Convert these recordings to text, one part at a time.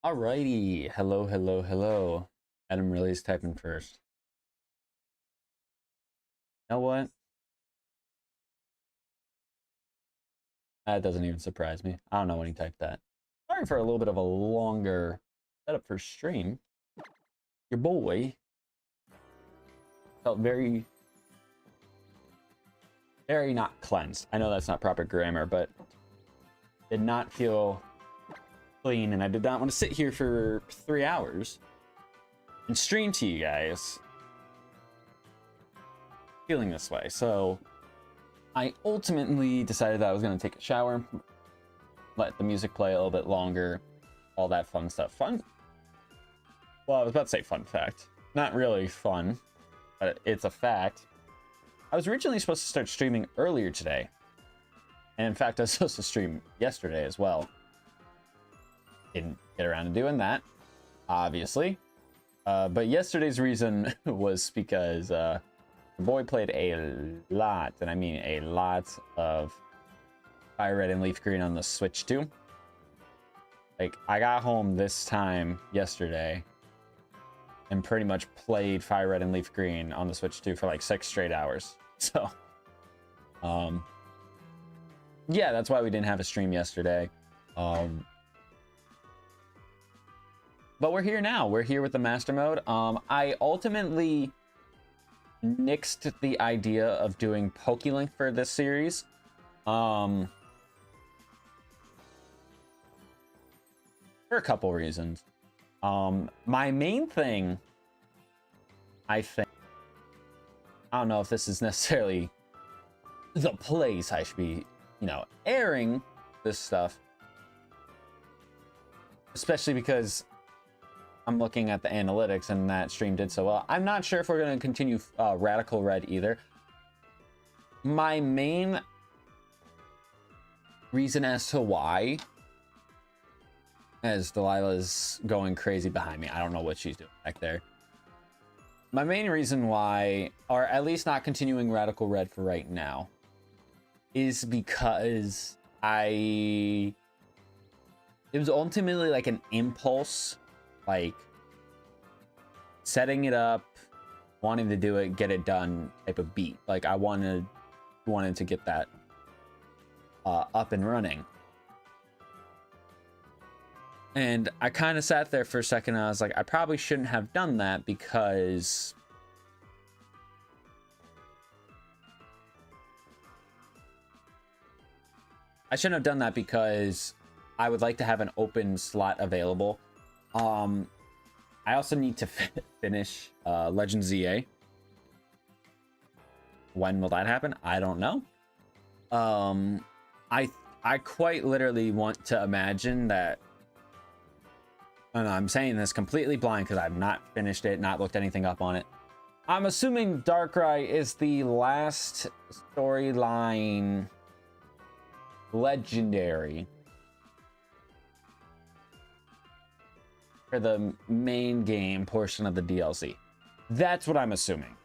Alrighty, hello, hello, hello. Adam really is typing first. You know what? That doesn't even surprise me. I don't know when he typed that. Sorry for a little bit of a longer setup for stream. Your boy felt very not cleansed. I know that's not proper grammar, but did not feel clean, and I did not want to sit here for 3 hours and stream to you guys feeling this way. So I ultimately decided that I was going to take a shower, let the music play a little bit longer, all that fun stuff. Well, I was about to say fun fact. Not really fun, but it's a fact. I was originally supposed to start streaming earlier today. And in fact, I was supposed to stream yesterday as well. Didn't get around to doing that, obviously. But yesterday's reason was because the boy played a lot, and I mean a lot, of Fire Red and Leaf Green on the Switch 2. Like, I got home this time yesterday and pretty much played Fire Red and Leaf Green on the Switch 2 for like 6 straight hours. So, yeah, that's why we didn't have a stream yesterday. But we're here now. We're here with the Master Mode. I ultimately nixed the idea of doing PokeLink for this series. For a couple reasons. My main thing, I think, I don't know if this is necessarily the place I should be, you know, airing this stuff. Especially because I'm looking at the analytics and that stream did so well. I'm not sure if we're going to continue Radical Red either. My main reason as to why, as Delilah's going crazy behind me, I don't know what she's doing back there. My main reason why, or at least not continuing Radical Red for right now, is because it was ultimately like an impulse, like setting it up, wanting to do it, get it done type of beat. Like I wanted to get that up and running. And I kind of sat there for a second and I was like, I probably shouldn't have done that because I would like to have an open slot available. I also need to finish Legend ZA. When will that happen? I don't know. I quite literally want to imagine that. And I'm saying this completely blind because I've not finished it, not looked anything up on it. I'm assuming Darkrai is the last storyline legendary for the main game portion of the DLC. That's what I'm assuming.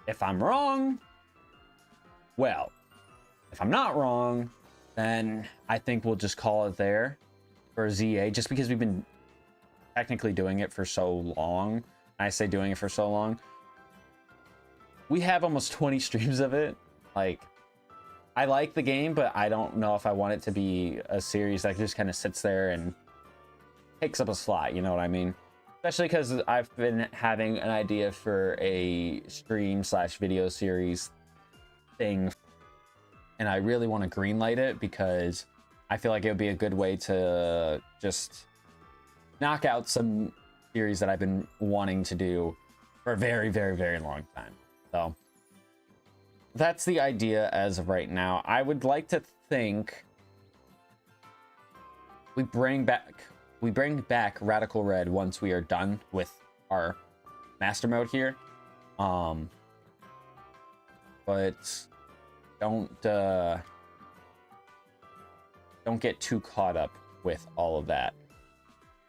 If I'm wrong, well, if I'm not wrong, then I think we'll just call it there for ZA, just because we've been technically doing it for so long. I say doing it for so long. We have almost 20 streams of it. Like, I like the game, but I don't know if I want it to be a series that just kind of sits there and takes up a slot, you know what I mean? Especially because I've been having an idea for a stream/video series thing, and I really want to greenlight it because I feel like it would be a good way to just knock out some series that I've been wanting to do for a very, very, very long time. So that's the idea as of right now. I would like to think we bring back Radical Red once we are done with our Master Mode here. But don't get too caught up with all of that.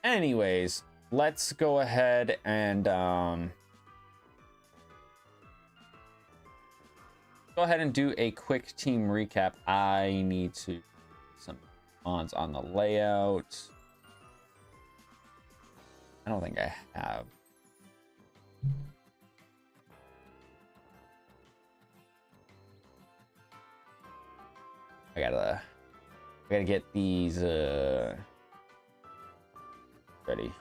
Anyways, let's go ahead and do a quick team recap. I need to put some mods on the layout. I don't think I have. I gotta get these ready.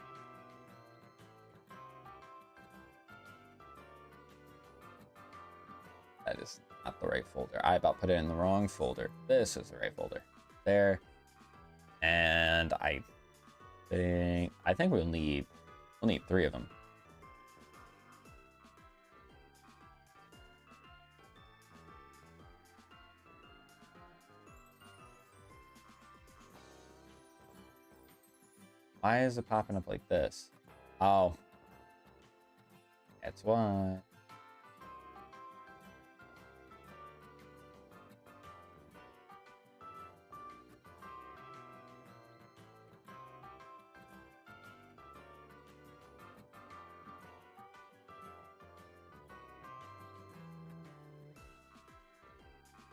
That is not the right folder. I about put it in the wrong folder. This is the right folder. There. And I think we'll need 3 of them. Why is it popping up like this? Oh. That's why.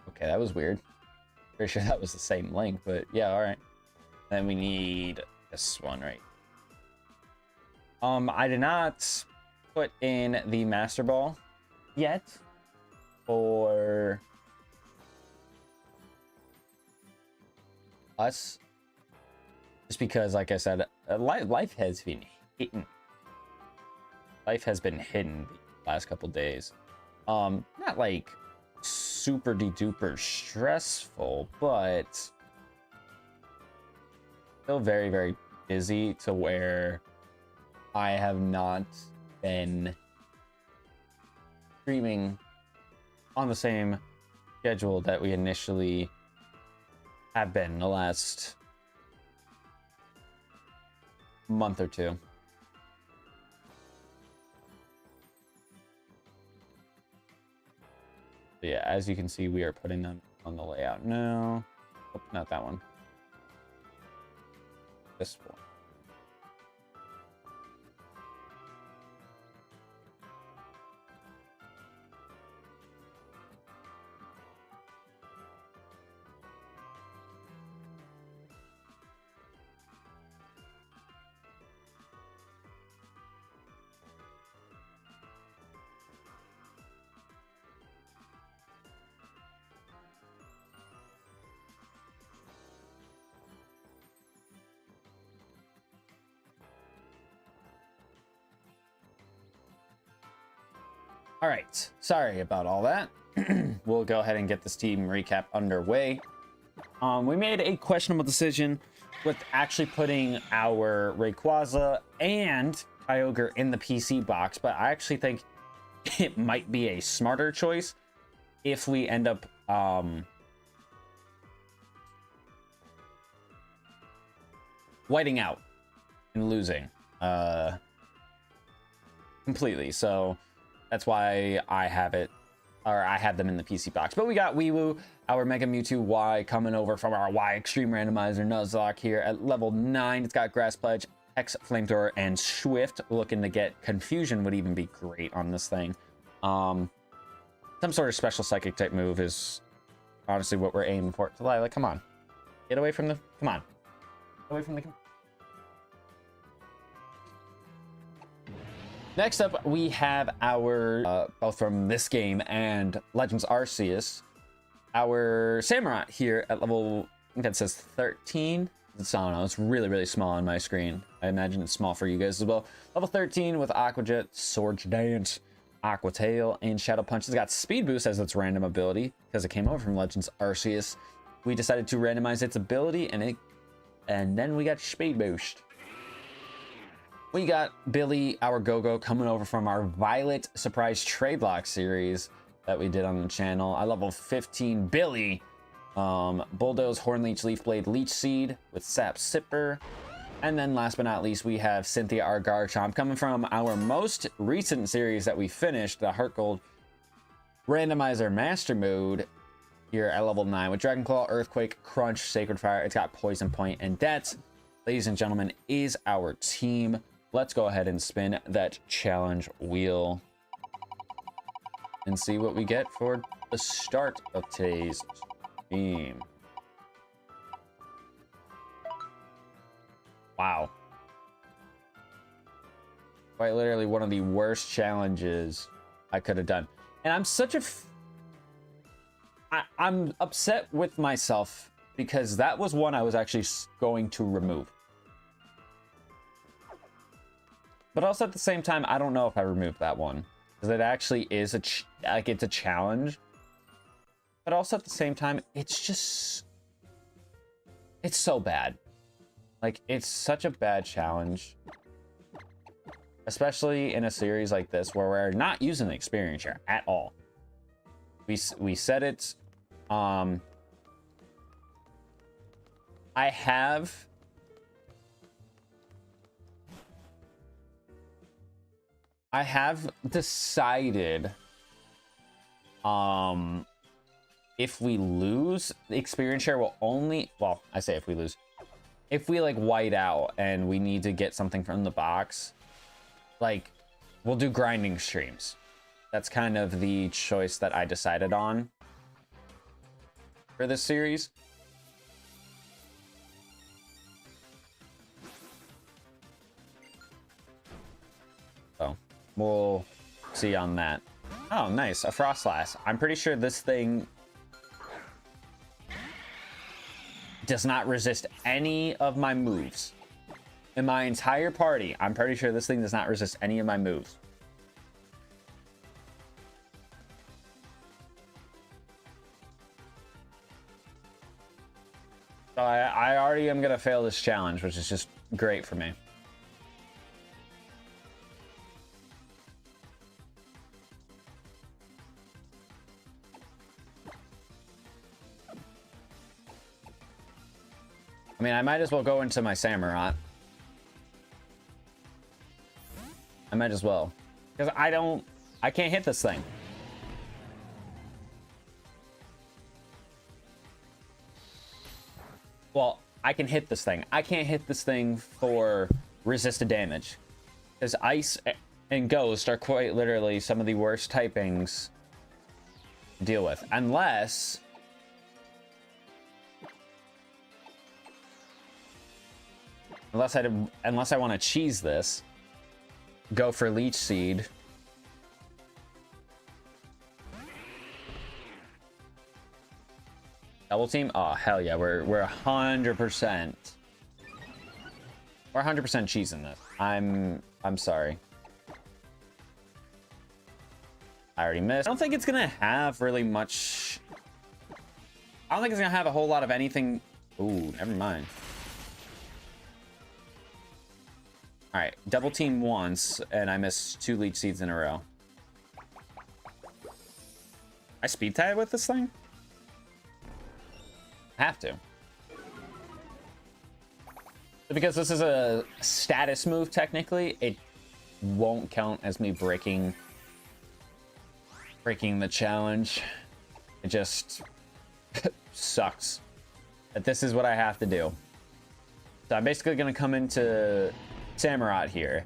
Okay, that was weird. Pretty sure that was the same link, but yeah, all right. Then we need this one, right? I did not put in the Master Ball yet for us, just because, like I said, life has been hidden. Life has been hidden the last couple days. Not like super duper stressful, but still very, very busy to where I have not been streaming on the same schedule that we initially have been the last month or two. So yeah, as you can see, we are putting them on the layout now. Oh, not that one. This one. All right, sorry about all that. We'll go ahead and get this team recap underway. We made a questionable decision with actually putting our Rayquaza and Kyogre in the PC box, but I actually think it might be a smarter choice if we end up whiting out and losing completely. So that's why I have it, or I have them in the PC box. But we got Weewoo, our Mega Mewtwo Y, coming over from our Y Extreme Randomizer Nuzlocke here at level 9. It's got Grass Pledge, Hex, Flamethrower, and Swift. Looking to get Confusion would even be great on this thing. Some sort of special Psychic type move is honestly what we're aiming for. Delilah, come on. Get away from the... Come on. Get away from the... Next up, we have our, both from this game and Legends Arceus, our Samurott here at level, I think that says 13. It's, I don't know, it's really, really small on my screen. I imagine it's small for you guys as well. Level 13 with Aqua Jet, Swords Dance, Aqua Tail, and Shadow Punch. It's got Speed Boost as its random ability because it came over from Legends Arceus. We decided to randomize its ability, and then we got Speed Boost. We got Billy, our Go-Go, coming over from our Violet Surprise Trade Lock series that we did on the channel. I level 15 Billy, Bulldoze, Hornleech, Leaf Blade, Leech Seed with Sap Sipper. And then last but not least, we have Cynthia, our Garchomp, coming from our most recent series that we finished, the Heart Gold Randomizer Master Mode. here at level 9 with Dragon Claw, Earthquake, Crunch, Sacred Fire. It's got Poison Point, and that, ladies and gentlemen, is our team. Let's go ahead and spin that challenge wheel and see what we get for the start of today's stream. Wow. Quite literally one of the worst challenges I could have done. And I'm such a... I'm upset with myself because that was one I was actually going to remove. But also at the same time, I don't know if I removed that one. Because it actually is it's a challenge. But also at the same time, it's just... It's so bad. Like, it's such a bad challenge. Especially in a series like this where we're not using the experience share at all. We said it. I have decided if we lose, the experience share will only, well, I say if we lose, if we like white out and we need to get something from the box, like we'll do grinding streams. That's kind of the choice that I decided on for this series. So we'll see on that. Oh, nice, a Frost Lass. I'm pretty sure this thing does not resist any of my moves. In my entire party, I'm pretty sure this thing does not resist any of my moves. So I already am going to fail this challenge, which is just great for me. I mean, I might as well go into my Samurai. I might as well. Because I can't hit this thing. Well, I can hit this thing. I can't hit this thing for resisted damage. Because Ice and Ghost are quite literally some of the worst typings to deal with. Unless I want to cheese this, go for Leech Seed. Double team? Oh, hell yeah. We're 100%. We're 100% cheesing this. I'm sorry. I already missed. I don't think it's going to have really much. I don't think it's going to have a whole lot of anything. Ooh, never mind. All right, double team once, and I missed 2 Leech Seeds in a row. I speed tie with this thing? I have to. Because this is a status move, technically, it won't count as me breaking the challenge. It just sucks that this is what I have to do. So I'm basically going to come into Samurai here.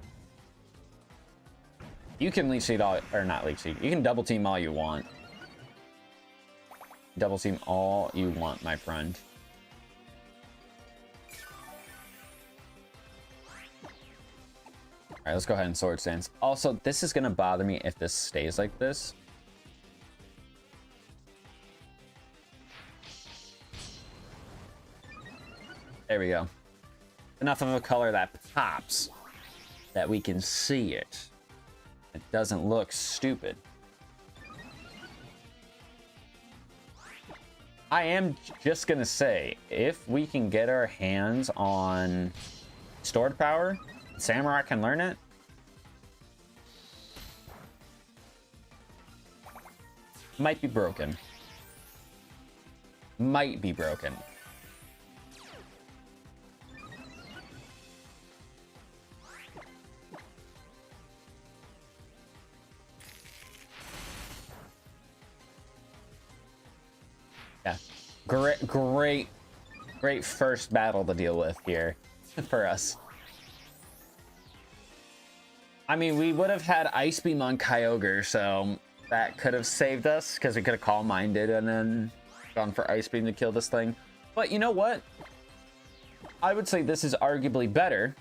You can Leech Seed all, or not Leech Seed, you can double team all you want. Double team all you want, my friend. All right, let's go ahead and Sword Stance. Also, this is gonna bother me if this stays like this. There we go. Enough of a color that pops, that we can see it. It doesn't look stupid. I am just gonna say, if we can get our hands on stored power, Samurai can learn it. Might be broken. Might be broken. Yeah. Great first battle to deal with here for us. I mean, we would have had Ice Beam on Kyogre, so that could have saved us because we could have Calm Minded and then gone for Ice Beam to kill this thing. But you know what? I would say this is arguably better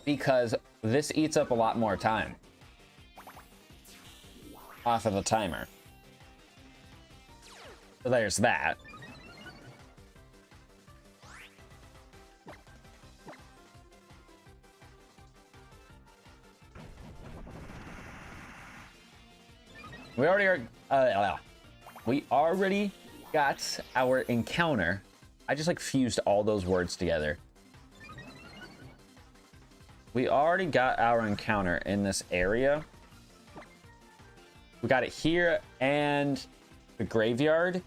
because this eats up a lot more time off of the timer. So there's that. We already got our encounter. I just like fused all those words together. We already got our encounter in this area. We got it here and the graveyard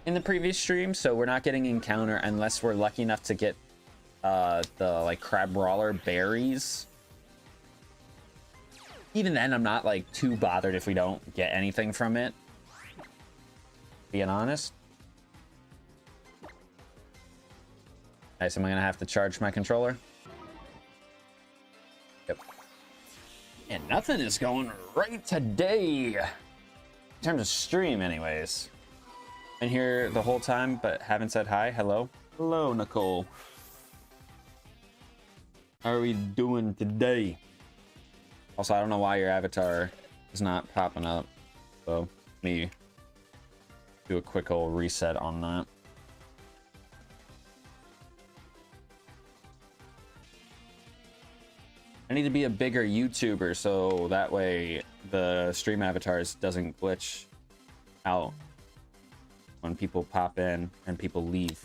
in the previous stream, so we're not getting encounter unless we're lucky enough to get the like crab brawler berries. Even then, I'm not like too bothered if we don't get anything from it, being honest. Nice. Am I gonna have to charge my controller? Yep. And nothing is going right today in terms of stream, anyways. Been here the whole time, but haven't said hi. Hello. Hello, Nicole. How are we doing today? Also, I don't know why your avatar is not popping up. So, let me do a quick old reset on that. I need to be a bigger YouTuber so that way the stream avatars doesn't glitch out when people pop in and people leave.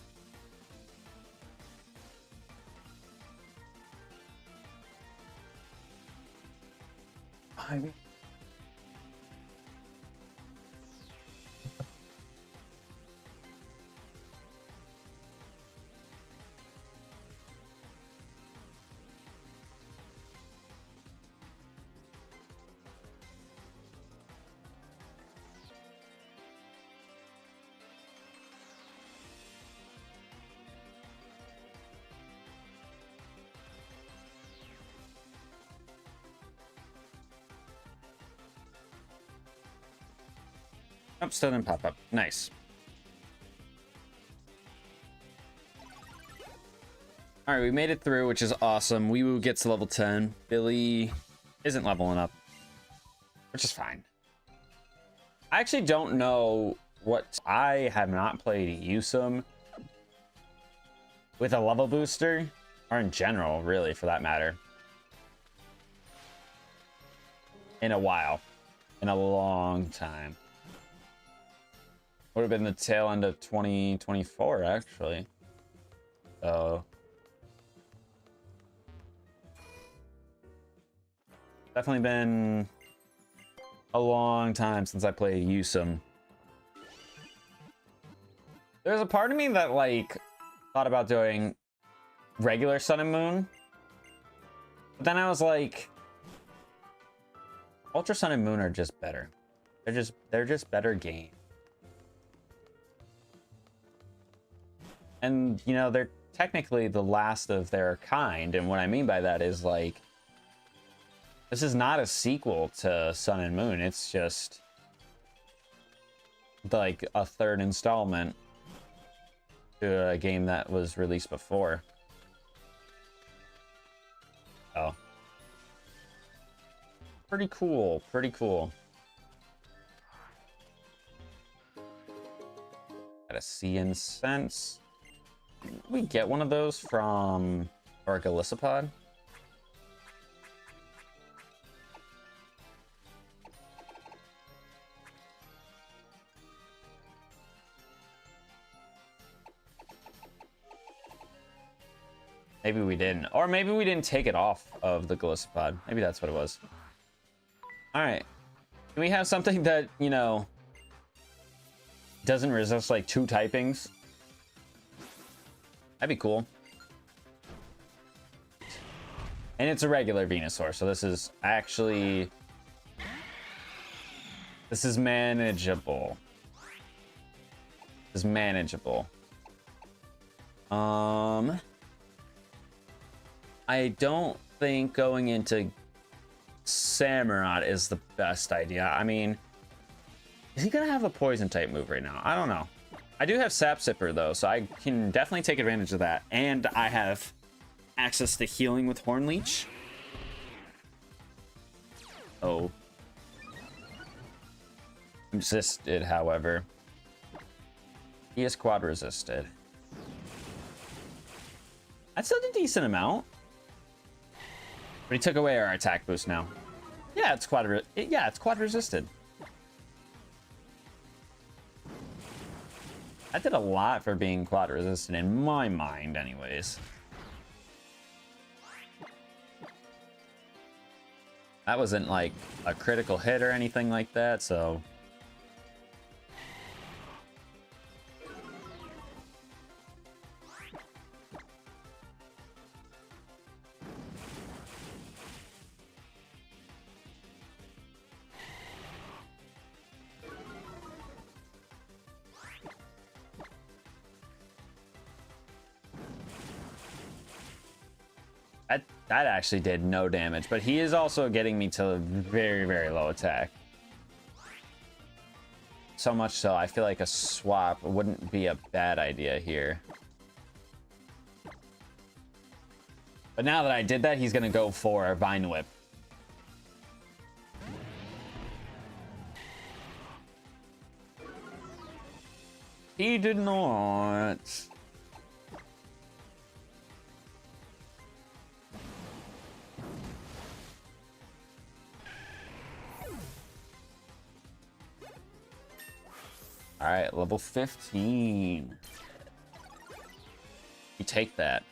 Oh, still didn't pop up. Nice. All right, we made it through, which is awesome. Weewoo gets to level 10. Billy isn't leveling up, which is fine. I actually don't know what... I have not played Yusum with a level booster, or in general, really, for that matter, in a while. In a long time. Would have been the tail end of 2024, actually. So... definitely been a long time since I played Yusum. There's a part of me that, like, thought about doing regular Sun and Moon. But then I was like... Ultra Sun and Moon are just better. They're just better games. And, you know, they're technically the last of their kind. And what I mean by that is, like, this is not a sequel to Sun and Moon. It's just, like, a third installment to a game that was released before. Oh. Pretty cool. Pretty cool. Got a sea incense. Did we get one of those from our Galissapod? Maybe we didn't. Or maybe we didn't take it off of the Galissapod. Maybe that's what it was. Alright. Can we have something that, you know, doesn't resist like 2 typings? That'd be cool. And it's a regular Venusaur, so this is actually... this is manageable. is manageable. I don't think going into Samurott is the best idea. I mean, is he gonna have a poison type move right now? I don't know. I do have Sap Sipper though, so I can definitely take advantage of that. And I have access to healing with Horn Leech. Oh. Resisted, however. He is quad resisted. That's still a decent amount. But he took away our attack boost now. Yeah, it's quad resisted. I did a lot for being quad resistant in my mind anyways. That wasn't like a critical hit or anything like that, so that actually did no damage, but he is also getting me to very, very low attack. So much so, I feel like a swap wouldn't be a bad idea here. But now that I did that, he's gonna go for a Vine Whip. He did not. All right, level 15. You take that.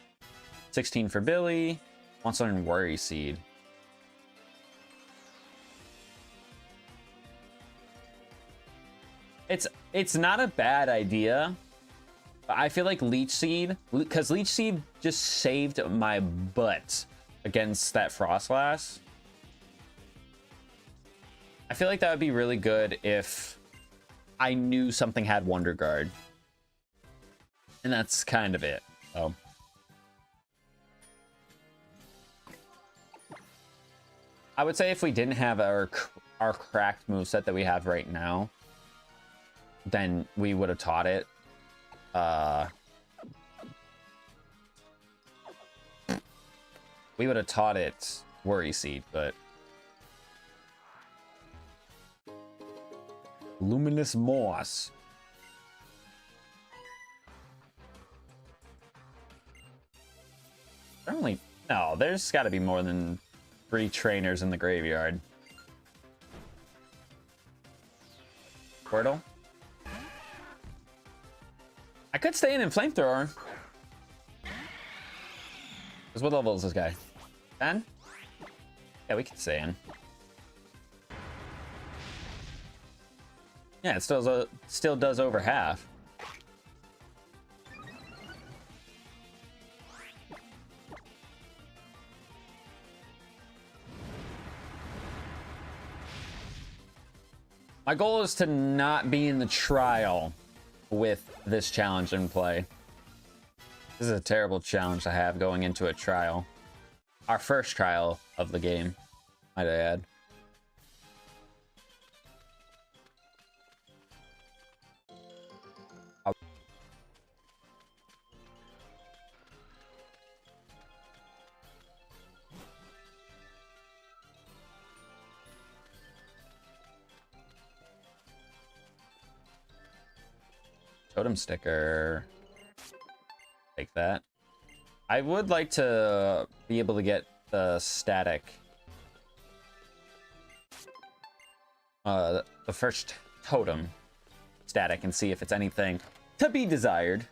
16 for Billy. Wants to learn Worry Seed. It's not a bad idea. But I feel like Leech Seed, because Leech Seed just saved my butt against that Frostlass. I feel like that would be really good if I knew something had Wonder Guard. And that's kind of it. So I would say if we didn't have our cracked moveset that we have right now, then we would have taught it. We would have taught it Worry Seed, but Luminous Moss. Certainly, no, there's got to be more than 3 trainers in the graveyard. Portal? I could stay in Flamethrower. Because what level is this guy? 10? Yeah, we could stay in. Yeah, it still does over half. My goal is to not be in the trial with this challenge in play. This is a terrible challenge to have going into a trial. Our first trial of the game, might I add. Totem sticker. Take that. I would like to be able to get the static. The first totem static and see if it's anything to be desired.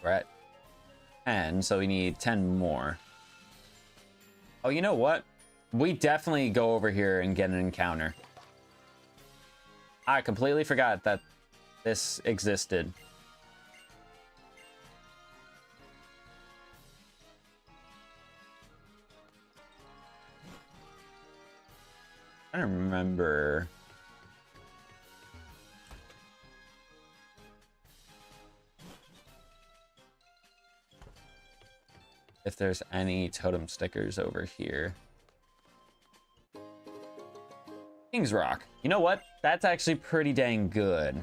We're at 10, so we need 10 more. Oh, you know what? We definitely go over here and get an encounter. I completely forgot that this existed. I don't remember. If there's any totem stickers over here. King's Rock. You know what? That's actually pretty dang good.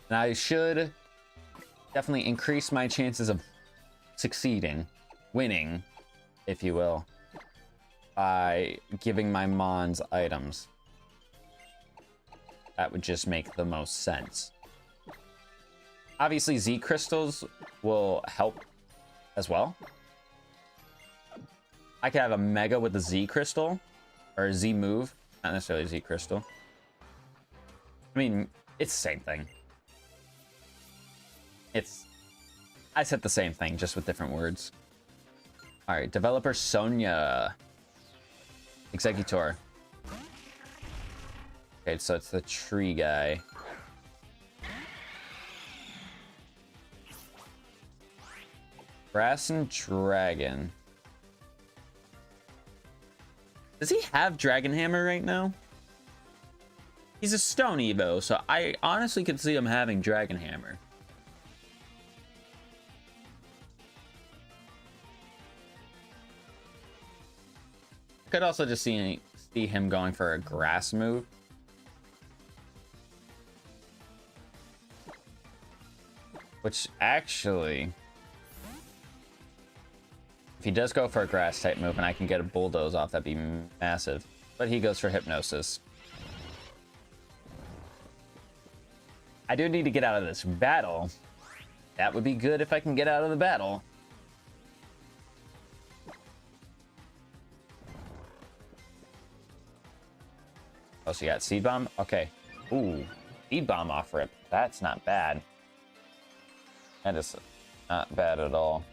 And I should definitely increase my chances of succeeding, winning, if you will, by giving my Mons items. That would just make the most sense. Obviously, Z crystals will help as well. I could have a Mega with a Z crystal, or a Z move, not necessarily Z crystal. I mean, it's the same thing. I said the same thing, just with different words. All right, developer Sonia. Executor. Okay, so it's the tree guy. Grass and Dragon. Does he have Dragon Hammer right now? He's a Stone Evo, so I honestly could see him having Dragon Hammer. Could also just see him going for a grass move. Which actually, if he does go for a grass type move and I can get a bulldoze off, that'd be massive. But he goes for hypnosis. I do need to get out of this battle. That would be good if I can get out of the battle. Oh, so you got Seed Bomb? Okay. Ooh, Seed Bomb off rip. That's not bad. That is not bad at all.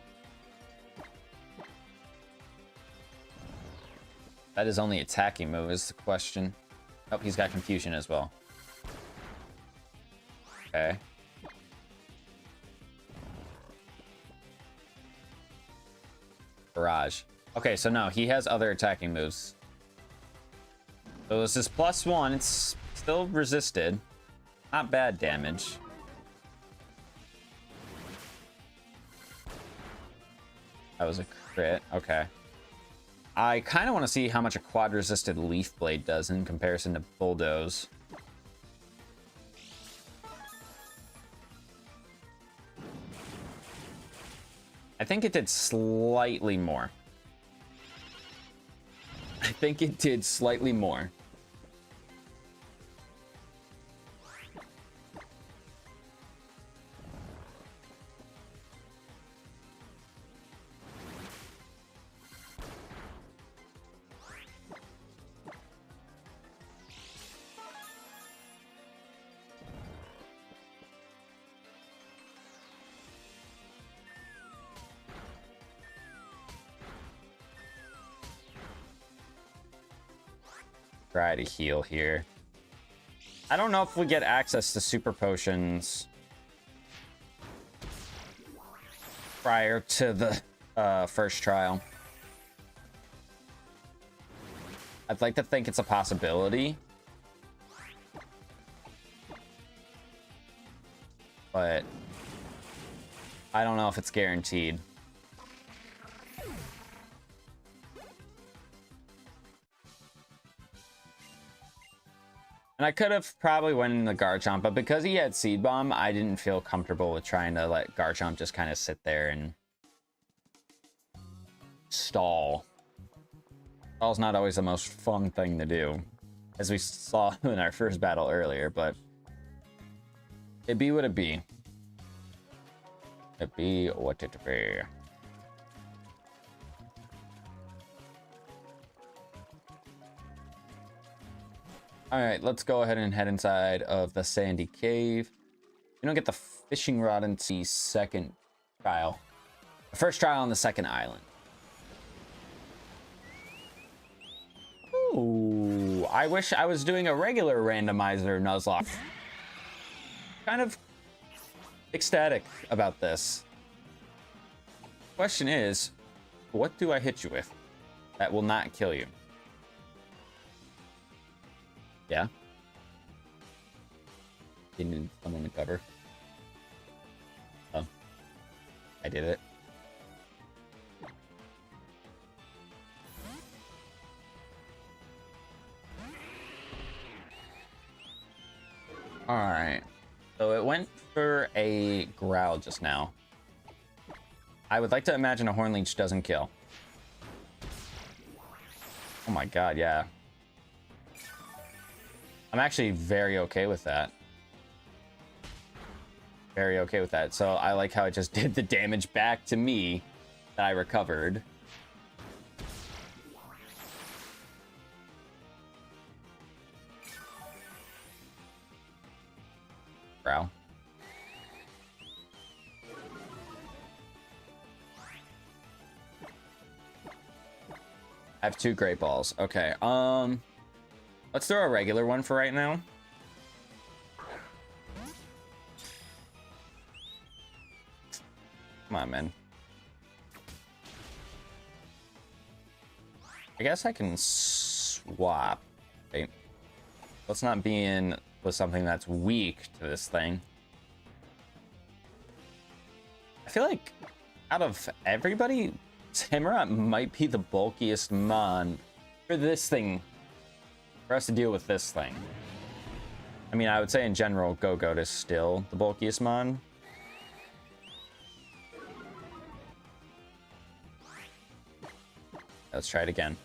That is only attacking move is the question. Oh, he's got Confusion as well. Okay. Barrage. Okay, so no, he has other attacking moves. So this is +1. It's still resisted. Not bad damage. That was a crit. Okay. I kind of want to see how much a quad resisted Leaf Blade does in comparison to Bulldoze. I think it did slightly more. I think it did slightly more. Try to heal here. I don't know if we get access to super potions prior to the first trial. I'd like to think it's a possibility, but I don't know if it's guaranteed. And I could have probably went in the Garchomp, but because he had Seed Bomb, I didn't feel comfortable with trying to let Garchomp just kind of sit there and stall. Stall's not always the most fun thing to do, as we saw in our first battle earlier, but it be what it be. It be what it be. All right, let's go ahead and head inside of the Sandy Cave. You don't get the fishing rod until the second trial. The first trial on the second island. Ooh, I wish I was doing a regular randomizer Nuzlocke. Kind of ecstatic about this. Question is, what do I hit you with that will not kill you? Yeah. You need someone to cover. Oh. I did it. Alright. So it went for a growl just now. I would like to imagine a Horn Leech doesn't kill. Oh my god, yeah. I'm actually very okay with that. Very okay with that. So I like how it just did the damage back to me that I recovered. Brow. I have 2 Great Balls. Okay, let's throw a regular one for right now. Come on, man. I guess I can swap. Right? Let's not be in with something that's weak to this thing. I feel like out of everybody, Samurott might be the bulkiest mon for this thing. For us to deal with this thing. I mean, I would say in general, Go-Goat is still the bulkiest mon. Let's try it again.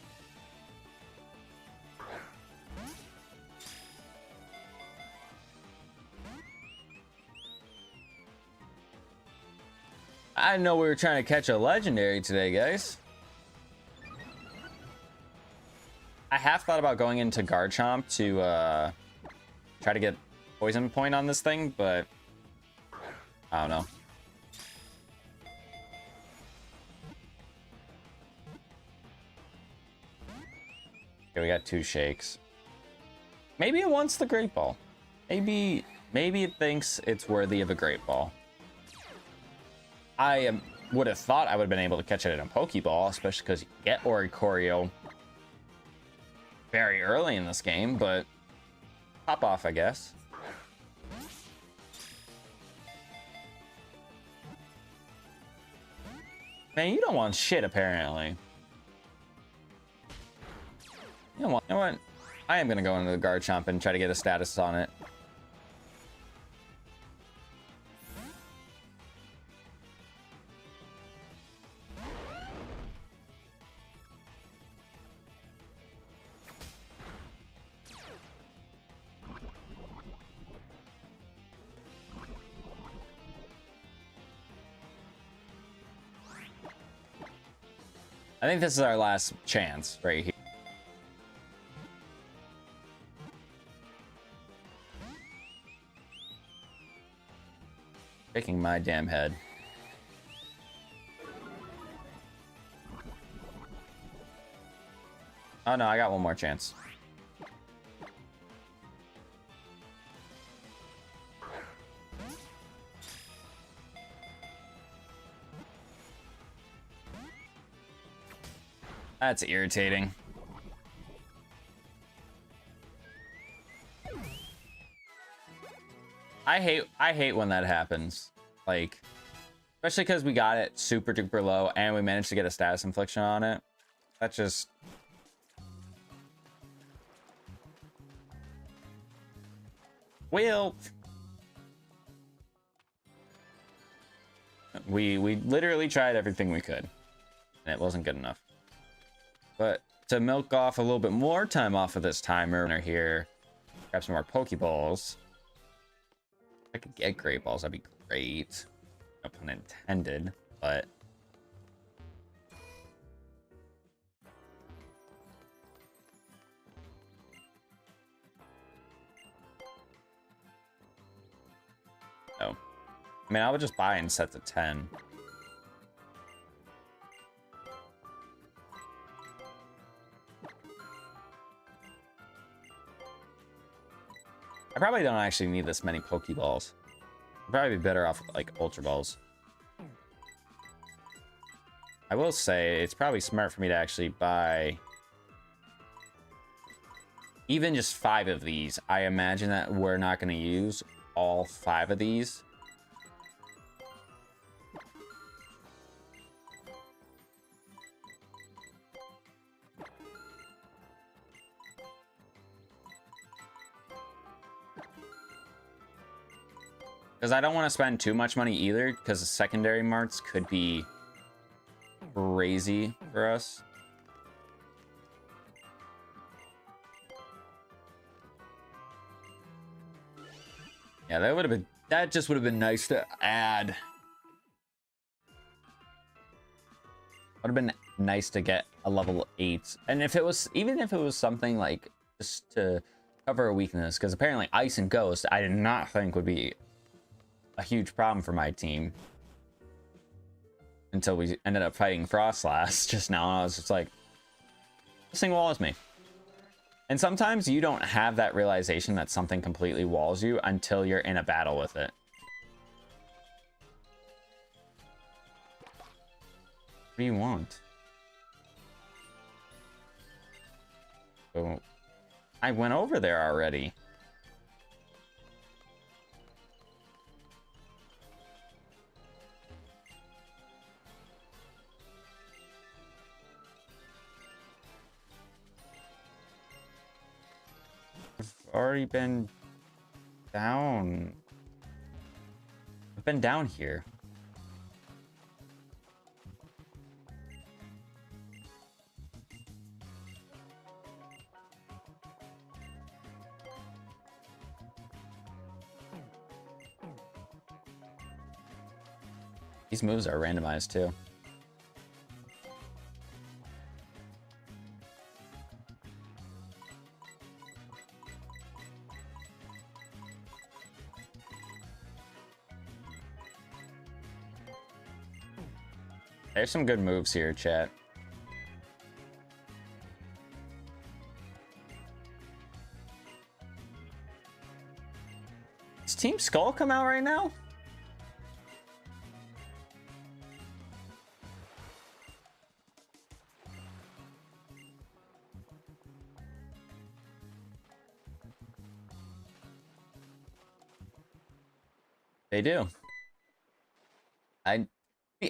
I didn't know we were trying to catch a legendary today, guys. I have thought about going into Garchomp to try to get poison point on this thing, but I don't know. Okay, we got 2 shakes. Maybe it wants the Great Ball. Maybe it thinks it's worthy of a Great Ball. I would have thought I would have been able to catch it in a Pokeball, especially because you get Oricorio very early in this game, but pop off, I guess. Man, you don't want shit, apparently. You know what? I am going to go into the Garchomp and try to get a status on it. I think this is our last chance right here. Shaking my damn head. Oh no, I got one more chance. That's irritating. I hate when that happens. Like, especially because we got it super duper low and we managed to get a status infliction on it. That just... Well... We literally tried everything we could. And it wasn't good enough. But to milk off a little bit more time off of this timer here, grab some more Pokeballs. If I could get Great Balls, that'd be great. No pun intended, but... Oh. I mean, I would just buy and set to 10. I probably don't actually need this many Pokeballs. I'd probably be better off with, like, Ultra Balls. I will say, it's probably smart for me to actually buy even just 5 of these, I imagine that we're not going to use all 5 of these. Because I don't want to spend too much money either, because the secondary marts could be crazy for us. Yeah, that would have been, that just would have been nice to add. Would have been nice to get a level 8. And if it was, even if it was something like just to cover a weakness, because apparently Ice and Ghost, I did not think would be a huge problem for my team. Until we ended up fighting Frostlass just now. I was just like, this thing walls me. And sometimes you don't have that realization that something completely walls you until you're in a battle with it. What do you want? Oh, I went over there already. Already been down. I've been down here. These moves are randomized too. There's some good moves here, chat. Does Team Skull come out right now? They do.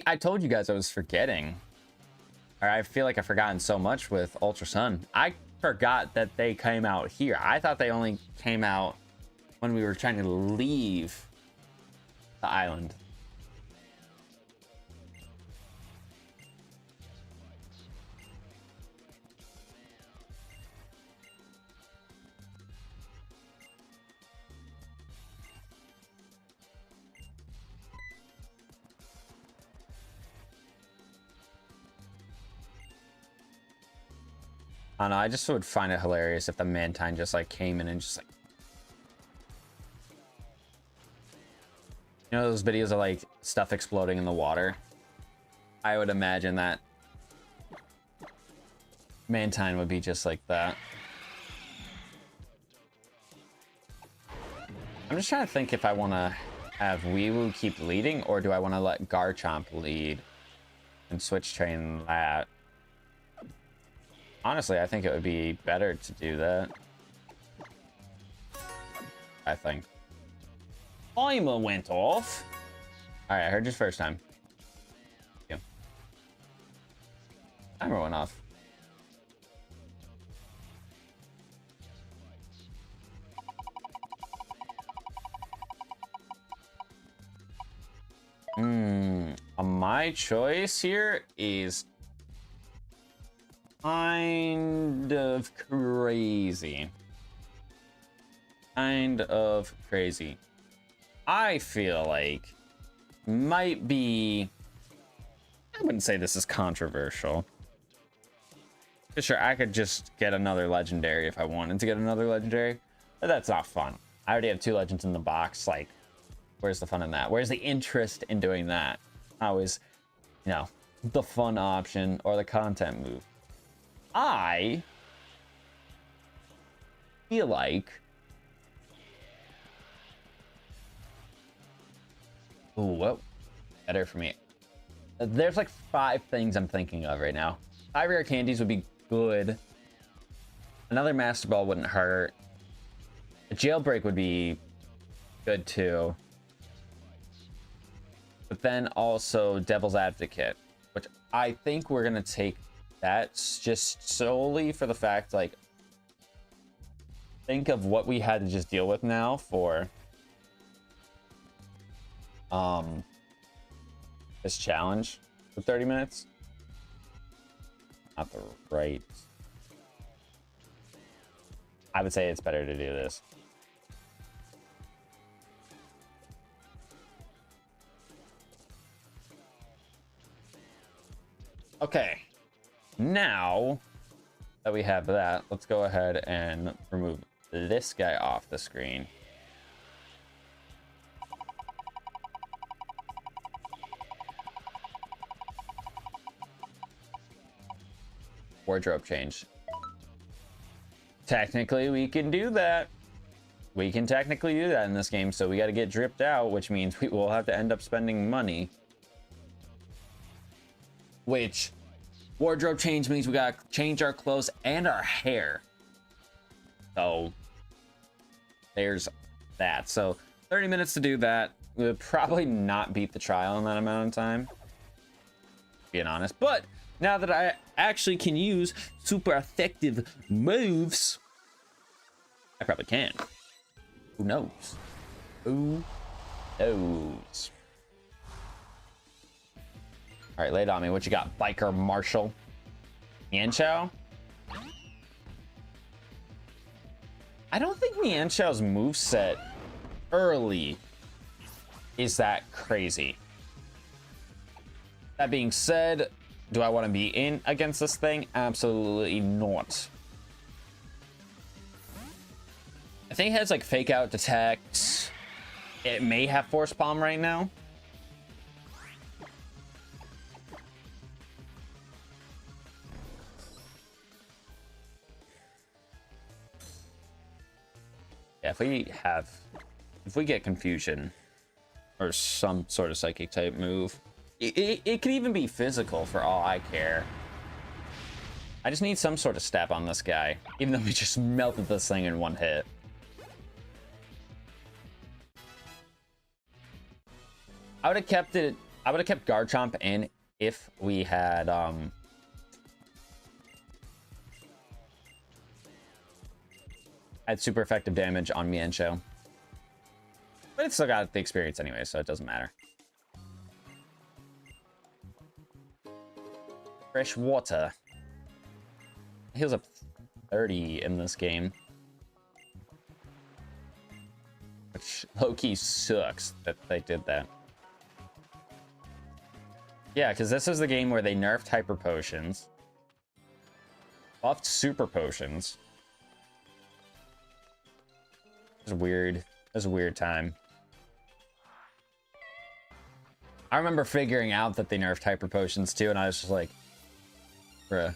I told you guys I was forgetting. Or I feel like I've forgotten so much with Ultra Sun. I forgot that they came out here. I thought they only came out when we were trying to leave the island. I don't know, I just would find it hilarious if the Mantine just like came in and just like, you know those videos of like stuff exploding in the water? I would imagine that Mantine would be just like that. I'm just trying to think if I want to have Weewoo keep leading, or do I want to let Garchomp lead and switch train that? Honestly, I think it would be better to do that. I think. Timer went off. All right, I heard you first time. Yeah. Timer went off. My choice here is kind of crazy. Kind of crazy. I feel like might be, I wouldn't say this is controversial. Sure, I could just get another legendary if I wanted to get another legendary, but that's not fun. I already have 2 legends in the box. Like, where's the fun in that? Where's the interest in doing that? Always, you know, the fun option or the content move. I feel like, ooh, what better for me? There's like 5 things I'm thinking of right now. 5 rare candies would be good. Another Master Ball wouldn't hurt. A Jailbreak would be good too. But then also Devil's Advocate, which I think we're going to take that just solely for the fact, like, think of what we had to just deal with now for this challenge for 30 minutes. Not the right. I would say it's better to do this. Okay. Now that we have that, let's go ahead and remove this guy off the screen. Wardrobe change. Technically, we can do that. We can technically do that in this game, so we got to get dripped out, which means we will have to end up spending money. Which, wardrobe change means we got to change our clothes and our hair. So, there's that. So, 30 minutes to do that. We would probably not beat the trial in that amount of time, being honest. But now that I actually can use super effective moves, I probably can. Who knows? Who knows? All right, lay it on me. What you got, Biker Marshal? Mienshao? I don't think Mienshao's moveset early is that crazy. That being said, do I want to be in against this thing? Absolutely not. I think it has like fake out detect. It may have force palm right now. Yeah, if we get confusion or some sort of psychic type move, it could even be physical for all I care. I just need some sort of stab on this guy, even though we just melted this thing in one hit. I would have kept it. I would have kept Garchomp in if we had had super effective damage on Mienshao. But it's still got the experience anyway, so it doesn't matter. Fresh water. Heals up 30 in this game. Which low-key sucks that they did that. Yeah, because this is the game where they nerfed Hyper Potions. Buffed Super Potions. It was weird. It was a weird time. I remember figuring out that they nerfed Hyper Potions too, and I was just like, bruh.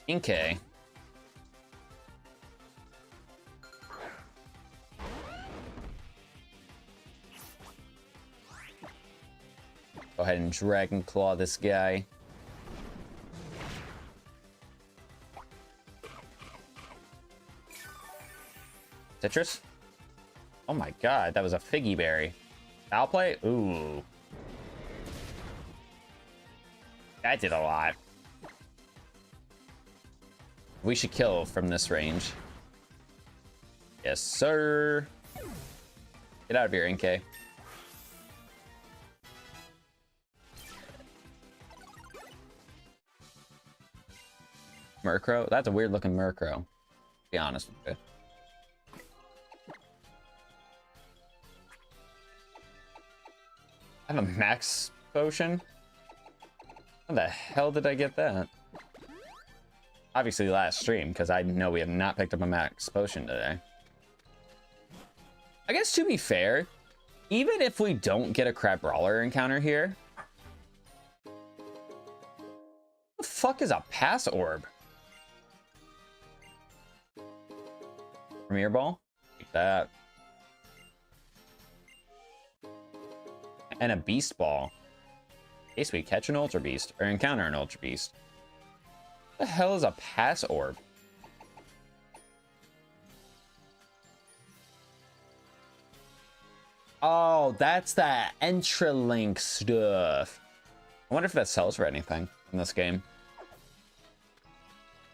Okay. Go ahead and Dragon Claw this guy. Citrus? Oh my god, that was a Figgy Berry. Foul play? Ooh. That did a lot. We should kill from this range. Yes, sir. Get out of here, NK. Murkrow? That's a weird looking Murkrow, to be honest with you. I have a max potion? How the hell did I get that? Obviously last stream, because I know we have not picked up a max potion today. I guess to be fair, even if we don't get a Crab Brawler encounter here, what the fuck is a Pass Orb? Premier Ball? Take that. And a Beast Ball. Basically, catch an Ultra Beast or encounter an Ultra Beast. What the hell is a pass orb? Oh, that's that Entralink stuff. I wonder if that sells for anything in this game.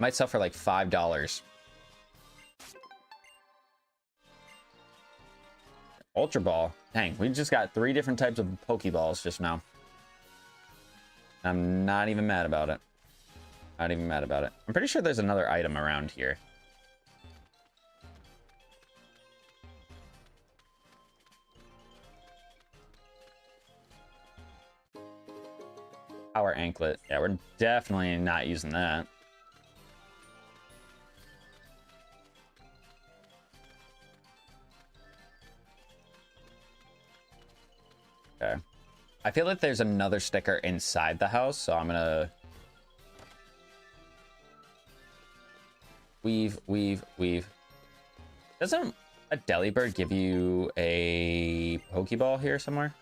Might sell for like $5. Ultra Ball. Dang, we just got 3 different types of Pokeballs just now. I'm not even mad about it. Not even mad about it. I'm pretty sure there's another item around here. Power Anklet. Yeah, we're definitely not using that. Okay. I feel like there's another sticker inside the house, so I'm gonna weave. Doesn't a Delibird give you a Pokeball here somewhere?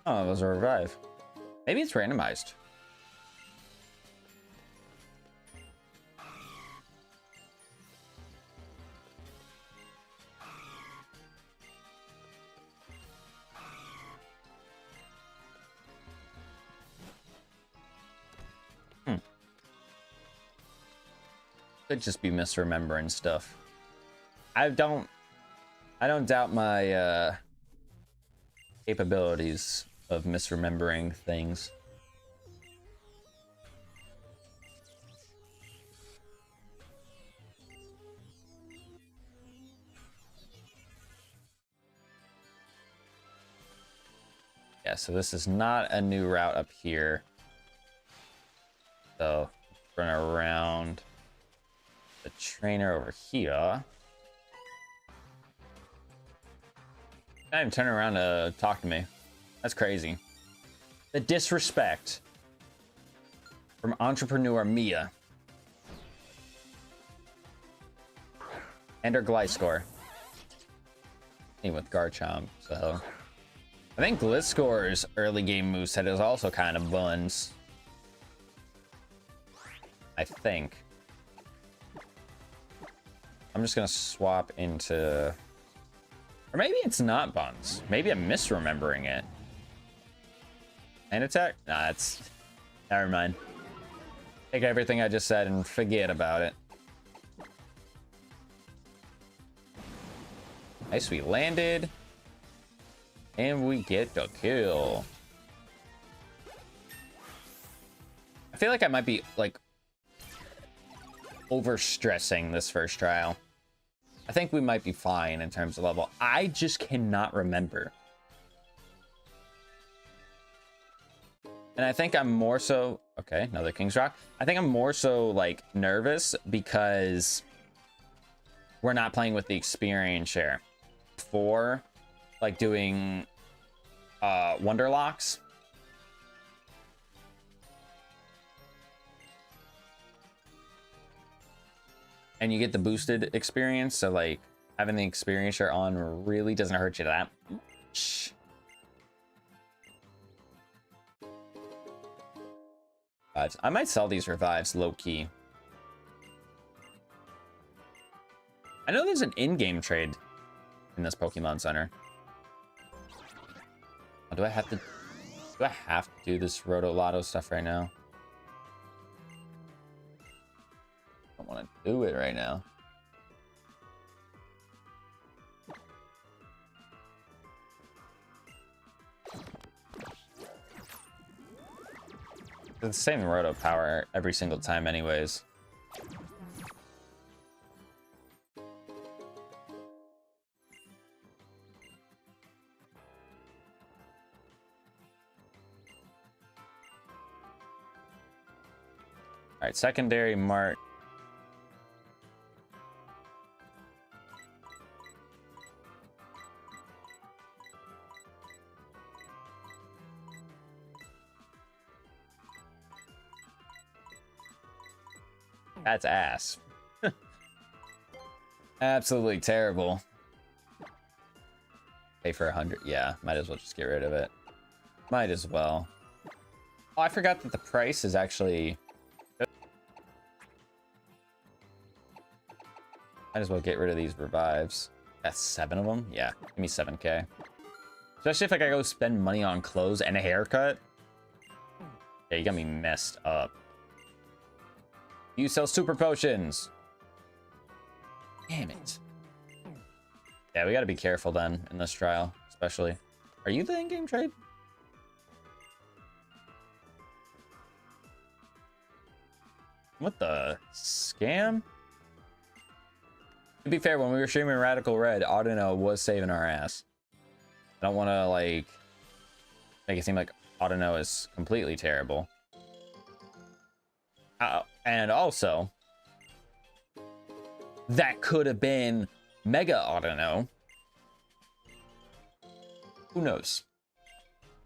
Oh, it was a revive. Maybe it's randomized. Could just be misremembering stuff. I don't doubt my capabilities of misremembering things. Yeah, so this is not a new route up here. So run around the trainer over here. Not even turn around to talk to me. That's crazy. The disrespect from entrepreneur Mia. And her Gliscor. With Garchomp, so I think Gliscor's early game moveset is also kind of buns. I think. I'm just gonna swap into, or maybe it's not buns. Maybe I'm misremembering it. And attack? Nah, it's, never mind. Take everything I just said and forget about it. Nice, we landed. And we get the kill. I feel like I might be, like, overstressing this first trial. I think we might be fine in terms of level. I just cannot remember. And I think I'm more so... Okay, another King's Rock. I think I'm more so, like, nervous because we're not playing with the experience share. For, like, doing Wonderlocks. And you get the boosted experience, so like having the experience share on really doesn't hurt you that much. But I might sell these revives low key. I know there's an in-game trade in this Pokemon Center. Oh, do I have to do this Roto Lotto stuff right now? I don't want to do it right now. It's the same Roto power every single time anyways. All right, secondary Mart. That's ass. Absolutely terrible. Pay for 100. Yeah, might as well just get rid of it. Might as well. Oh, I forgot that the price is actually... Might as well get rid of these revives. That's 7 of them? Yeah, give me 7k. Especially if I gotta go spend money on clothes and a haircut. Yeah, you got me messed up. You sell super potions. Damn it. Yeah, we gotta be careful then in this trial, especially. Are you the in-game trade? What the scam? To be fair, when we were streaming Radical Red, Audino was saving our ass. I don't want to, like, make it seem like Audino is completely terrible. And also, that could have been Mega Audino. Who knows?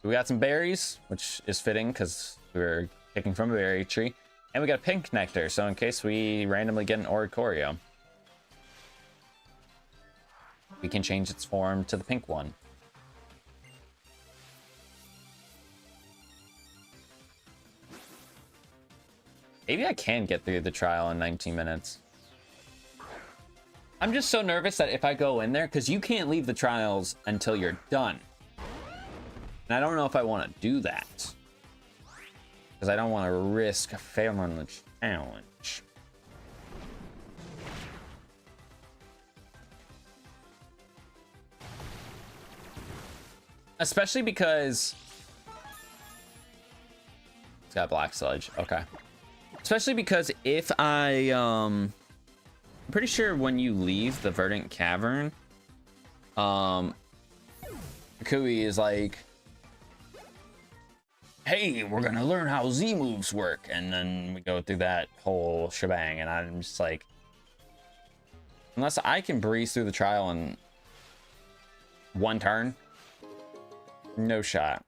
We got some berries, which is fitting because we were picking from a berry tree. And we got a pink nectar, so in case we randomly get an Oricorio, we can change its form to the pink one. Maybe I can get through the trial in 19 minutes. I'm just so nervous that if I go in there, because you can't leave the trials until you're done. And I don't know if I want to do that. Because I don't want to risk failing the challenge. Especially because... It's got black sludge. Okay. Especially because if I... I'm pretty sure when you leave the Verdant Cavern, Kui is like, hey, we're gonna learn how Z moves work, and then we go through that whole shebang, and I'm just like, unless I can breeze through the trial in one turn, no shot.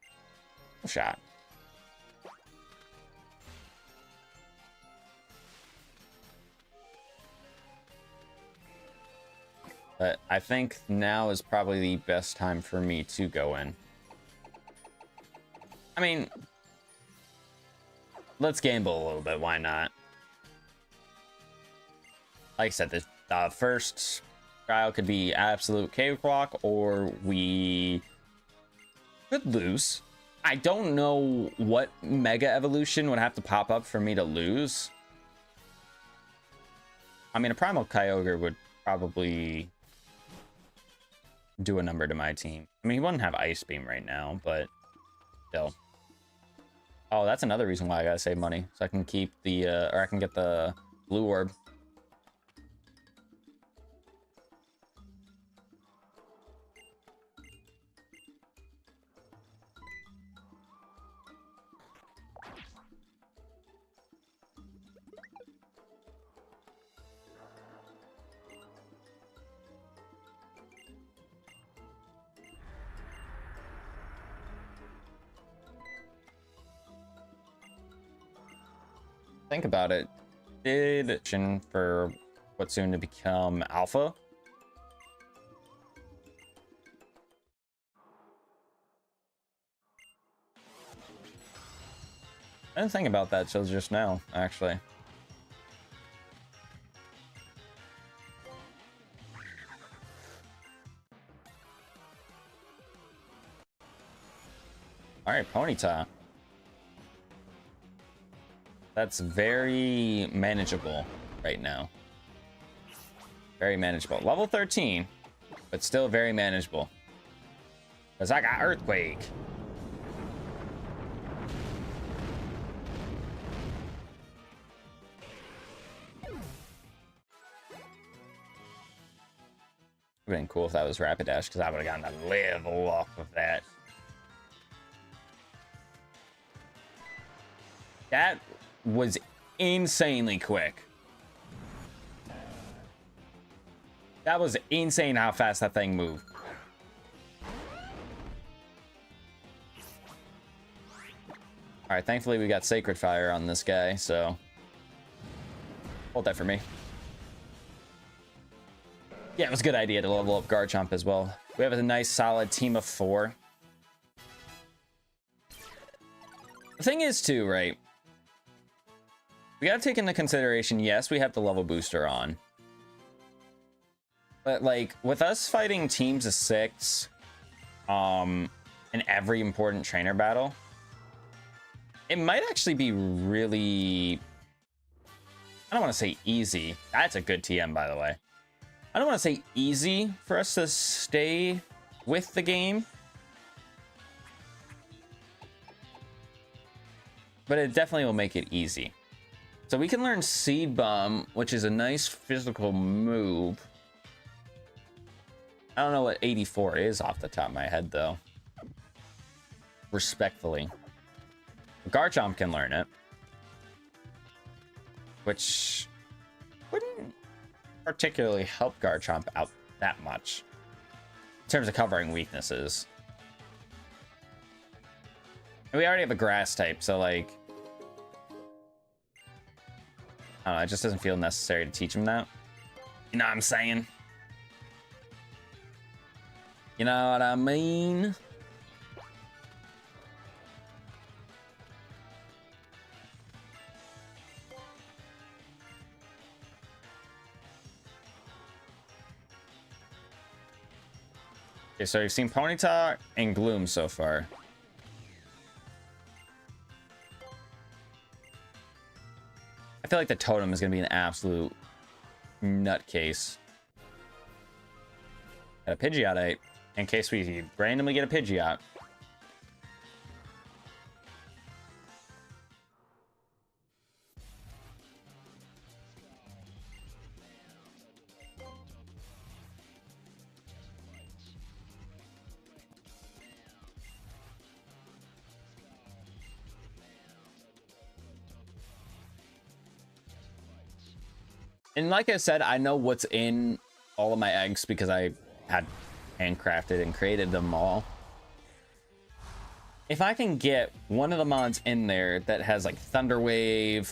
No shot. But I think now is probably the best time for me to go in. I mean, let's gamble a little bit. Why not? Like I said, the first trial could be absolute cakewalk, or we could lose. I don't know what Mega Evolution would have to pop up for me to lose. I mean, a Primal Kyogre would probably do a number to my team. I mean, he wouldn't have Ice Beam right now, but still. Oh, that's another reason why I gotta save money, so I can keep the or I can get the blue orb. Think about it. Did for what's soon to become Alpha? I didn't think about that till just now, actually. All right, Ponyta. That's very manageable right now. Very manageable. Level 13, but still very manageable. Because I got Earthquake. Would have been cool if that was Rapidash, because I would have gotten a level off of that. That was insanely quick. That was insane how fast that thing moved. All right, thankfully we got Sacred Fire on this guy, so hold that for me. Yeah, it was a good idea to level up Garchomp as well. We have a nice solid team of 4. The thing is too, right? We gotta take into consideration, yes, we have the level booster on. But like, with us fighting teams of 6, in every important trainer battle, it might actually be really... I don't want to say easy. That's a good TM, by the way. I don't want to say easy for us to stay with the game. But it definitely will make it easy. So we can learn Seed Bomb, which is a nice physical move. I don't know what 84 is off the top of my head, though. Respectfully. Garchomp can learn it. Which wouldn't particularly help Garchomp out that much. In terms of covering weaknesses. And we already have a grass type, so like... I don't know, it just doesn't feel necessary to teach him that. You know what I'm saying? You know what I mean? Okay, so you've seen Ponyta and Gloom so far. I feel like the totem is going to be an absolute nutcase. Got a Pidgeotite in case we randomly get a Pidgeot. And like I said, I know what's in all of my eggs because I had handcrafted and created them all. If I can get one of the mods in there that has like Thunder Wave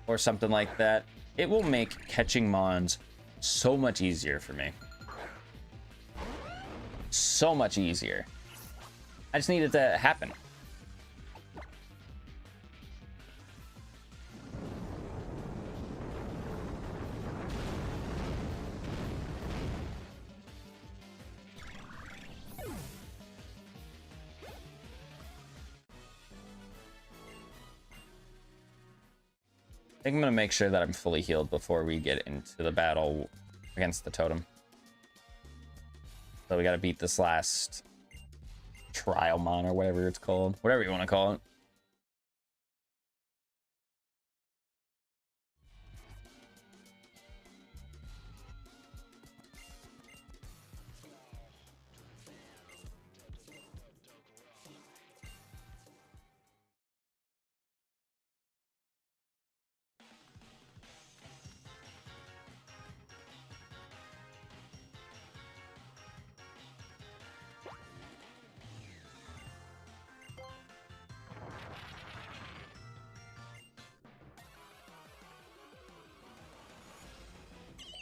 or something like that, it will make catching mons so much easier for me. So much easier. I just need it to happen. I think I'm going to make sure that I'm fully healed before we get into the battle against the totem. So we got to beat this last trial mon or whatever it's called. Whatever you want to call it.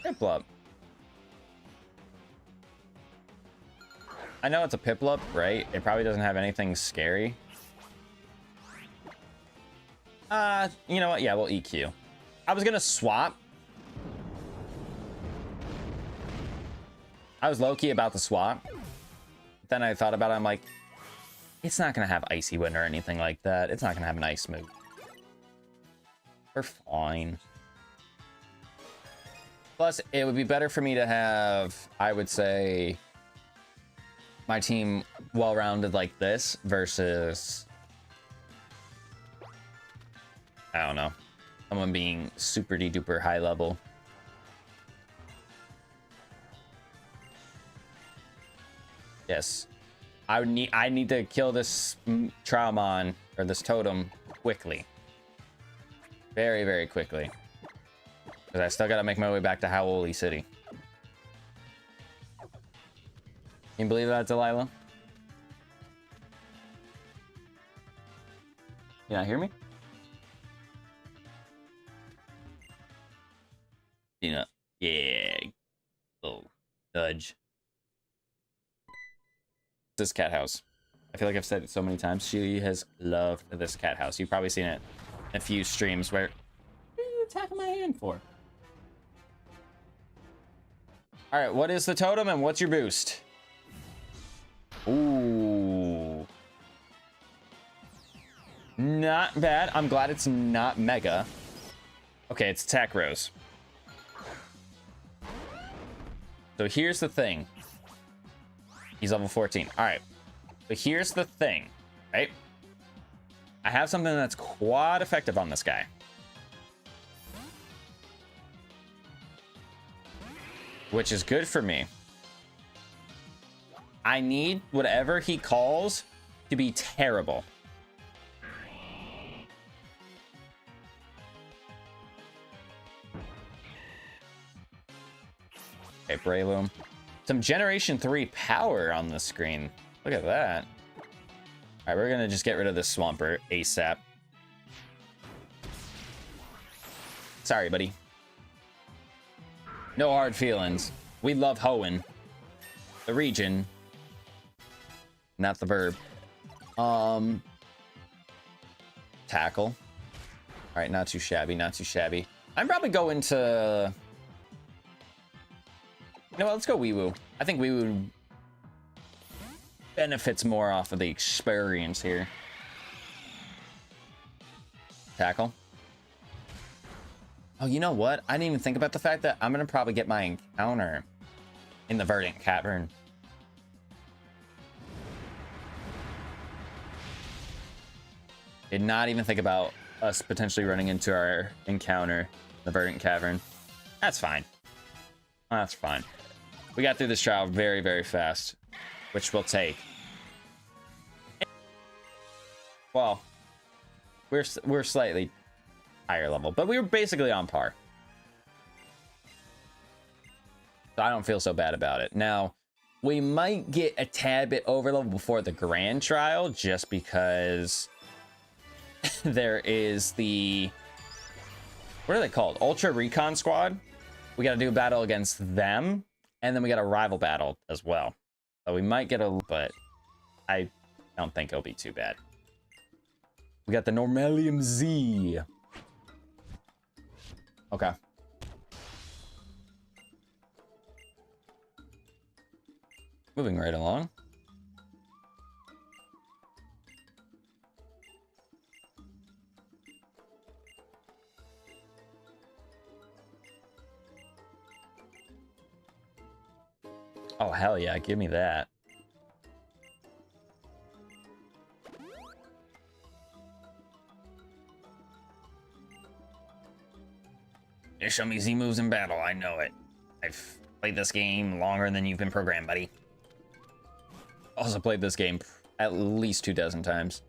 Piplup. I know it's a Piplup, right? It probably doesn't have anything scary. You know what? Yeah, we'll EQ. I was gonna swap. I was low-key about to swap. Then I thought about it, I'm like, it's not gonna have Icy Wind or anything like that. It's not gonna have an ice move. We're fine. Plus, it would be better for me to have, I would say, my team well-rounded like this versus, I don't know, someone being super-duper high level. Yes. I need to kill this Traumon, or this totem, quickly. Very, very quickly. Because I still gotta make my way back to Howley City. Can you believe that, Delilah? You not hear me? You know, yeah. Little nudge. this cat house. I feel like I've said it so many times. She has loved this cat house. You've probably seen it in a few streams where... What are you attacking my hand for? Alright, what is the totem and what's your boost? Ooh. Not bad. I'm glad it's not mega. Okay, it's attack rose. So here's the thing. He's level 14. Alright. But here's the thing, right? I have something that's quite effective on this guy. Which is good for me. I need whatever he calls to be terrible. Okay, Breloom. Some Generation 3 power on the screen. Look at that. All right, we're gonna just get rid of this Swampert ASAP. Sorry, buddy. No hard feelings. We love Hoenn. The region. Not the verb. Tackle. All right, not too shabby, not too shabby. I'm probably going to... You know what, let's go Weewoo. I think Weewoo benefits more off of the experience here. Tackle. Oh, you know what? I didn't even think about the fact that I'm going to probably get my encounter in the Verdant Cavern. Did not even think about us potentially running into our encounter in the Verdant Cavern. That's fine. That's fine. We got through this trial very, very fast, which we'll take. Well, we're slightly higher level, but we were basically on par. So I don't feel so bad about it. Now, we might get a tad bit over level before the grand trial, just because there is the... What are they called? Ultra Recon Squad. We got to do a battle against them. And then we got a rival battle as well. So we might get a... But I don't think it'll be too bad. We got the Normalium Z. Okay. Moving right along. Oh, hell yeah, give me that. You show me Z moves in battle, I know it. I've played this game longer than you've been programmed, buddy. Also played this game at least 24 times.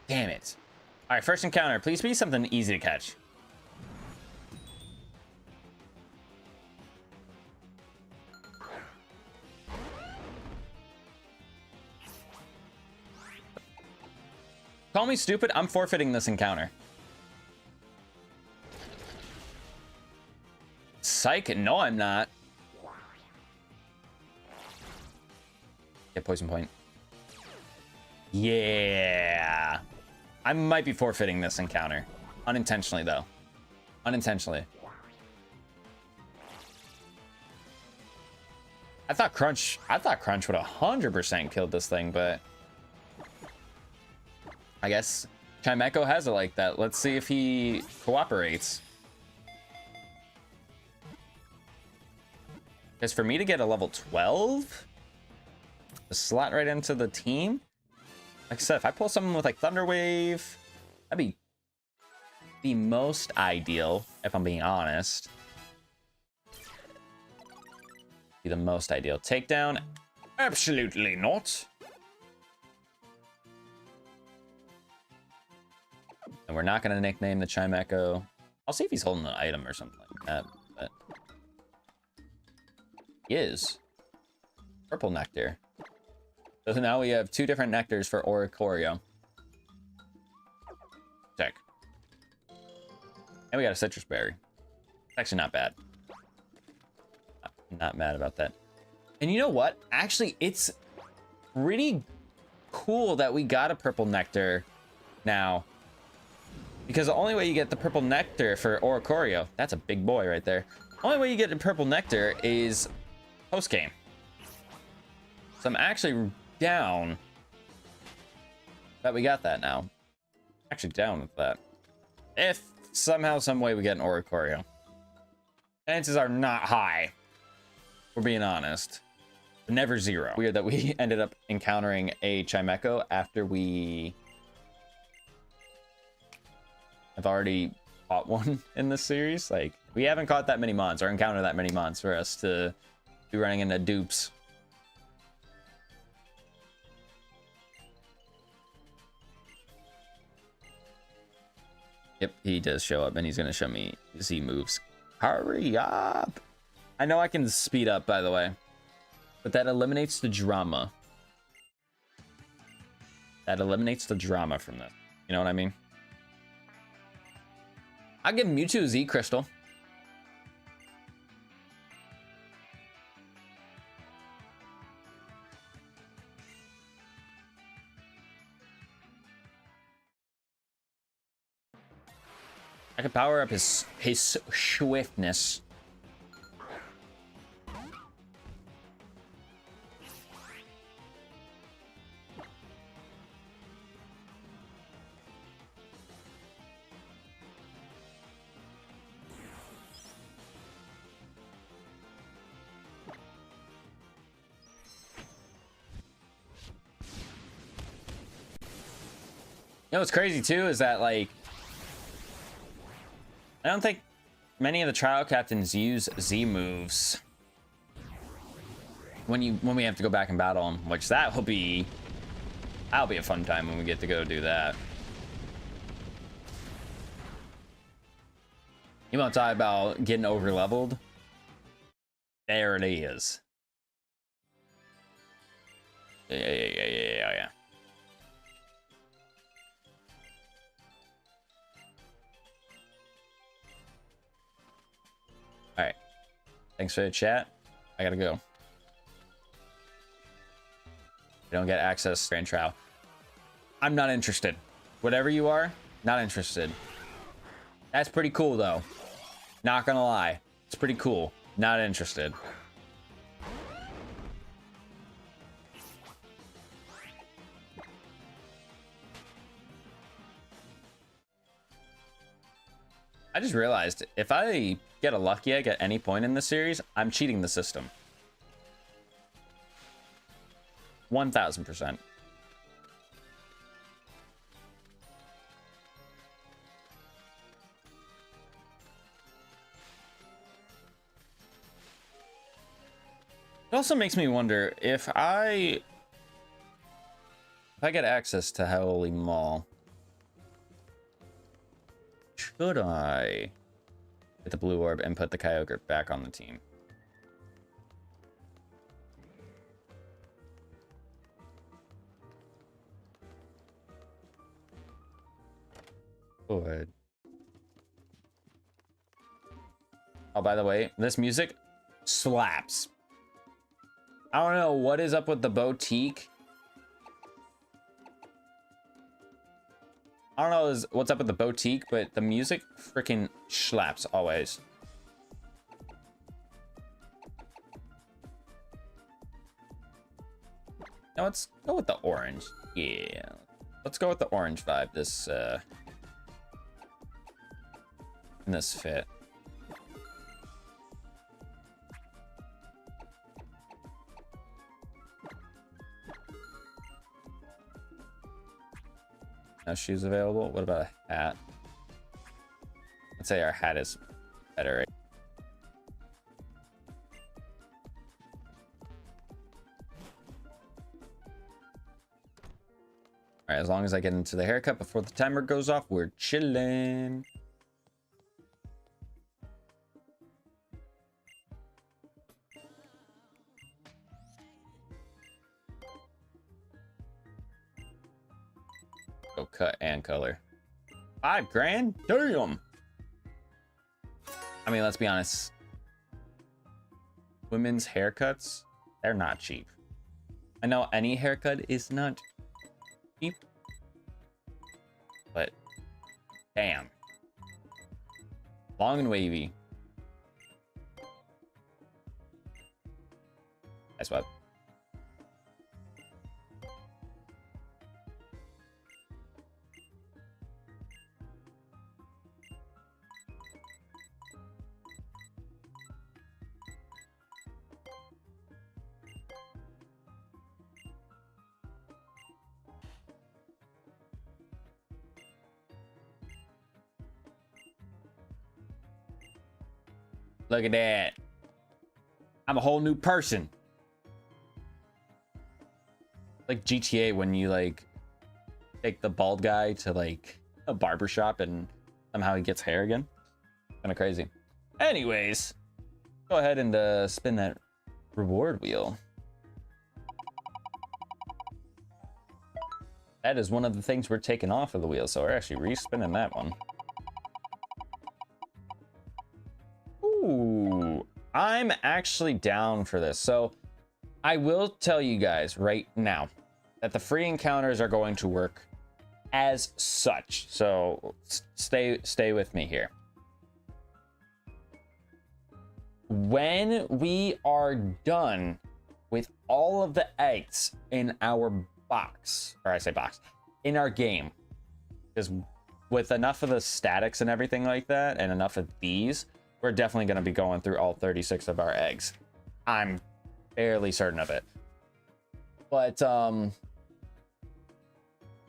Damn it. All right, first encounter. Please be something easy to catch. Call me stupid. I'm forfeiting this encounter. Psych. No, I'm not. Get poison point. Yeah. I might be forfeiting this encounter. Unintentionally, though. Unintentionally. I thought Crunch would 100% killed this thing, but I guess Chimecho has it like that. Let's see if he cooperates. Because for me to get a level 12, to slot right into the team, like I said, if I pull someone with like Thunder Wave, that'd be the most ideal, if I'm being honest. Be the most ideal. Takedown? Absolutely not. we're not going to nickname the Chimecho. I'll see if he's holding an item or something like that. But he is. Purple nectar. So now we have 2 different nectars for Oricorio. Check. And we got a citrus berry. It's actually not bad. Not mad about that. And you know what? Actually, it's pretty cool that we got a purple nectar now. Because the only way you get the purple nectar for Oricorio, that's a big boy right there. The only way you get the purple nectar is post-game. So I'm actually down that we got that now. Actually down with that. If somehow, some way we get an Oricorio. Chances are not high. We're being honest. Never 0. Weird that we ended up encountering a Chimecho after we have already caught one in this series. Like, we haven't caught that many mons or encountered that many mons for us to be running into dupes. Yep, he does show up, and he's going to show me Z moves. Hurry up! I know I can speed up, by the way. But that eliminates the drama. That eliminates the drama from this. You know what I mean? I'll give Mewtwo a Z Crystal. I can power up his swiftness. You know what's crazy too is that, like, I don't think many of the trial captains use Z moves when we have to go back and battle them, which that'll be a fun time when we get to go do that. You want to talk about getting over leveled? There it is. Yeah. All right. Thanks for the chat. I gotta go. You don't get access to Grand Trial. I'm not interested. Whatever you are, not interested. That's pretty cool, though. Not gonna lie. It's pretty cool. Not interested. I just realized if I get a lucky egg at any point in this series, I'm cheating the system. 1000%. It also makes me wonder if I get access to Holy Mall, should I get the blue orb and put the Kyogre back on the team? Go ahead. Oh, by the way, this music slaps. I don't know what is up with the boutique. I don't know what's up with the boutique, but the music freaking slaps always. Now let's go with the orange. Yeah. Let's go with the orange vibe in this fit. No shoes available. What about a hat? Let's say our hat is better. All right, as long as I get into the haircut before the timer goes off, we're chilling. Go cut and color. $5 grand? Damn. I mean, let's be honest. Women's haircuts, they're not cheap. I know any haircut is not cheap, but damn. Long and wavy. That's what. Look at that. I'm a whole new person. Like GTA when you like take the bald guy to like a barbershop and somehow he gets hair again. Kind of crazy. Anyways, go ahead and spin that reward wheel. That is one of the things we're taking off of the wheel, so we're actually re-spinning that one. Ooh, I'm actually down for this. So I will tell you guys right now that the free encounters are going to work as such. So stay with me here. When we are done with all of the eggs in our box, or I say box, in our game, because with enough of the statics and everything like that, and enough of these, we're definitely going to be going through all 36 of our eggs. I'm fairly certain of it. But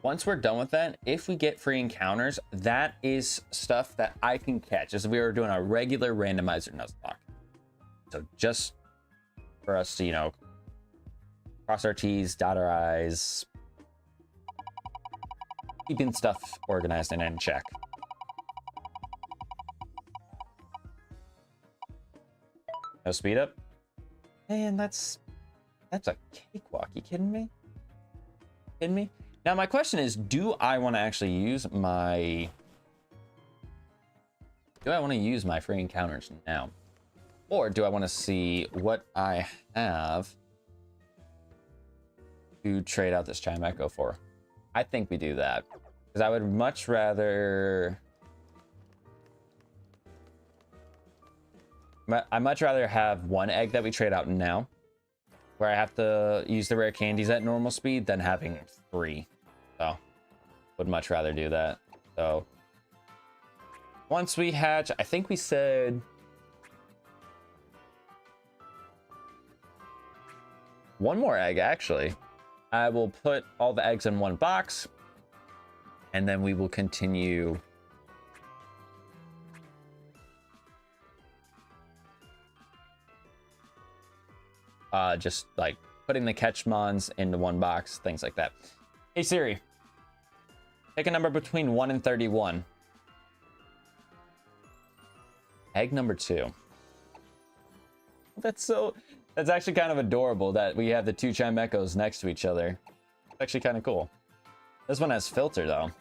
once we're done with that, if we get free encounters, that is stuff that I can catch as if we were doing a regular randomizer nuzlocke. So just for us to, you know, cross our T's, dot our I's, keeping stuff organized and in check. No speed up? Man, that's a cakewalk. You kidding me? Kidding me? Now my question is, do I want to actually use my free encounters now? Or do I want to see what I have to trade out this Chime Echo for? I think we do that. Because I would much rather... I'd much rather have one egg that we trade out now, where I have to use the rare candies at normal speed, than having 3. So, would much rather do that. So, once we hatch, I think we said... one more egg, actually. I will put all the eggs in one box, and then we will continue... just like putting the catchmons into one box, things like that. Hey Siri, pick a number between 1 and 31. Egg number 2. That's actually kind of adorable that we have the 2 Chime Echoes next to each other. It's actually kind of cool. This one has filter though,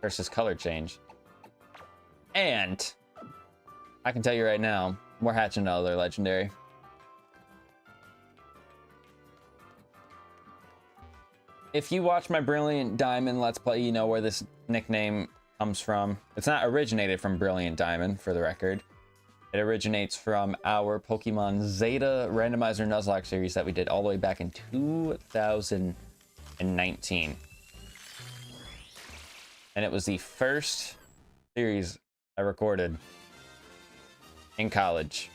versus color change. And I can tell you right now, we're hatching another legendary. If you watch my Brilliant Diamond Let's Play, you know where this nickname comes from. It's not originated from Brilliant Diamond, for the record. It originates from our Pokemon Zeta Randomizer Nuzlocke series that we did all the way back in 2019. And it was the first series I recorded in college.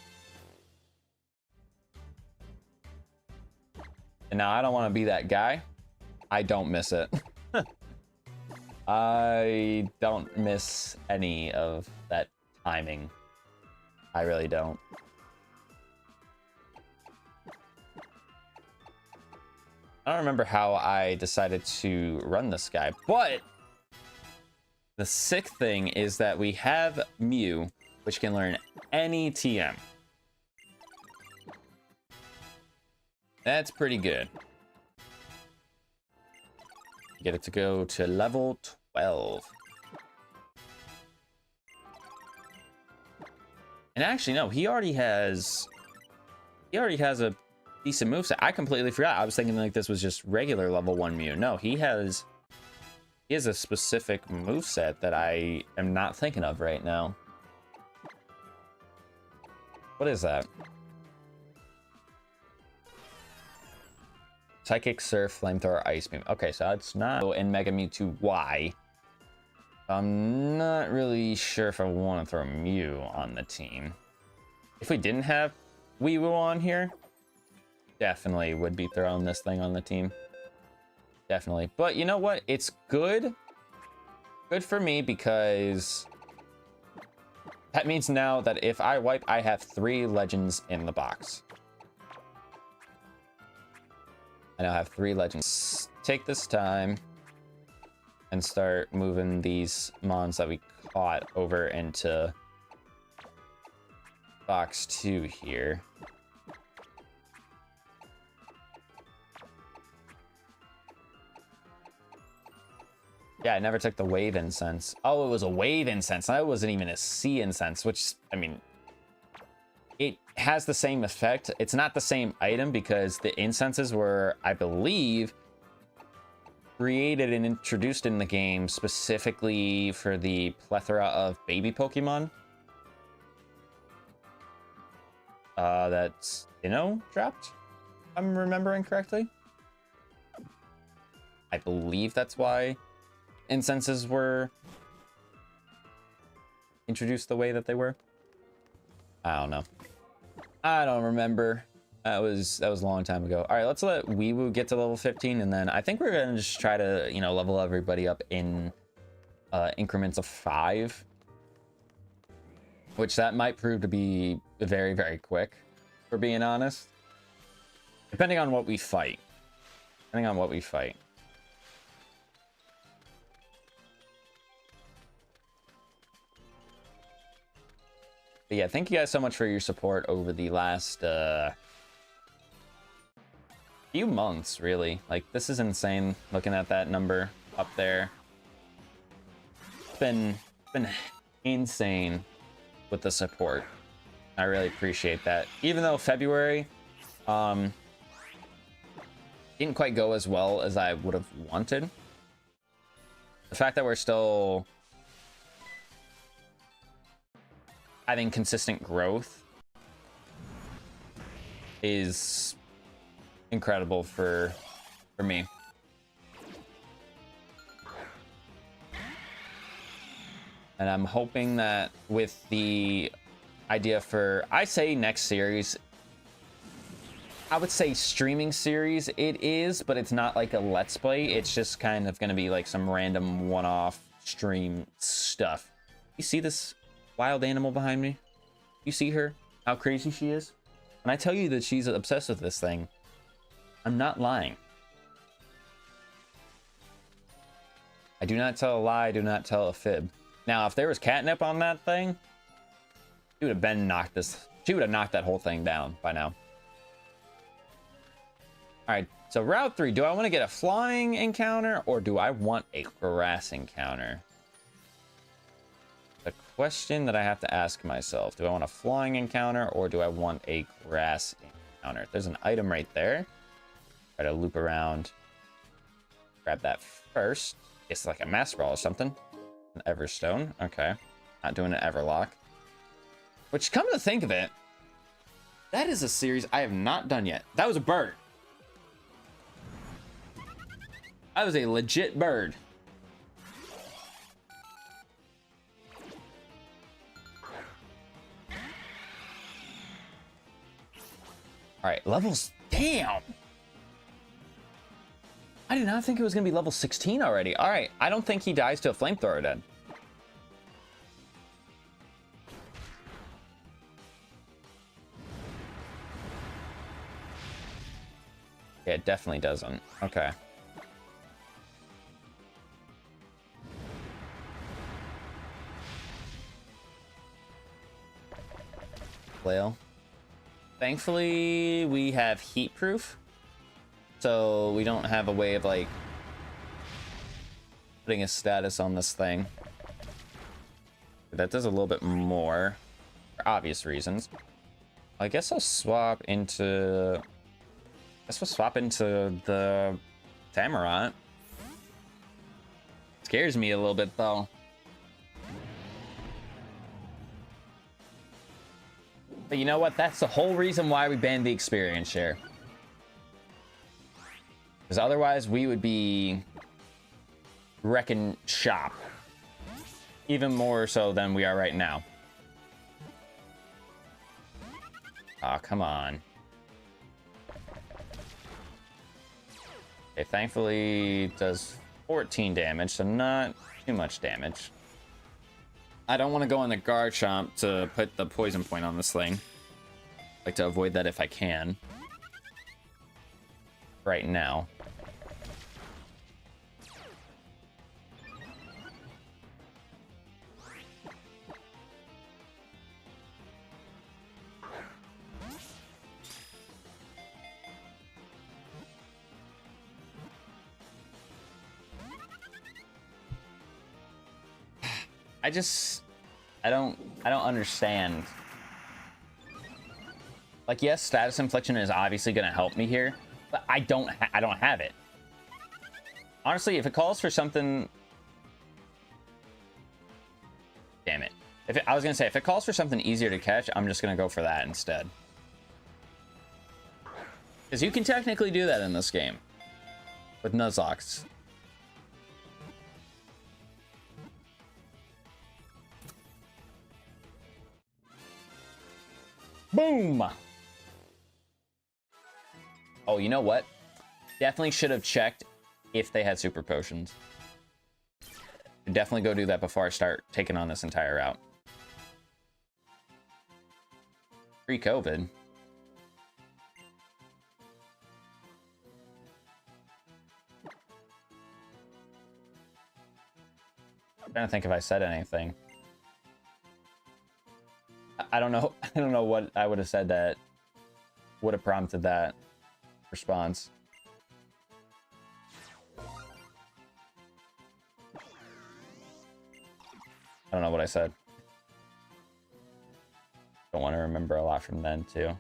And now I don't want to be that guy. I don't miss it. I don't miss any of that timing. I really don't. I I don't remember how I decided to run this guy, but the sick thing is that we have Mew, which can learn any TM. That's pretty good. Get it to go to level 12. And actually, no, he already has a decent moveset. I completely forgot. I was thinking like this was just regular level 1 Mew. No, he has a specific moveset that I am not thinking of right now. What is that? Psychic, Surf, Flamethrower, Ice Beam. Okay, so that's not in Mega Mewtwo Y. I'm not really sure if I want to throw Mew on the team. If we didn't have Weewoo on here, definitely would be throwing this thing on the team. Definitely. But you know what? It's good. Good for me because that means now that if I wipe, I have 3 legends in the box. I now have 3 legends. Take this time and start moving these mons that we caught over into box 2 here. Yeah, I never took the wave incense. Oh, it was a wave incense. That wasn't even a sea incense, which, I mean, it has the same effect. It's not the same item because the incenses were, I believe, created and introduced in the game specifically for the plethora of baby Pokemon. That's, dropped, if I'm remembering correctly. I believe that's why incenses were introduced the way that they were. I don't know. I don't remember. That was a long time ago. All right, let's let Weewoo get to level 15, and then I think we're gonna just try to, level everybody up in increments of 5, which that might prove to be very, very quick, for being honest. Depending on what we fight. Depending on what we fight. But yeah, thank you guys so much for your support over the last few months, really. Like, this is insane looking at that number up there. It's been insane with the support. I really appreciate that. Even though February didn't quite go as well as I would have wanted. The fact that we're still having consistent growth is incredible for me. And I'm hoping that with the idea for, I say next series, I would say streaming series it is, but it's not like a let's play. It's just kind of going to be like some random one-off stream stuff. You see this wild animal behind me? You see her? How crazy she is? When I tell you that she's obsessed with this thing, I'm not lying. I do not tell a lie, I do not tell a fib. Now, if there was catnip on that thing, she would have knocked that whole thing down by now. All right, so Route 3, do I want to get a flying encounter or do I want a grass encounter? The question that I have to ask myself, do I want a flying encounter or do I want a grass encounter? There's an item right there. Try to loop around, grab that first. It's like a Master Ball or something. An Everstone, okay. Not doing an Egglocke. Which, come to think of it, that is a series I have not done yet. That was a bird. That was a legit bird. All right, levels, damn. I did not think it was gonna be level 16 already. All right, I don't think he dies to a flamethrower then. Yeah, it definitely doesn't. Okay. Flail. Thankfully, we have heat proof, so we don't have a way of like putting a status on this thing. That does a little bit more for obvious reasons. I guess I'll swap into... we'll swap into the Samurott. Scares me a little bit, though. But you know what? That's the whole reason why we banned the experience share. Because otherwise, we would be wrecking shop. Even more so than we are right now. Aw, come on. Okay, thankfully it does 14 damage, so not too much damage. I don't want to go in the guard shop to put the poison point on this thing. I'd like to avoid that if I can. Right now. I don't understand. Like, yes, status infliction is obviously going to help me here, but I don't have it. Honestly, if it calls for something, damn it. I was going to say, if it calls for something easier to catch, I'm just going to go for that instead. Because you can technically do that in this game with nuzlocks. Boom! Oh, you know what? Definitely should have checked if they had super potions. Definitely go do that before I start taking on this entire route. Pre-COVID. I'm trying to think if I said anything. I don't know. I don't know what I would have said that would have prompted that response. I don't know what I said. Don't want to remember a lot from then, too.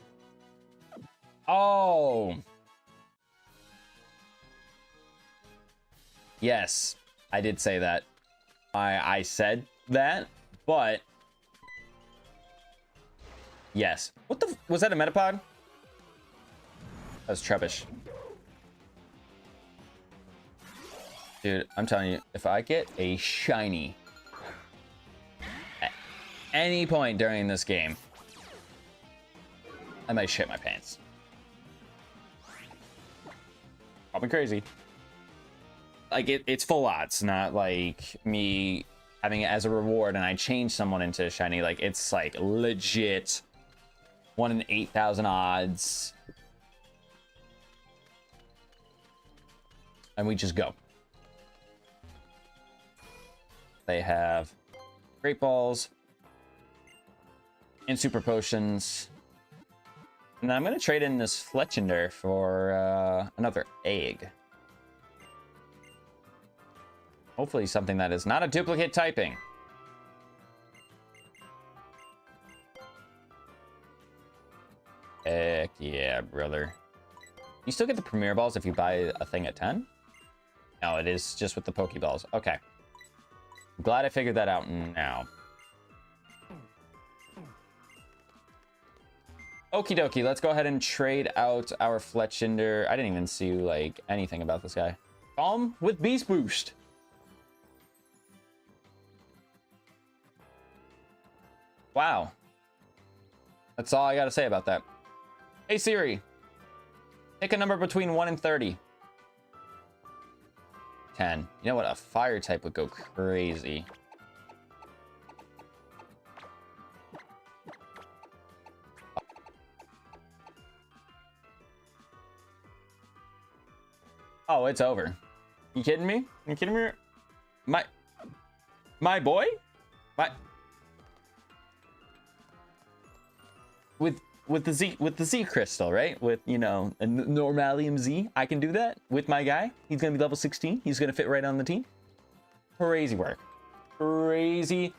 Oh! Yes, I did say that. I said that, but... yes. What the... was that a Metapod? That was Trebush. Dude, I'm telling you, if I get a shiny at any point during this game, I might shit my pants. Call me crazy. Like, it's full odds, not like me having it as a reward and I change someone into a shiny. Like, it's like legit 1 in 8,000 odds. And we just go. They have Great Balls and Super Potions. And I'm going to trade in this Fletchender for another egg. Hopefully something that is not a duplicate typing. Heck yeah, brother. You still get the Premier Balls if you buy a thing at 10? No, it is just with the Pokeballs. Okay. I'm glad I figured that out now. Okie dokie, let's go ahead and trade out our Fletchender. I didn't even see, like, anything about this guy. Calm with Beast Boost. Wow. That's all I gotta say about that. Hey Siri, pick a number between 1 and 30. 10. You know what? A fire type would go crazy. Oh, it's over. You kidding me? You kidding me? My boy? With the Z crystal, right? With, you know, a Normalium Z, I can do that with my guy. He's gonna be level 16. He's gonna fit right on the team. Crazy work. Crazy.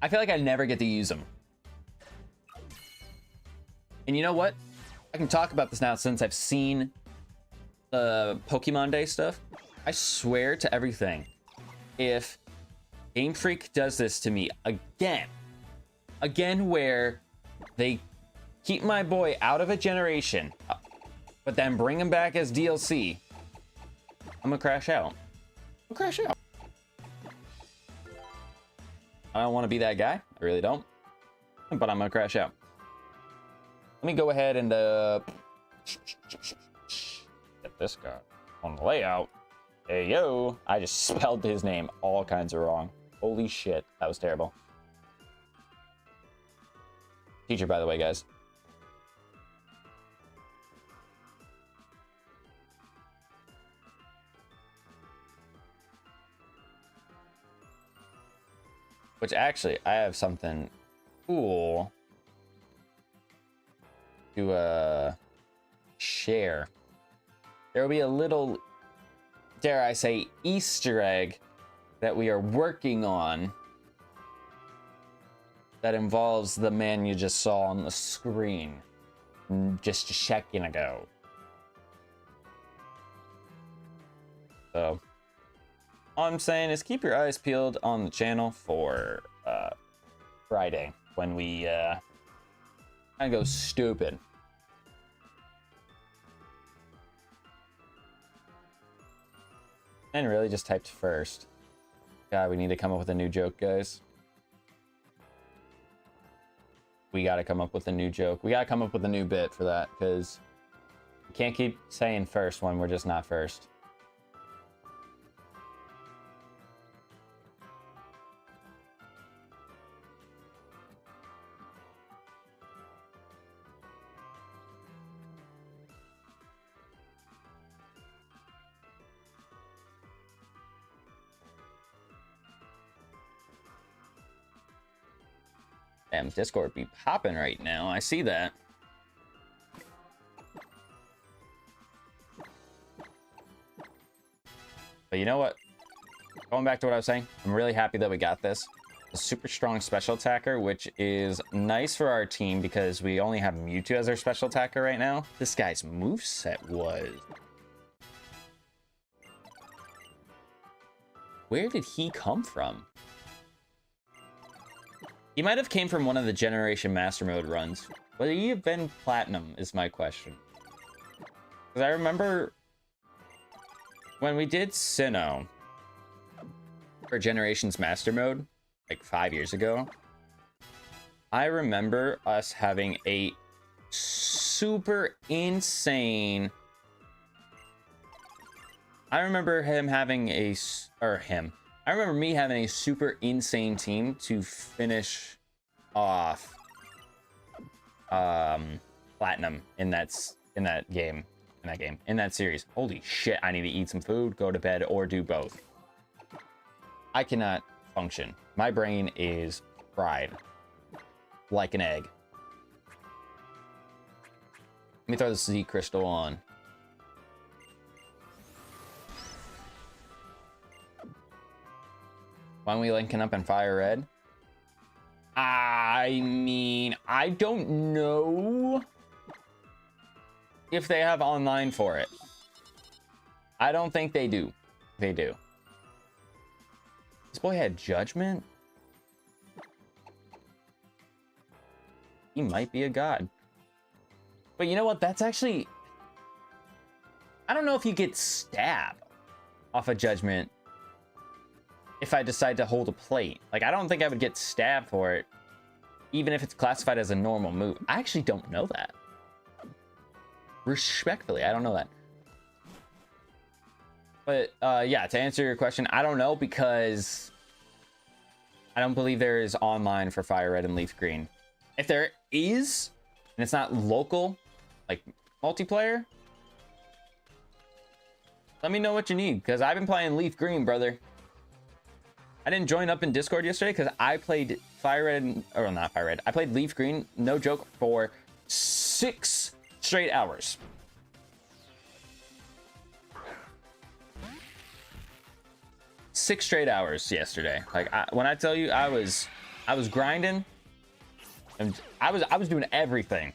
I feel like I never get to use them. And you know what? I can talk about this now since I've seen the Pokemon Day stuff. I swear to everything, if Game Freak does this to me again where they keep my boy out of a generation, but then bring him back as DLC, I'm gonna crash out. I don't want to be that guy. I really don't. But I'm gonna crash out. Let me go ahead and get this guy on the layout. Hey yo, I just spelled his name all kinds of wrong. Holy shit, that was terrible. Teacher, by the way, guys. Which actually, I have something cool to share. There will be a little, dare I say, Easter egg that we are working on that involves the man you just saw on the screen just a second ago. So all I'm saying is keep your eyes peeled on the channel for Friday when we kind of go stupid. And really just typed first. God, we need to come up with a new joke, guys. We got to come up with a new joke. We got to come up with a new bit for that because we can't keep saying first when we're just not first. Damn, Discord be popping right now. I see that. But you know what? Going back to what I was saying, I'm really happy that we got this. A super strong special attacker, which is nice for our team because we only have Mewtwo as our special attacker right now. This guy's moveset was... Where did he come from? He might have came from one of the Generation Mastermode runs. Would he have been Platinum is my question. Because I remember when we did Sinnoh for Generations Mastermode, like 5 years ago, I remember us having a super insane... I remember him having a... I remember me having a super insane team to finish off Platinum in that series. Holy shit, I need to eat some food, go to bed, or do both. I cannot function. My brain is fried like an egg. Let me throw this Z crystal on. When we linking up in Fire Red? I mean, I don't know if they have online for it. I don't think they do. They do. This boy had Judgment? He might be a god. But you know what? That's actually... I don't know if you get stabbed off a Judgment if I decide to hold a plate. Like, I don't think I would get stabbed for it, even if it's classified as a normal move. I actually don't know that. Respectfully, I don't know that. But yeah, to answer your question, I don't know, because I don't believe there is online for Fire Red and Leaf Green. If there is, and it's not local, like multiplayer, let me know what you need, because I've been playing Leaf Green, brother. I didn't join up in Discord yesterday because I played Fire Red, or not Fire Red. I played Leaf Green, no joke, for 6 straight hours. Six straight hours yesterday. Like when I tell you, I was grinding, and I was doing everything.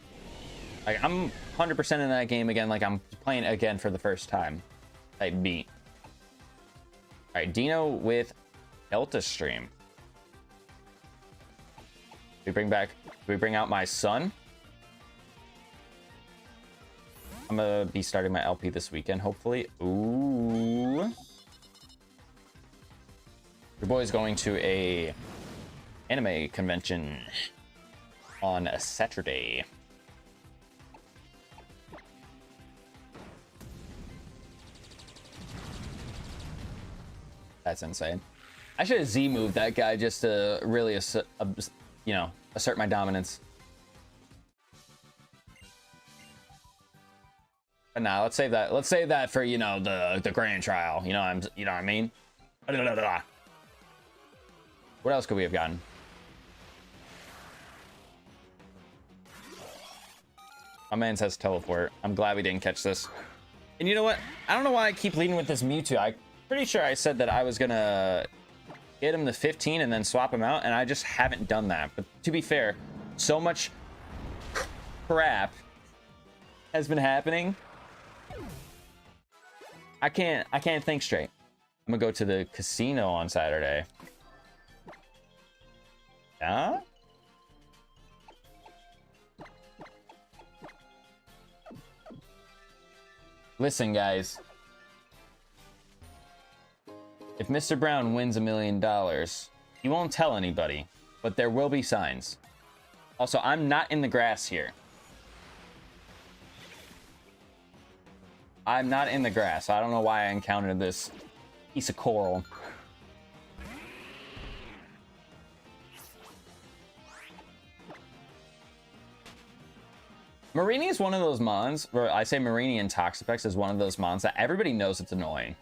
Like I'm 100% in that game again. Like I'm playing again for the first time. Type beat. All right, Dino with Delta Stream. Do we bring out my son? I'm gonna be starting my LP this weekend, hopefully. Ooh. Your boy's going to a anime convention on a Saturday. That's insane. I should have Z-moved that guy just to really, you know, assert my dominance. But nah, let's save that. Let's save that for, you know, the grand trial. You know what I mean? What else could we have gotten? My man says teleport. I'm glad we didn't catch this. And you know what? I don't know why I keep leading with this Mewtwo. I'm pretty sure I said that I was gonna get him to 15 and then swap him out, and I just haven't done that. But to be fair, so much crap has been happening. I can't think straight. I'm gonna go to the casino on Saturday. Yeah? Listen, guys. If Mr. Brown wins $1 million, he won't tell anybody, but there will be signs. Also, I'm not in the grass here. I'm not in the grass. I don't know why I encountered this piece of coral. Marini is one of those mons where I say Marini and Toxapex is one of those mons that everybody knows it's annoying.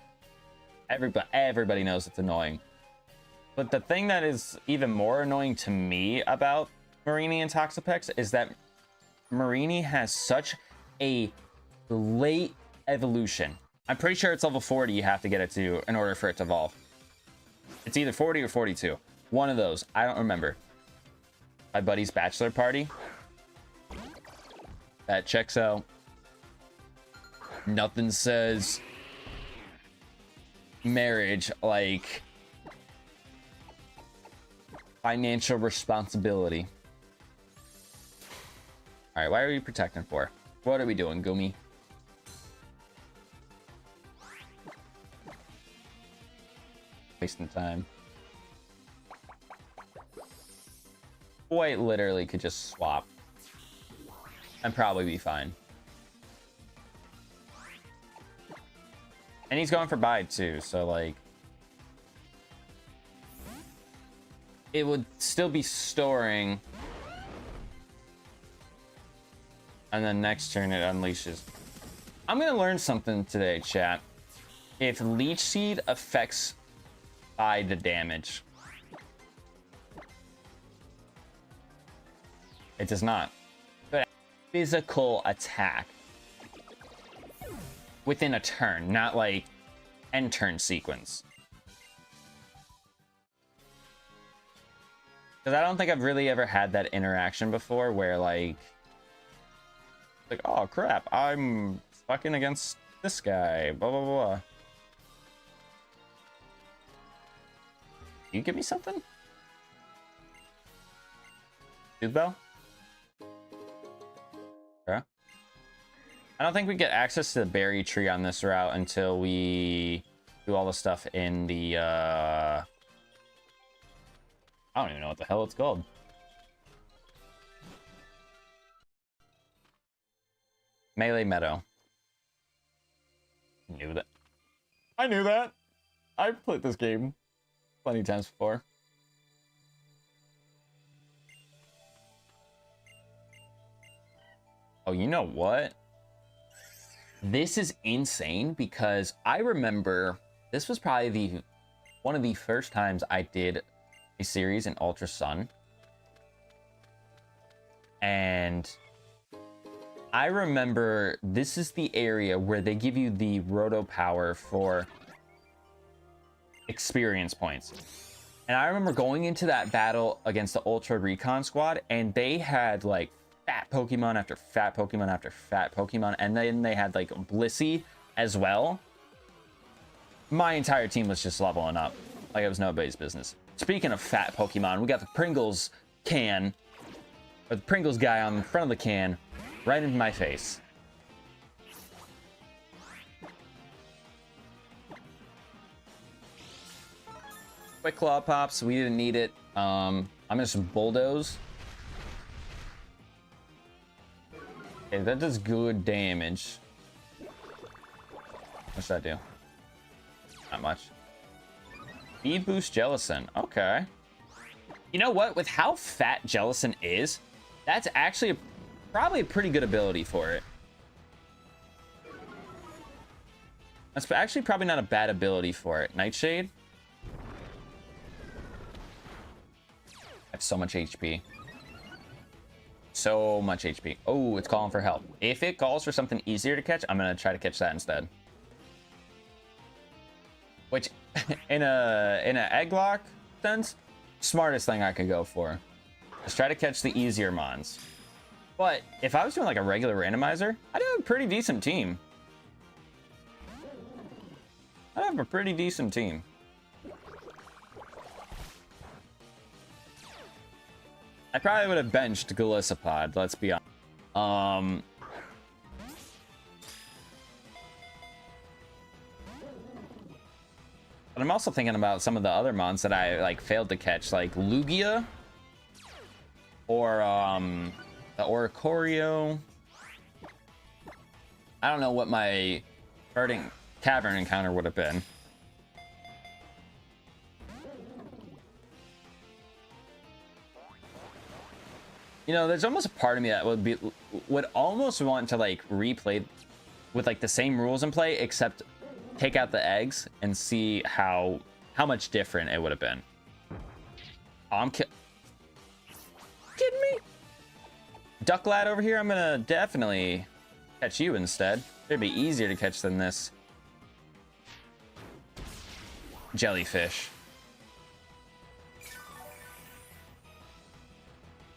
Everybody knows it's annoying. But the thing that is even more annoying to me about Marini and Toxapex is that Marini has such a late evolution. I'm pretty sure it's level 40 you have to get it to in order for it to evolve. It's either 40 or 42. One of those. I don't remember. My buddy's bachelor party. That checks out. Nothing says marriage like financial responsibility. All right, why are you protecting for? What are we doing, Gumi? Wasting time. Boy, literally could just swap and probably be fine. And he's going for bide too, so like it would still be storing, and then next turn it unleashes. I'm gonna learn something today, chat. If Leech Seed affects bide damage, it does not. But physical attack within a turn, not like end turn sequence. Because I don't think I've really ever had that interaction before where like oh crap, I'm fucking against this guy, blah blah blah. You give me something? Tooth Bell? Yeah. I don't think we get access to the berry tree on this route until we do all the stuff in the I don't even know what the hell it's called. Melee Meadow. Knew that. I knew that. I've played this game plenty of times before. Oh, you know what? This is insane because I remember this was probably one of the first times I did a series in Ultra Sun. And I remember this is the area where they give you the roto power for experience points. And I remember going into that battle against the Ultra Recon squad, and they had like fat Pokemon after fat Pokemon after fat Pokemon, and then they had like Blissey as well. My entire team was just leveling up like it was nobody's business. Speaking of fat Pokemon, we got the Pringles can, or the Pringles guy on the front of the can, right into my face. Quick Claw Pops, we didn't need it. I'm gonna just bulldoze. Okay, that does good damage. What should I do? Not much. Speed boost Jellicent. Okay. You know what? With how fat Jellicent is, that's actually probably a pretty good ability for it. That's actually probably not a bad ability for it. Nightshade. I have so much HP. So much HP. Oh, it's calling for help. If it calls for something easier to catch, I'm gonna try to catch that instead. Which, in a Egglocke sense, smartest thing I could go for. Just try to catch the easier mons. But if I was doing like a regular randomizer, I'd have a pretty decent team. I'd have a pretty decent team. I probably would have benched Golisopod, let's be honest. But I'm also thinking about some of the other mons that I like failed to catch, like Lugia or the Oricorio. I don't know what my starting cavern encounter would have been. You know, there's almost a part of me that would almost want to like replay with like the same rules in play, except take out the eggs and see how much different it would have been. Oh, I'm kidding me? Duck Lad over here, I'm gonna definitely catch you instead. It'd be easier to catch than this jellyfish.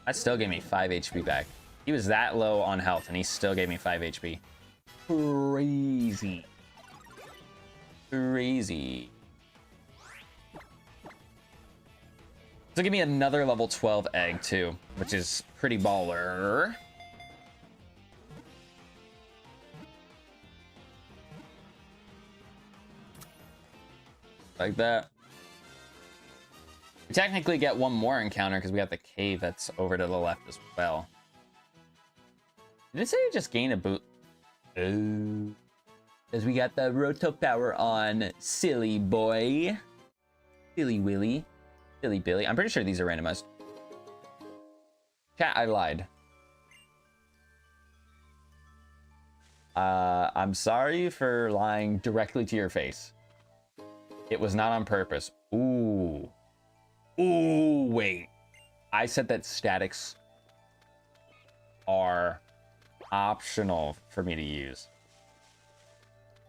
That still gave me 5 HP back. He was that low on health, and he still gave me 5 HP. Crazy. Crazy. So give me another level 12 egg, too, which is pretty baller. Like that. We technically get one more encounter because we got the cave that's over to the left as well. Did it say just gain a boot? Oh. Because we got the roto power on Silly Boy. Silly Willy. Silly Billy. I'm pretty sure these are randomized. Chat, I lied. I'm sorry for lying directly to your face. It was not on purpose. Ooh. Ooh, wait. I said that statics are optional for me to use.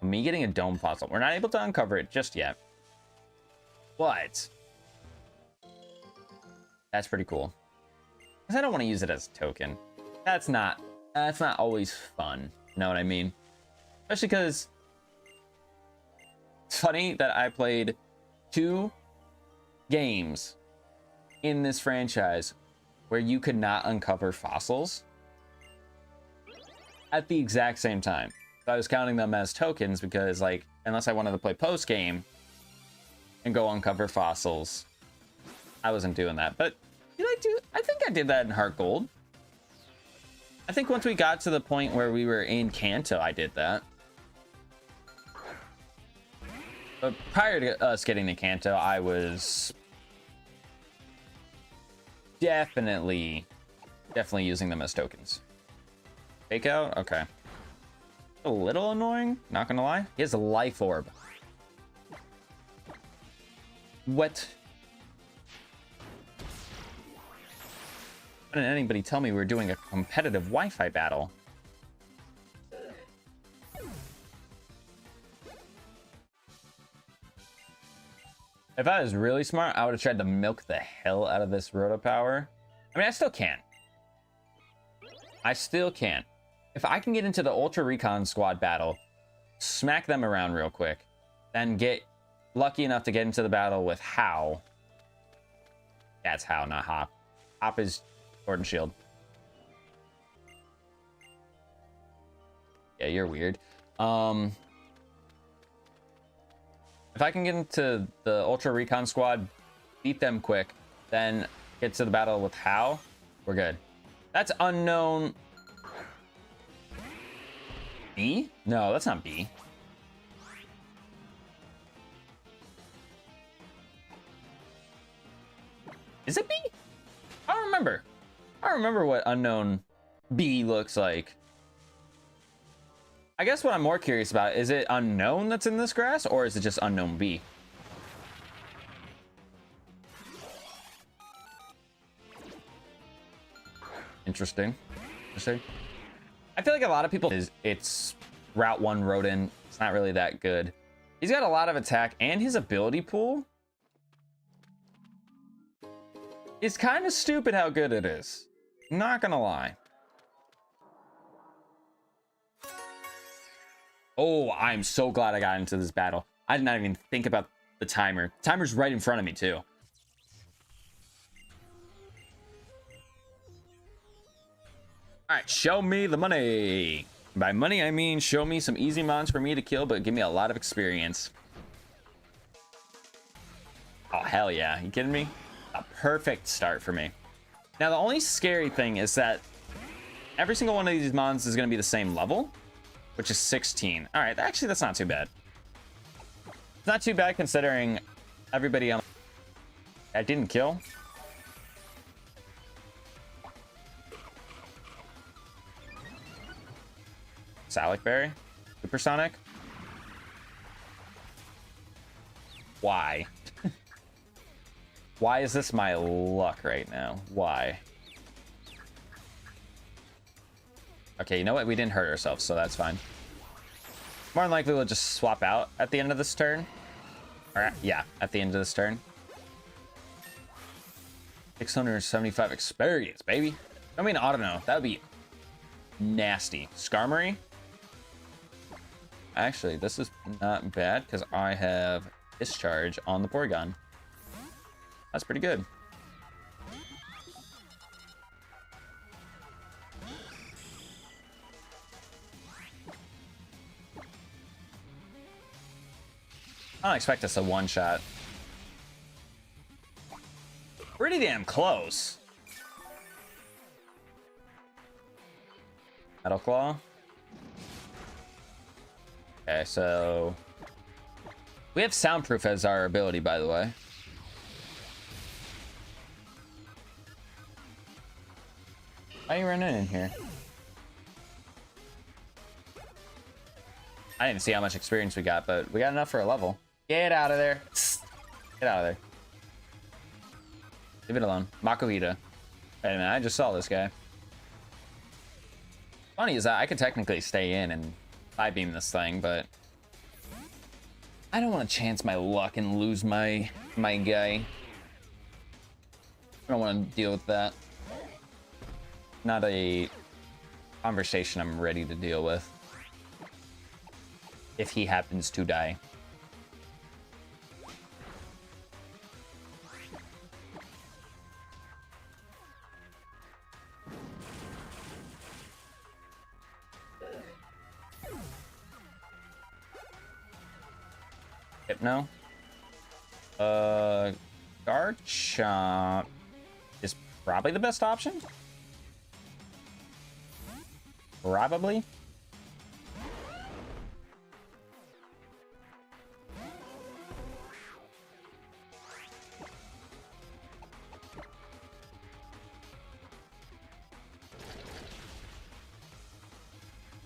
Me getting a dome fossil. We're not able to uncover it just yet. But that's pretty cool. Because I don't want to use it as a token. That's not always fun. You know what I mean? Especially because it's funny that I played 2 games in this franchise where you could not uncover fossils at the exact same time. So I was counting them as tokens because, like, unless I wanted to play post game and go uncover fossils, I wasn't doing that. But I think I did that in Heart Gold. I think once we got to the point where we were in Kanto, I did that. But prior to us getting to Kanto, I was definitely using them as tokens. Fake out? Okay. A little annoying, not gonna lie. He has a life orb. What? Why didn't anybody tell me we were doing a competitive Wi-Fi battle? If I was really smart, I would have tried to milk the hell out of this Roto Power. I mean, I still can. I still can. If I can get into the Ultra Recon Squad battle, smack them around real quick, then get lucky enough to get into the battle with How. That's How, not Hop. Hop is Sword and Shield. Yeah, you're weird. If I can get into the Ultra Recon Squad, beat them quick, then get to the battle with How, we're good. That's unknown. B? No, that's not B. Is it B? I don't remember. I don't remember what unknown B looks like. I guess what I'm more curious about, is it unknown that's in this grass, or is it just unknown B? Interesting. Interesting. I feel like a lot of people it's Route 1 Rodent. It's not really that good. He's got a lot of attack, and his ability pool is kind of stupid how good it is. Not gonna lie. Oh, I'm so glad I got into this battle. I did not even think about the timer. Timer's right in front of me too. All right, show me the money. By money, I mean show me some easy mons for me to kill, but give me a lot of experience. Oh, hell yeah. You kidding me? A perfect start for me. Now, the only scary thing is that every single one of these mons is going to be the same level, which is 16. All right, actually, that's not too bad. It's not too bad considering everybody on... I didn't kill. Salic Berry? Supersonic? Why? Why is this my luck right now? Why? Okay, you know what? We didn't hurt ourselves, so that's fine. More than likely, we'll just swap out at the end of this turn. Alright, yeah, at the end of this turn. 675 experience, baby. I mean, I don't know. That would be nasty. Skarmory? Actually, this is not bad because I have Discharge on the Porygon. That's pretty good. I don't expect us to one-shot. Pretty damn close. Metal Claw. Okay, so... we have Soundproof as our ability, by the way. Why are you running in here? I didn't see how much experience we got, but we got enough for a level. Get out of there. Get out of there. Leave it alone. Makuhita. Wait a minute, I just saw this guy. Funny is that I could technically stay in and 5-beam this thing, but I don't want to chance my luck and lose my guy. I don't want to deal with that. Not a conversation I'm ready to deal with. If he happens to die. Hypno. Garchomp is probably the best option. Probably.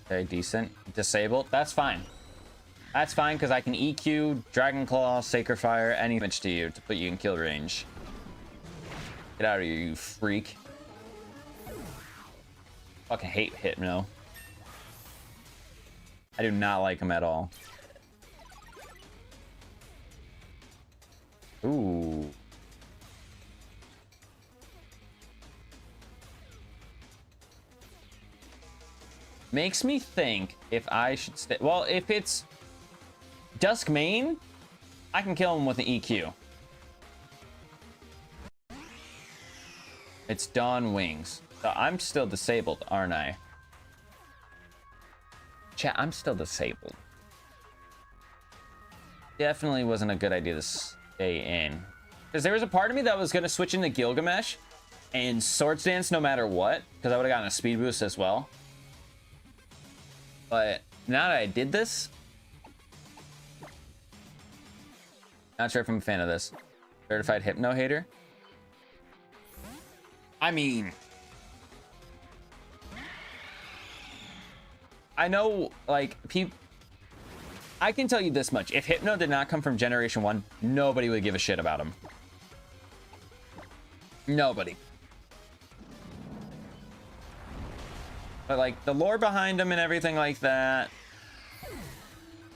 Okay, decent. Disabled. That's fine. That's fine, because I can EQ, Dragon Claw, Sacred Fire, any damage to you to put you in kill range. Get out of here, you freak. Fucking hate Hypno. I do not like him at all. Ooh. Makes me think if I should stay. Well, if it's Dusk Main, I can kill him with an EQ. It's Dawn Wings. So I'm still disabled, aren't I? Chat, I'm still disabled. Definitely wasn't a good idea to stay in. Because there was a part of me that was going to switch into Gilgamesh and Swords Dance no matter what. Because I would have gotten a speed boost as well. But now that I did this, not sure if I'm a fan of this. Certified Hypno hater. I mean, I know, like, I can tell you this much. If Hypno did not come from Generation 1, nobody would give a shit about him. Nobody. But, like, the lore behind him and everything like that,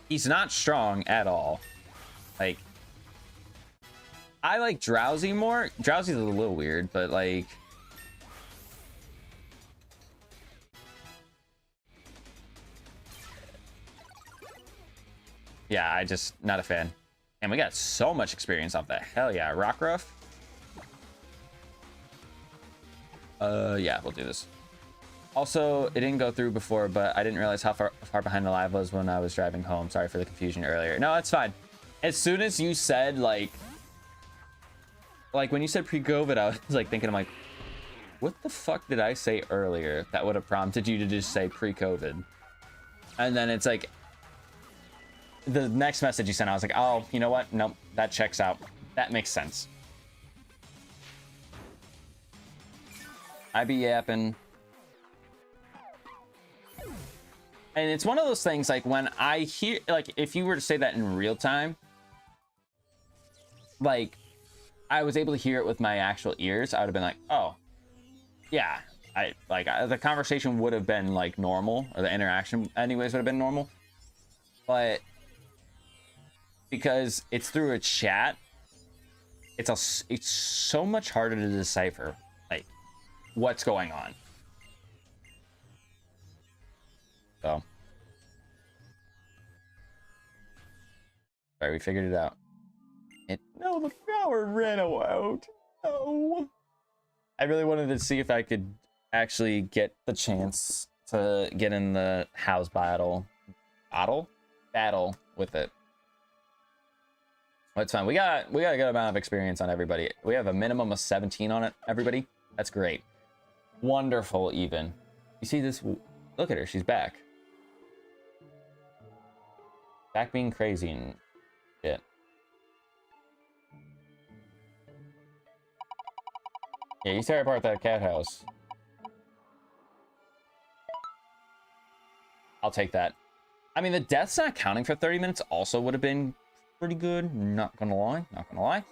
he's not strong at all. Like, I like Drowsy more. Drowsy's a little weird, but, like, yeah, I just not a fan. And we got so much experience off that. Hell yeah, Rockruff. Yeah, we'll do this. Also, it didn't go through before, but I didn't realize how far behind the live was when I was driving home. Sorry for the confusion earlier. No, it's fine. As soon as you said, like when you said pre-COVID, I was like thinking, I'm like, what the fuck did I say earlier that would have prompted you to just say pre-COVID? And then it's like, the next message you sent, I was like, oh, you know what? Nope, that checks out. That makes sense. I be yapping. And it's one of those things, like, when I hear, like, if you were to say that in real time, like, I was able to hear it with my actual ears, I would have been like, oh, yeah. The conversation would have been, like, normal, or the interaction anyways would have been normal. But because it's through a chat, it's so much harder to decipher, like, what's going on. So, sorry, we figured it out. No, the power ran out. No. I really wanted to see if I could actually get the chance to get in the house battle with it. But it's fine. We got a good amount of experience on everybody. We have a minimum of 17 on it, everybody. That's great. Wonderful, even. You see this? Look at her. She's back. Back being crazy and shit. Yeah, you tear apart that cat house. I'll take that. I mean, the death's not counting for 30 minutes also would have been pretty good. Not gonna lie.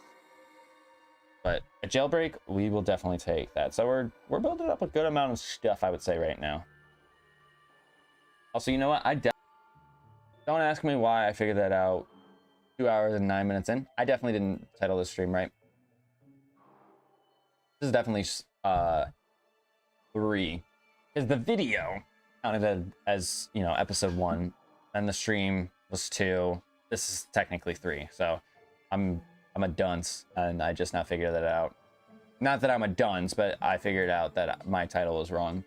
But a jailbreak, we will definitely take that. So we're building up a good amount of stuff, I would say, right now. Also, you know what? Don't ask me why I figured that out 2 hours and 9 minutes in. I definitely didn't title this stream right. This is definitely 3. Because the video counted as, you know, episode 1. And the stream was 2. This is technically 3. So I'm a dunce, and I just now figured that out. Not that I'm a dunce, but I figured out that my title was wrong.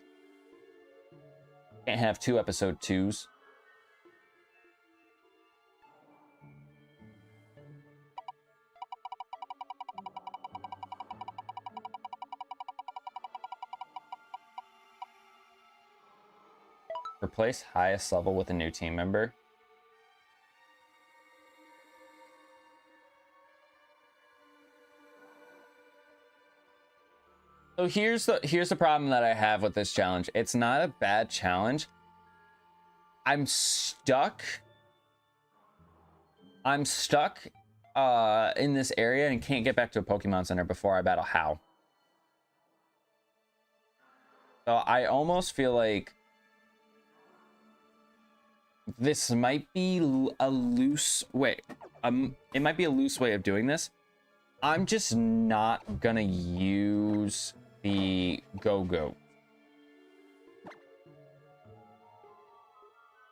Can't have 2 episode 2s. Replace highest level with a new team member. So here's the problem that I have with this challenge. It's not a bad challenge. I'm stuck in this area and can't get back to a Pokemon Center before I battle How. So I almost feel like this might be a loose way. It might be a loose way of doing this. I'm just not gonna use the Go-Go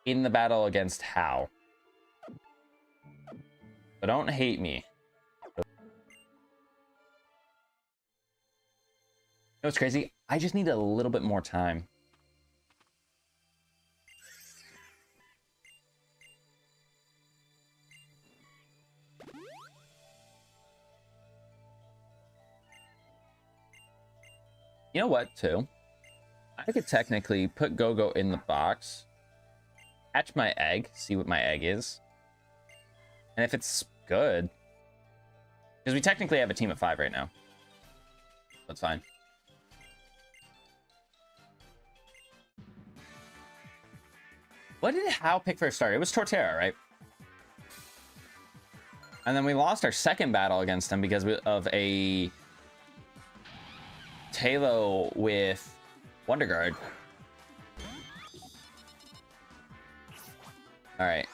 in the battle against How. But don't hate me. You know what's crazy? I just need a little bit more time. You know what, too? I could technically put Go-Go in the box, hatch my egg, see what my egg is. And if it's good, because we technically have a team of 5 right now. That's fine. What did How pick for a start? It was Torterra, right? And then we lost our second battle against him because of a Talo with Wonder Guard. Alright.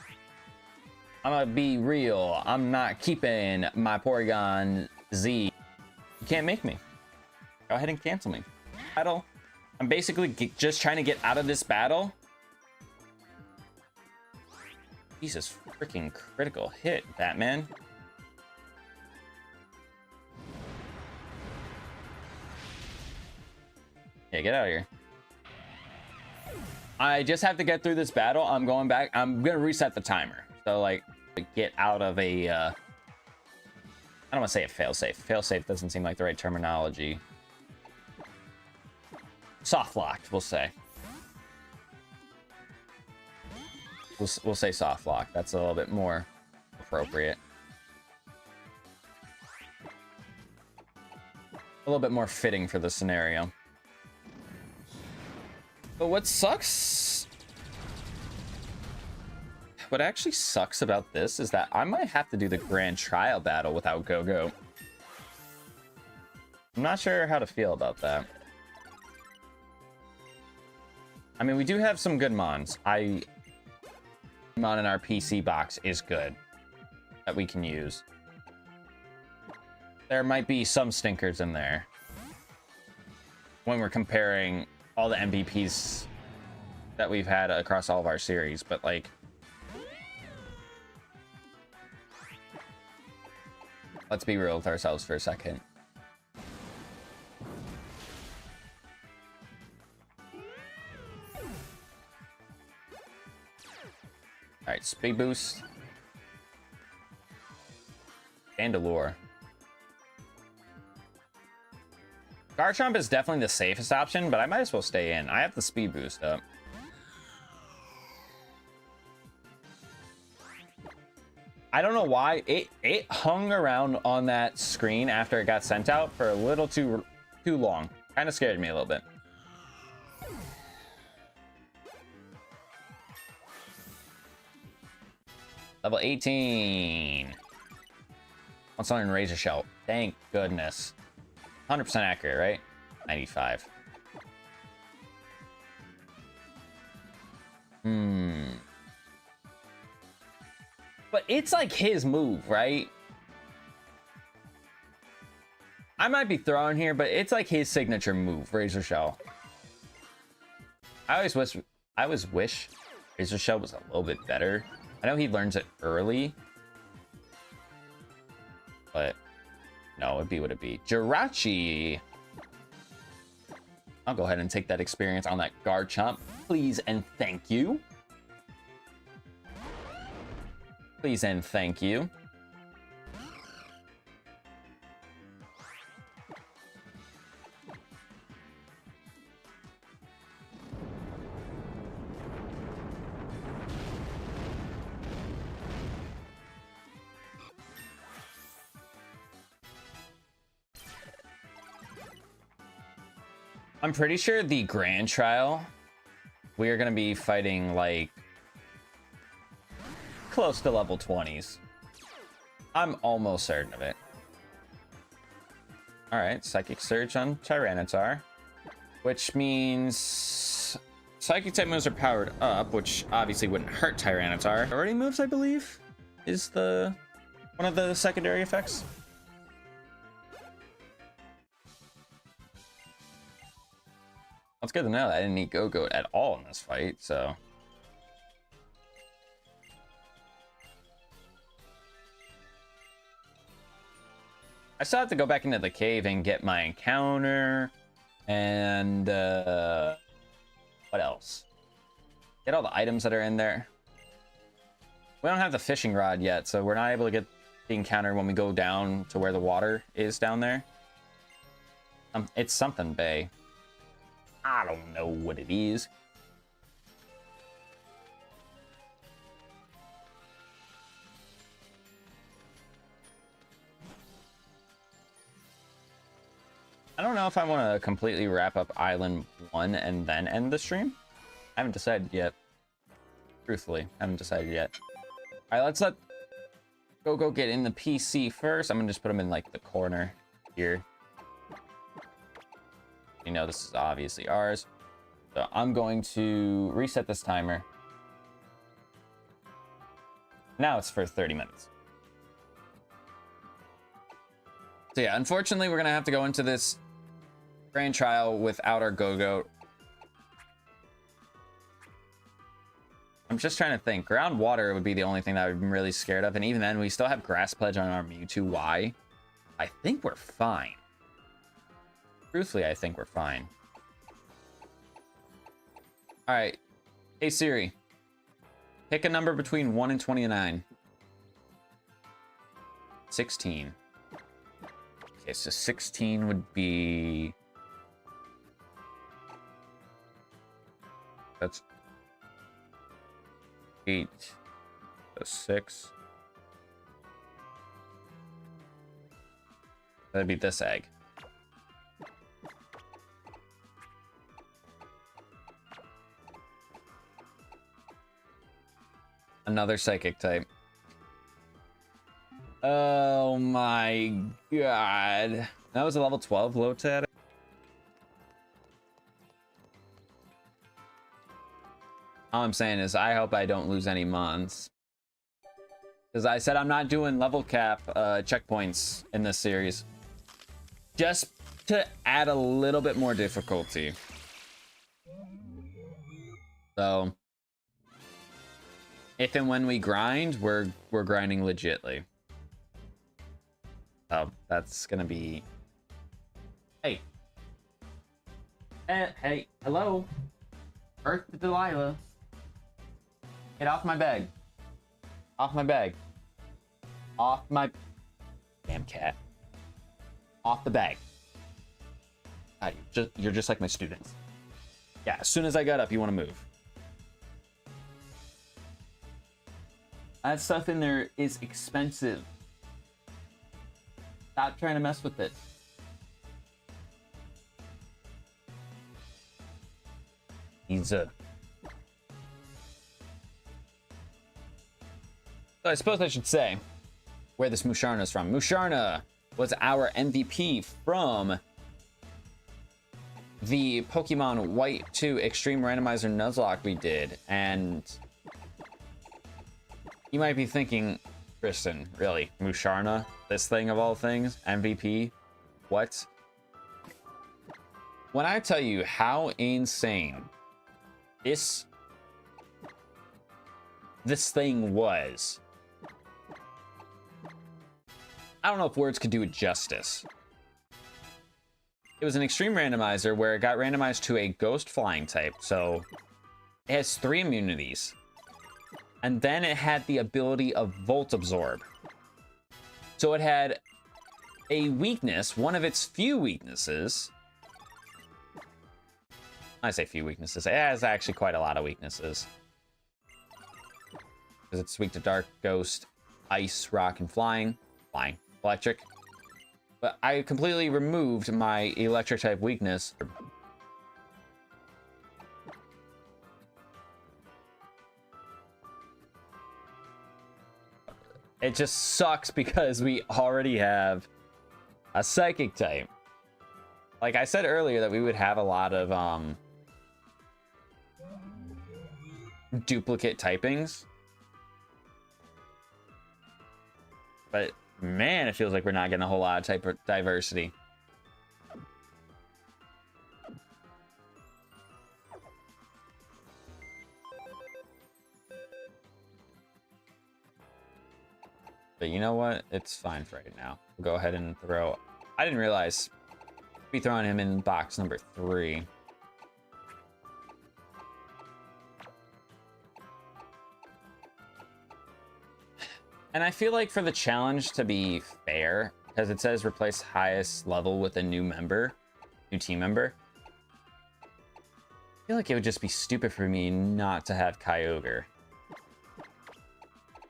I'm gonna be real. I'm not keeping my Porygon Z. You can't make me. Go ahead and cancel me. Battle. I'm basically just trying to get out of this battle. Jesus freaking critical hit, Batman. Yeah, get out of here. I just have to get through this battle. I'm going back. I'm gonna reset the timer. So like, get out of a I don't want to say a failsafe. Failsafe doesn't seem like the right terminology. Soft locked, we'll say. We'll say soft lock. That's a little bit more appropriate. A little bit more fitting for the scenario. But what actually sucks about this is that I might have to do the grand trial battle without Go-Go. I'm not sure how to feel about that. I mean, we do have some good mons. Mon in our PC box is good that we can use. There might be some stinkers in there when we're comparing all the MVPs that we've had across all of our series, but like, let's be real with ourselves for a second. All right, speed boost. Chandelure. Garchomp is definitely the safest option, but I might as well stay in. I have the speed boost up. I don't know why it hung around on that screen after it got sent out for a little too long. Kind of scared me a little bit. Level 18. Let's learn Razor Shell. Thank goodness. 100% accurate, right? 95. But it's like his move, right? I might be throwing here, but it's like his signature move, Razor Shell. I always wish Razor Shell was a little bit better. I know he learns it early, but no, it'd be what it'd be. Jirachi. I'll go ahead and take that experience on that Garchomp, please and thank you. Please and thank you. I'm pretty sure the grand trial, we are going to be fighting like close to level 20s. I'm almost certain of it. All right, Psychic Surge on Tyranitar, which means Psychic type moves are powered up, which obviously wouldn't hurt Tyranitar. Already moves, I believe, is one of the secondary effects. It's good to know that I didn't need Go-Goat at all in this fight, so. I still have to go back into the cave and get my encounter. And, what else? Get all the items that are in there. We don't have the fishing rod yet, so we're not able to get the encounter when we go down to where the water is down there. It's something Bay. I don't know what it is. I don't know if I want to completely wrap up Island 1 and then end the stream. I haven't decided yet. Truthfully, I haven't decided yet. All right, let's let Go get in the PC first. I'm gonna just put him in like the corner here. You know, this is obviously ours. So I'm going to reset this timer. Now it's for 30 minutes. So yeah, unfortunately, we're gonna have to go into this grand trial without our Go-Goat. I'm just trying to think. Ground water would be the only thing that I'm really scared of. And even then, we still have Grass Pledge on our Mewtwo Y. I think we're fine. Truthfully, I think we're fine. All right. Hey, Siri. Pick a number between 1 and 29. 16. Okay, so 16 would be... That's 8. So 6. That'd be this egg. Another psychic type. Oh my god. That was a level 12 Lotad. All I'm saying is I hope I don't lose any mons. Because I said I'm not doing level cap checkpoints in this series. Just to add a little bit more difficulty. So... if and when we grind, we're grinding legitly. Oh, that's gonna be... Hey. Hey, hello. Earth to Delilah. Get off my bag. Off my bag. Off my... Damn cat. Off the bag. God, you're just like my students. Yeah, as soon as I got up, you want to move. That stuff in there is expensive. Stop trying to mess with it. He's a... So I suppose I should say where this Musharna is from. Musharna was our MVP from the Pokemon White 2 Extreme Randomizer Nuzlocke we did, and you might be thinking, Tristan, really, Musharna, this thing of all things, MVP, what? When I tell you how insane this thing was, I don't know if words could do it justice. It was an extreme randomizer where it got randomized to a ghost flying type, so it has 3 immunities. And then it had the ability of Volt Absorb. So it had a weakness, one of its few weaknesses. I say few weaknesses. It has actually quite a lot of weaknesses. Because it's weak to Dark, Ghost, Ice, Rock, and Flying. Electric. But I completely removed my electric type weakness. It just sucks because we already have a psychic type. Like I said earlier that we would have a lot of duplicate typings. But man, it feels like we're not getting a whole lot of type diversity. But you know what? It's fine for right now. We'll go ahead and throw... I didn't realize we'd be throwing him in box number 3. And I feel like for the challenge to be fair, because it says replace highest level with a new team member. I feel like it would just be stupid for me not to have Kyogre.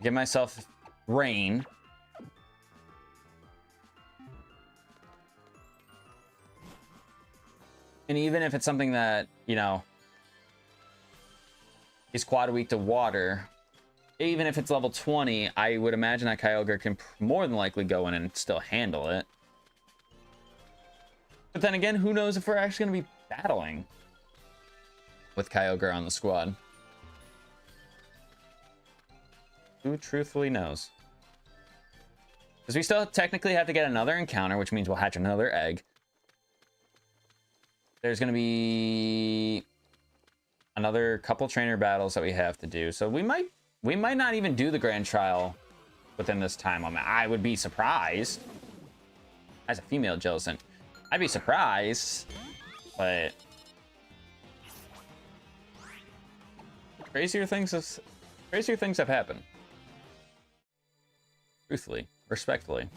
Give myself Rain. And even if it's something that, you know, is quad weak to water, even if it's level 20, I would imagine that Kyogre can more than likely go in and still handle it. But then again, who knows if we're actually going to be battling with Kyogre on the squad? Who truthfully knows? Because we still technically have to get another encounter, which means we'll hatch another egg. There's going to be another couple trainer battles that we have to do. So we might not even do the grand trial within this time limit. I would be surprised. As a female Jellicent, I'd be surprised. But crazier things have happened. Truthfully, respectfully.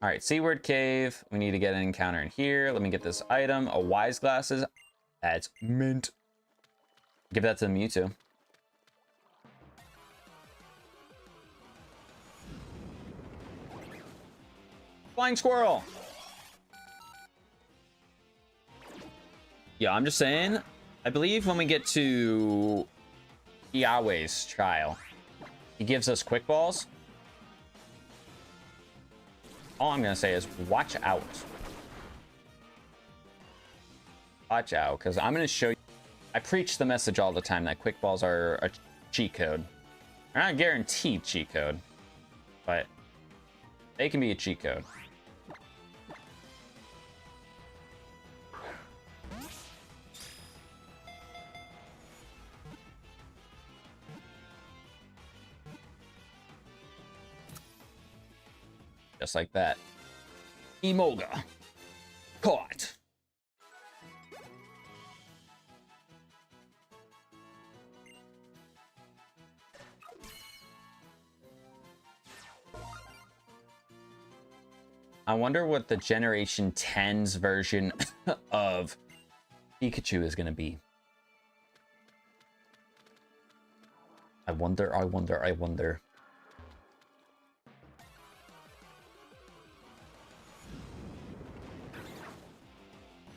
All right, Seaward Cave. We need to get an encounter in here. Let me get this item. A Wise Glasses. That's mint. Give that to the Mewtwo. Flying Squirrel. Yeah, I'm just saying. I believe when we get to Yahweh's trial, he gives us quick balls. All I'm gonna say is watch out. Watch out, because I'm gonna show you. I preach the message all the time that quick balls are a cheat code. They're not a guaranteed cheat code, but they can be a cheat code. Just like that. Emolga. Caught. I wonder what the Generation 10's version of Pikachu is going to be. I wonder.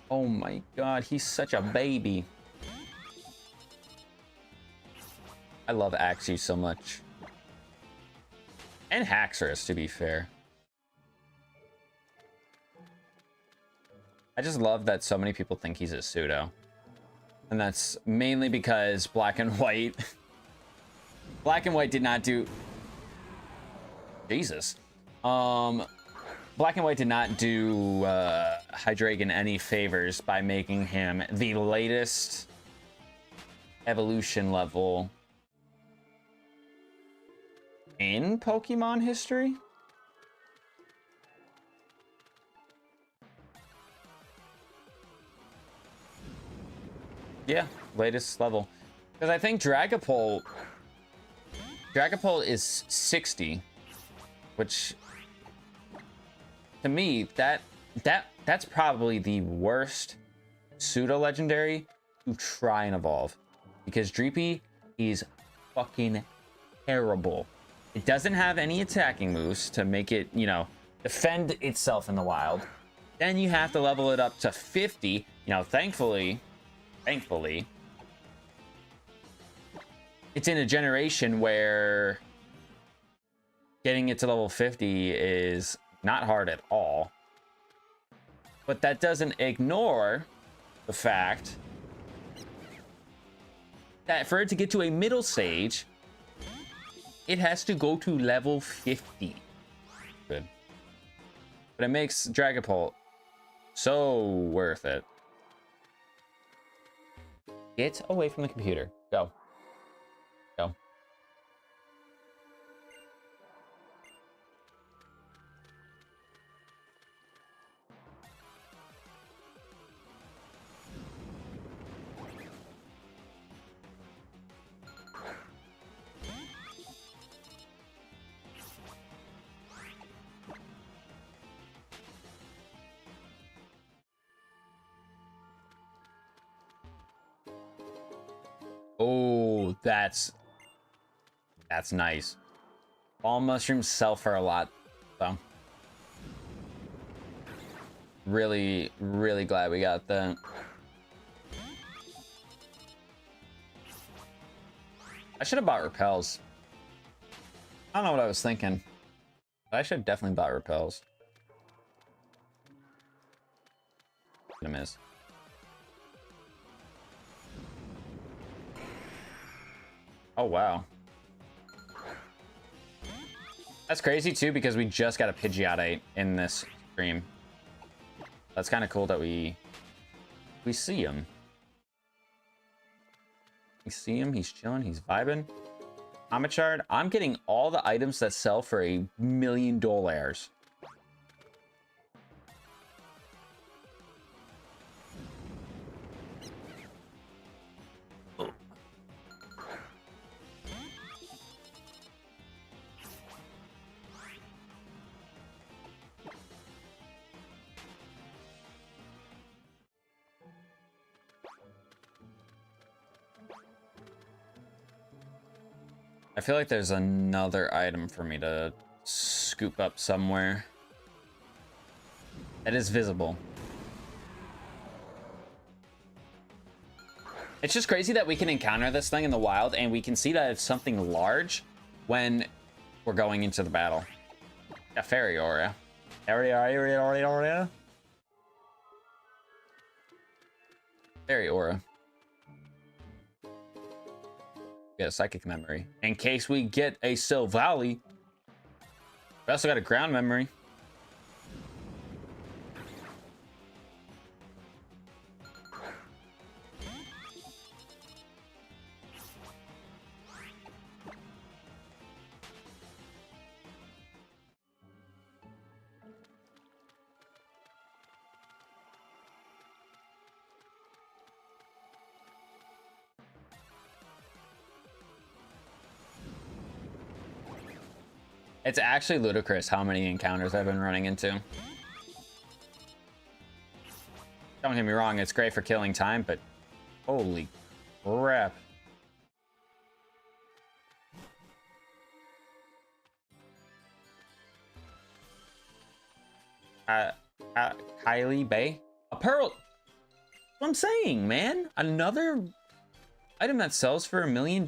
Oh my god, he's such a baby. I love Axew so much. And Haxorus, to be fair. I just love that so many people think he's a pseudo. And that's mainly because Black and White... Black and White did not do... Jesus. Black and White did not do Hydreigon any favors by making him the latest evolution level in Pokemon history. Yeah, latest level. Because I think Dragapult is 60, which to me that's probably the worst pseudo legendary to try and evolve, because Dreepy is fucking terrible. It doesn't have any attacking moves to make it, you know, defend itself in the wild. Then you have to level it up to 50. You know, thankfully, it's in a generation where getting it to level 50 is not hard at all. But that doesn't ignore the fact that for it to get to a middle stage, it has to go to level 50. Good. But it makes Dragapult so worth it. Get away from the computer. Go. Go. Oh, that's nice. All mushrooms sell for a lot, so really glad we got that. I should have bought repels. I don't know what I was thinking, but I should have definitely bought repels. Gonna miss. Oh, wow. That's crazy, too, because we just got a Pidgeotite in this stream. That's kind of cool that we see him. We see him. He's chilling. He's vibing. Amachard. I'm getting all the items that sell for $1 million. I feel like there's another item for me to scoop up somewhere that is visible. It's just crazy that we can encounter this thing in the wild and we can see that it's something large when we're going into the battle. Yeah, Fairy Aura. Fairy Aura. Get a Psychic Memory. In case we get a Silvally. We also got a Ground Memory. It's actually ludicrous how many encounters I've been running into. Don't get me wrong, it's great for killing time, but holy crap. Kylie Bay? A pearl! That's what I'm saying, man. Another item that sells for $1 million.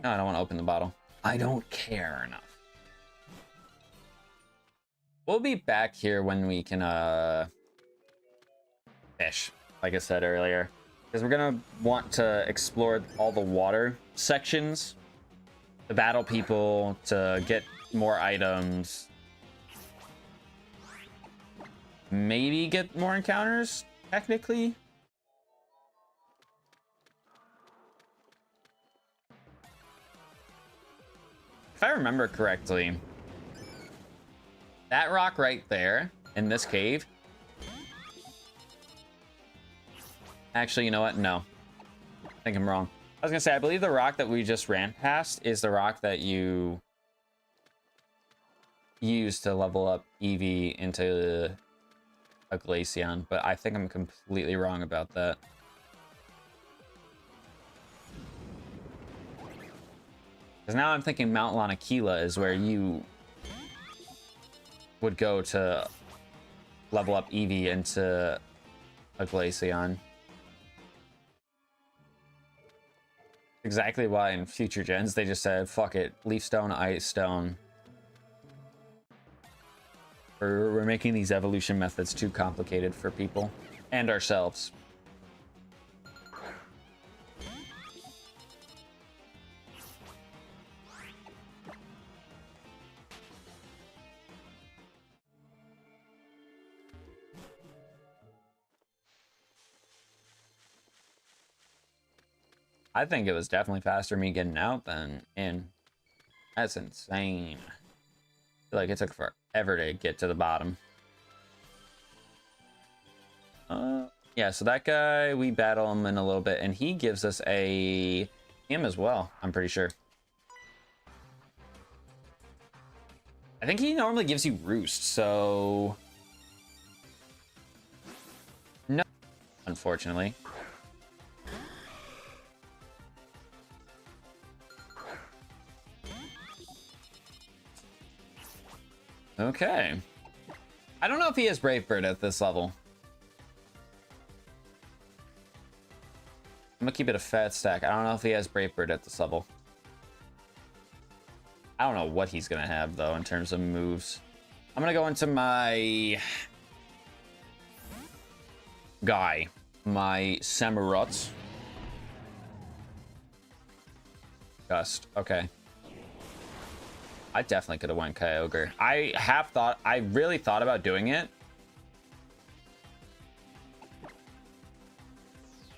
No, I don't want to open the bottle. I don't care enough. We'll be back here when we can fish, like I said earlier. Because we're gonna want to explore all the water sections, to battle people, to get more items. Maybe get more encounters, technically. If I remember correctly, that rock right there in this cave. Actually, you know what? No. I think I'm wrong. I was gonna say, I believe the rock that we just ran past is the rock that you use to level up Eevee into a Glaceon, but I think I'm completely wrong about that. Because now I'm thinking Mount Lanakila is where you would go to level up Eevee into a Glaceon. Exactly why in future gens they just said, fuck it, leaf stone, ice stone. We're making these evolution methods too complicated for people and ourselves. I think it was definitely faster me getting out than in. That's insane. I feel like it took forever to get to the bottom. Yeah, so that guy, we battle him in a little bit, and he gives us him as well, I'm pretty sure. I think he normally gives you roost, so... No, unfortunately. Okay. I don't know if he has Brave Bird at this level. I'm gonna keep it a fat stack. I don't know if he has Brave Bird at this level. I don't know what he's gonna have though in terms of moves. I'm gonna go into my guy, my Samurott. Gust. Okay. I definitely could have went Kyogre. I really thought about doing it.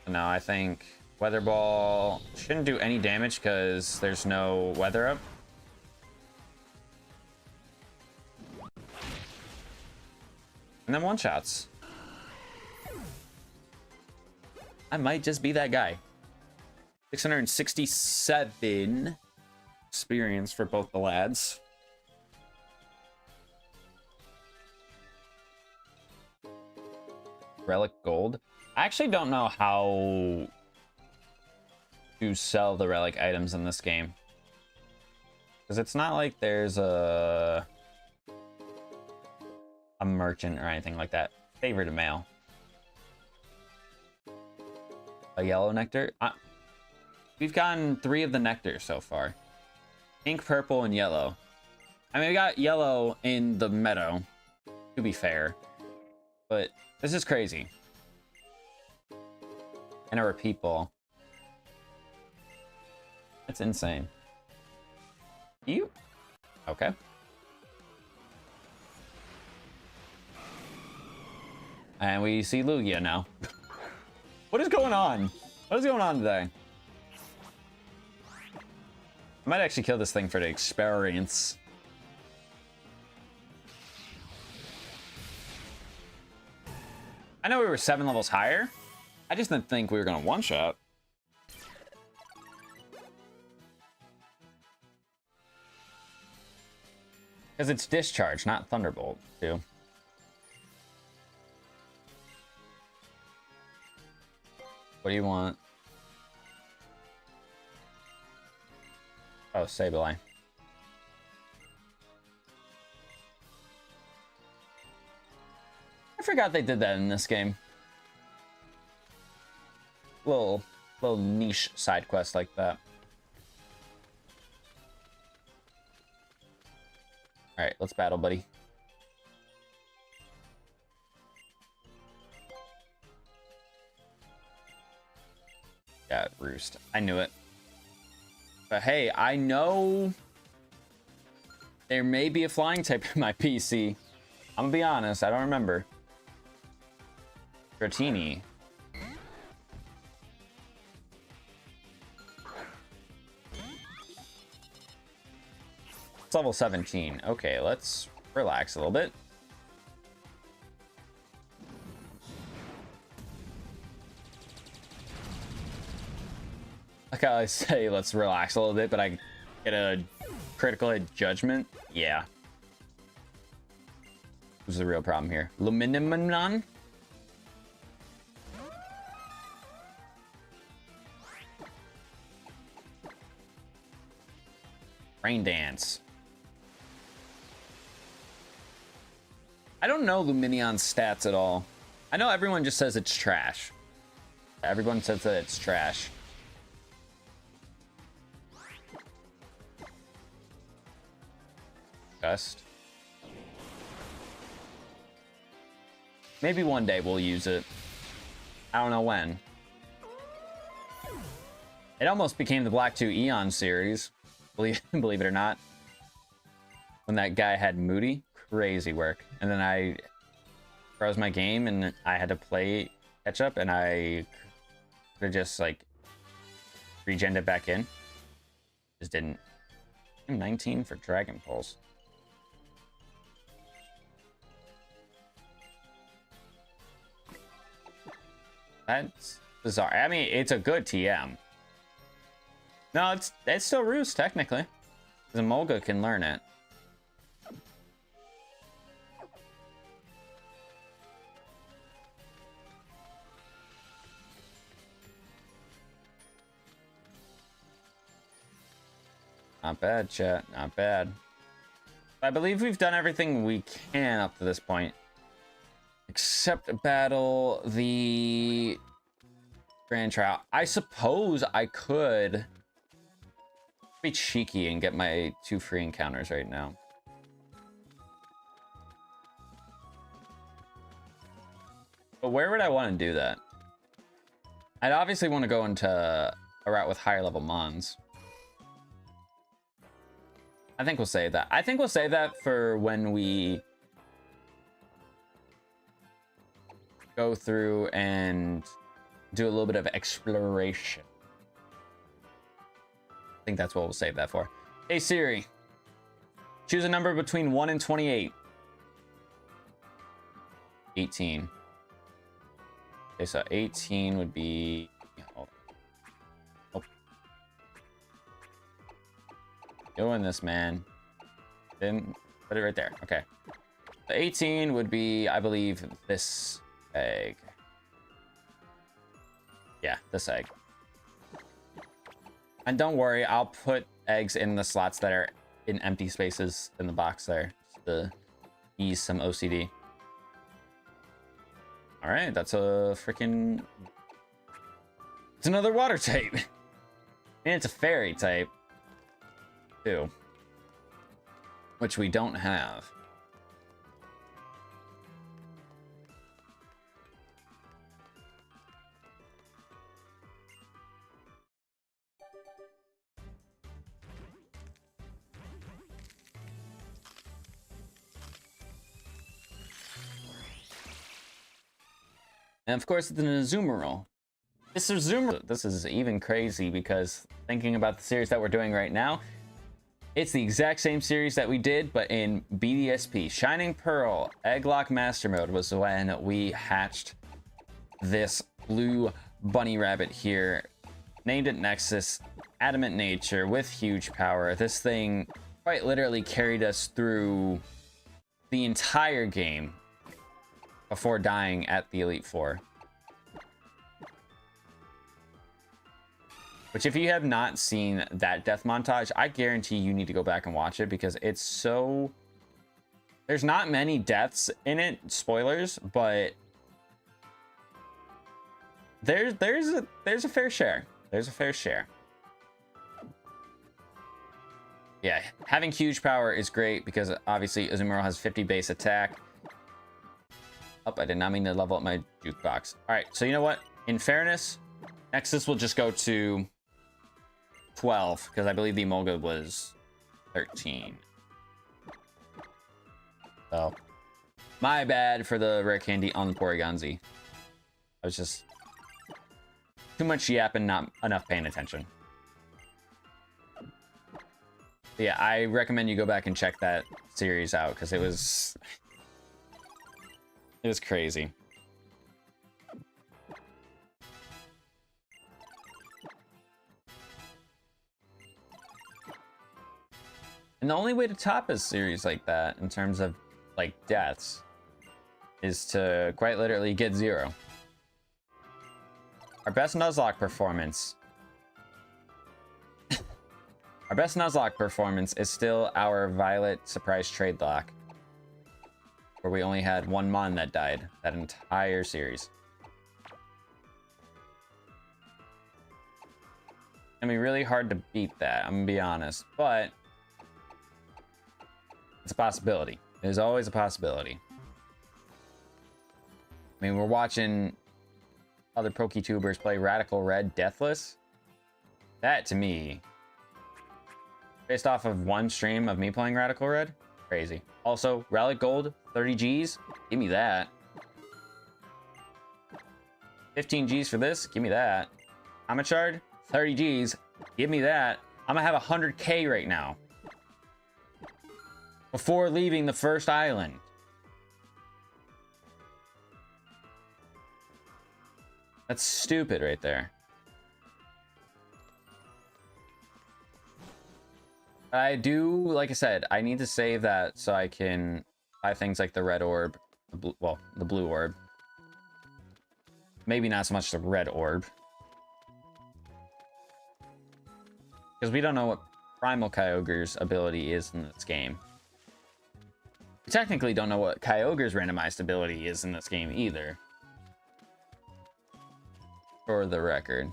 No, I think Weather Ball shouldn't do any damage because there's no weather up. And then one-shots. I might just be that guy. 667 experience for both the lads. Relic Gold. I actually don't know how to sell the relic items in this game. Because it's not like there's a merchant or anything like that. Favor to mail. A yellow nectar? We've gotten 3 of the nectars so far. Pink, purple, and yellow. I mean, we got yellow in the meadow, to be fair. But this is crazy. And a repeat ball. That's insane. You? Okay. And we see Lugia now. What is going on? What is going on today? I might actually kill this thing for the experience. I know we were 7 levels higher. I just didn't think we were gonna one-shot. Because it's Discharge, not Thunderbolt, too. What do you want? Oh, Sableye. I forgot they did that in this game. Little niche side quest like that. All right, let's battle, buddy. Yeah, Roost. I knew it. But hey, I know there may be a flying type in my PC. I'm gonna be honest, I don't remember. Dratini. It's level 17. Okay, let's relax a little bit. Like how I say, let's relax a little bit, but I get a critical hit judgment. Yeah. Who's the real problem here? Luminimon? Rain Dance. I don't know Luminion's stats at all. I know everyone just says it's trash. Everyone says that it's trash. best. Maybe one day we'll use it. I don't know when. It almost became the Black 2 Eon series, believe it or not. When that guy had Moody, crazy work. And then I froze my game and I had to play catch up, and I could have just like regened it back in. Just didn't. I'm 19 for Dragon Pulse. That's bizarre. I mean, it's a good TM. No, it's still Roost, technically. Because Emolga can learn it. Not bad, chat. Not bad. I believe we've done everything we can up to this point. Except battle the Grand Trial. I suppose I could be cheeky and get my 2 free encounters right now. But where would I want to do that? I'd obviously want to go into a route with higher level mons. I think we'll save that. I think we'll save that for when we go through and do a little bit of exploration. I think that's what we'll save that for. Hey Siri, choose a number between 1 and 28. 18. Okay, so 18 would be... Hold on. Oh. Doing this, man. Then put it right there. Okay. So 18 would be, I believe, this egg. Yeah, this egg. And don't worry, I'll put eggs in the slots that are in empty spaces in the box there, just to ease some OCD. All right, that's a freaking... It's another water type. And it's a fairy type, too. Which we don't have. And of course, the Nuzlocke. This is even crazy because thinking about the series that we're doing right now, it's the exact same series that we did, but in BDSP. Shining Pearl, Egglocke Mastermode was when we hatched this blue bunny rabbit here. Named it Nexus, adamant nature with huge power. This thing quite literally carried us through the entire game before dying at the Elite Four. Which, if you have not seen that death montage, I guarantee you need to go back and watch it because it's so... There's not many deaths in it, spoilers, but there's a fair share. There's a fair share. Yeah, having huge power is great because obviously Azumarill has 50 base attack. Oh, I did not mean to level up my jukebox. All right, so you know what? In fairness, Nexus will just go to 12 because I believe the Emolga was 13. So, my bad for the rare candy on Porygonzi. I was just too much yapping, not enough paying attention. Yeah, I recommend you go back and check that series out because it was crazy. And the only way to top a series like that in terms of like deaths is to quite literally get 0. Our best Nuzlocke performance. Our best Nuzlocke performance is still our Violet Surprise Trade Lock, where we only had 1 Mon that died that entire series. I mean, really hard to beat that, I'm gonna be honest, but It's a possibility. There's always a possibility. I mean, we're watching other PokeTubers play Radical Red Deathless. That, to me, based off of one stream of me playing Radical Red, crazy. Also, Relic Gold, 30 Gs. Give me that. 15 Gs for this. Give me that. Amachard, 30 Gs. Give me that. I'm gonna have 100K right now. Before leaving the first island. That's stupid right there. I do, like I said, I need to save that so I can buy things like the red orb. Well, the blue orb. Maybe not so much the red orb. Because we don't know what Primal Kyogre's ability is in this game. We technically don't know what Kyogre's randomized ability is in this game either. For the record.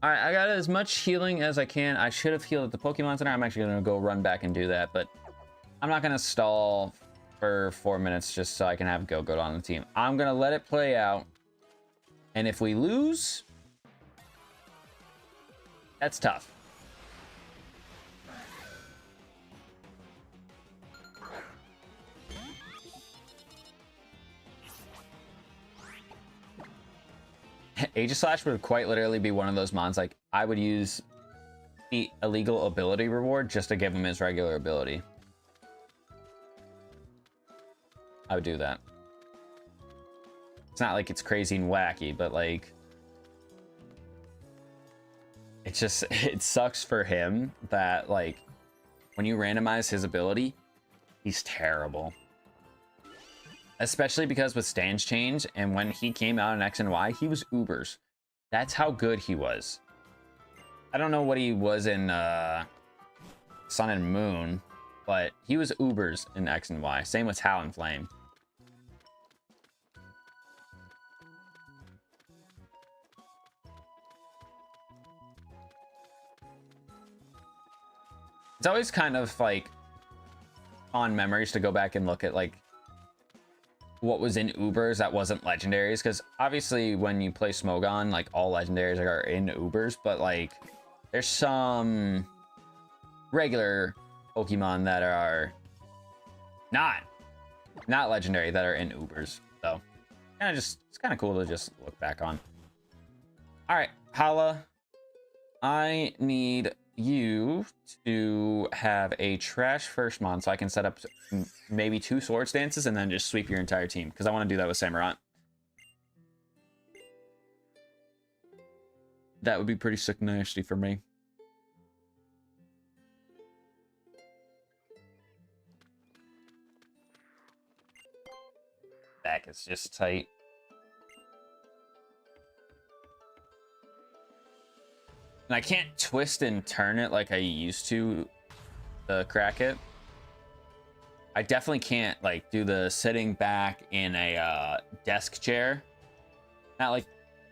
Alright, I got as much healing as I can. I should have healed at the Pokemon Center. I'm actually going to go run back and do that, but I'm not going to stall for 4 minutes just so I can have Go-Go on the team. I'm going to let it play out. And if we lose, that's tough. Aegislash would quite literally be one of those mons like I would use the illegal ability reward just to give him his regular ability. I would do that. It's not like it's crazy and wacky, but like it's just it sucks for him that like when you randomize his ability, he's terrible. Especially because with Stance Change, and when he came out in X and Y, he was Ubers. That's how good he was. I don't know what he was in Sun and Moon, but he was Ubers in X and Y. Same with Talonflame. It's always kind of like fond memories to go back and look at like what was in Ubers that wasn't legendaries, because obviously when you play Smogon, like all legendaries are in Ubers, but like there's some regular Pokemon that are not legendary that are in Ubers. So kind of just it's kind of cool to just look back on. All right, Hala, I need you to have a trash first mon so I can set up maybe 2 Swords Dances and then just sweep your entire team, because I want to do that with Samurott. That would be pretty sick nasty for me. Back is just tight. And I can't twist and turn it like I used to crack it. I definitely can't like do the sitting back in a desk chair. Not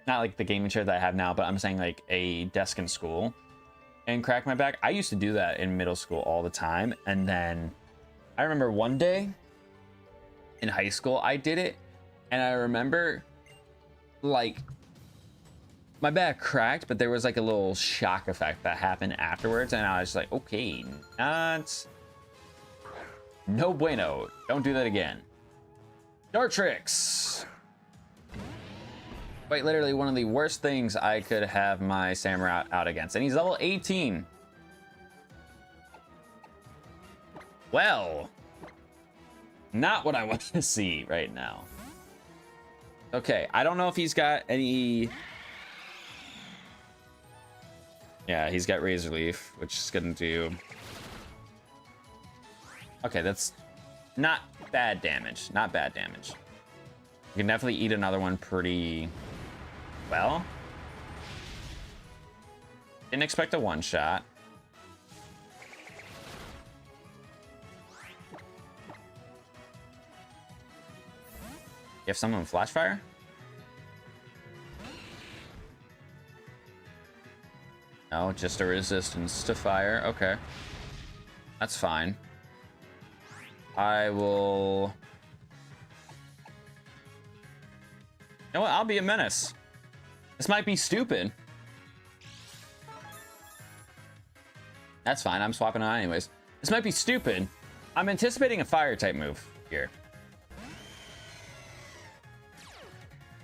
like the gaming chair that I have now, but I'm saying like a desk in school and crack my back. I used to do that in middle school all the time. And then I remember one day in high school, I did it. And I remember like my back cracked, but there was like a little shock effect that happened afterwards, and I was like, okay, that's no bueno. Don't do that again. Dartrix. Quite literally one of the worst things I could have my Samurott out against, and he's level 18. Well, not what I want to see right now. Okay, I don't know if he's got any. Yeah, he's got Razor Leaf, which is gonna do. Okay, that's not bad damage. Not bad damage. You can definitely eat another one pretty well. Didn't expect a one-shot. You have someone with Flash Fire? No, just a resistance to fire. Okay. That's fine. I will... You know what? I'll be a menace. This might be stupid. That's fine. I'm swapping it out anyways. This might be stupid. I'm anticipating a fire type move here.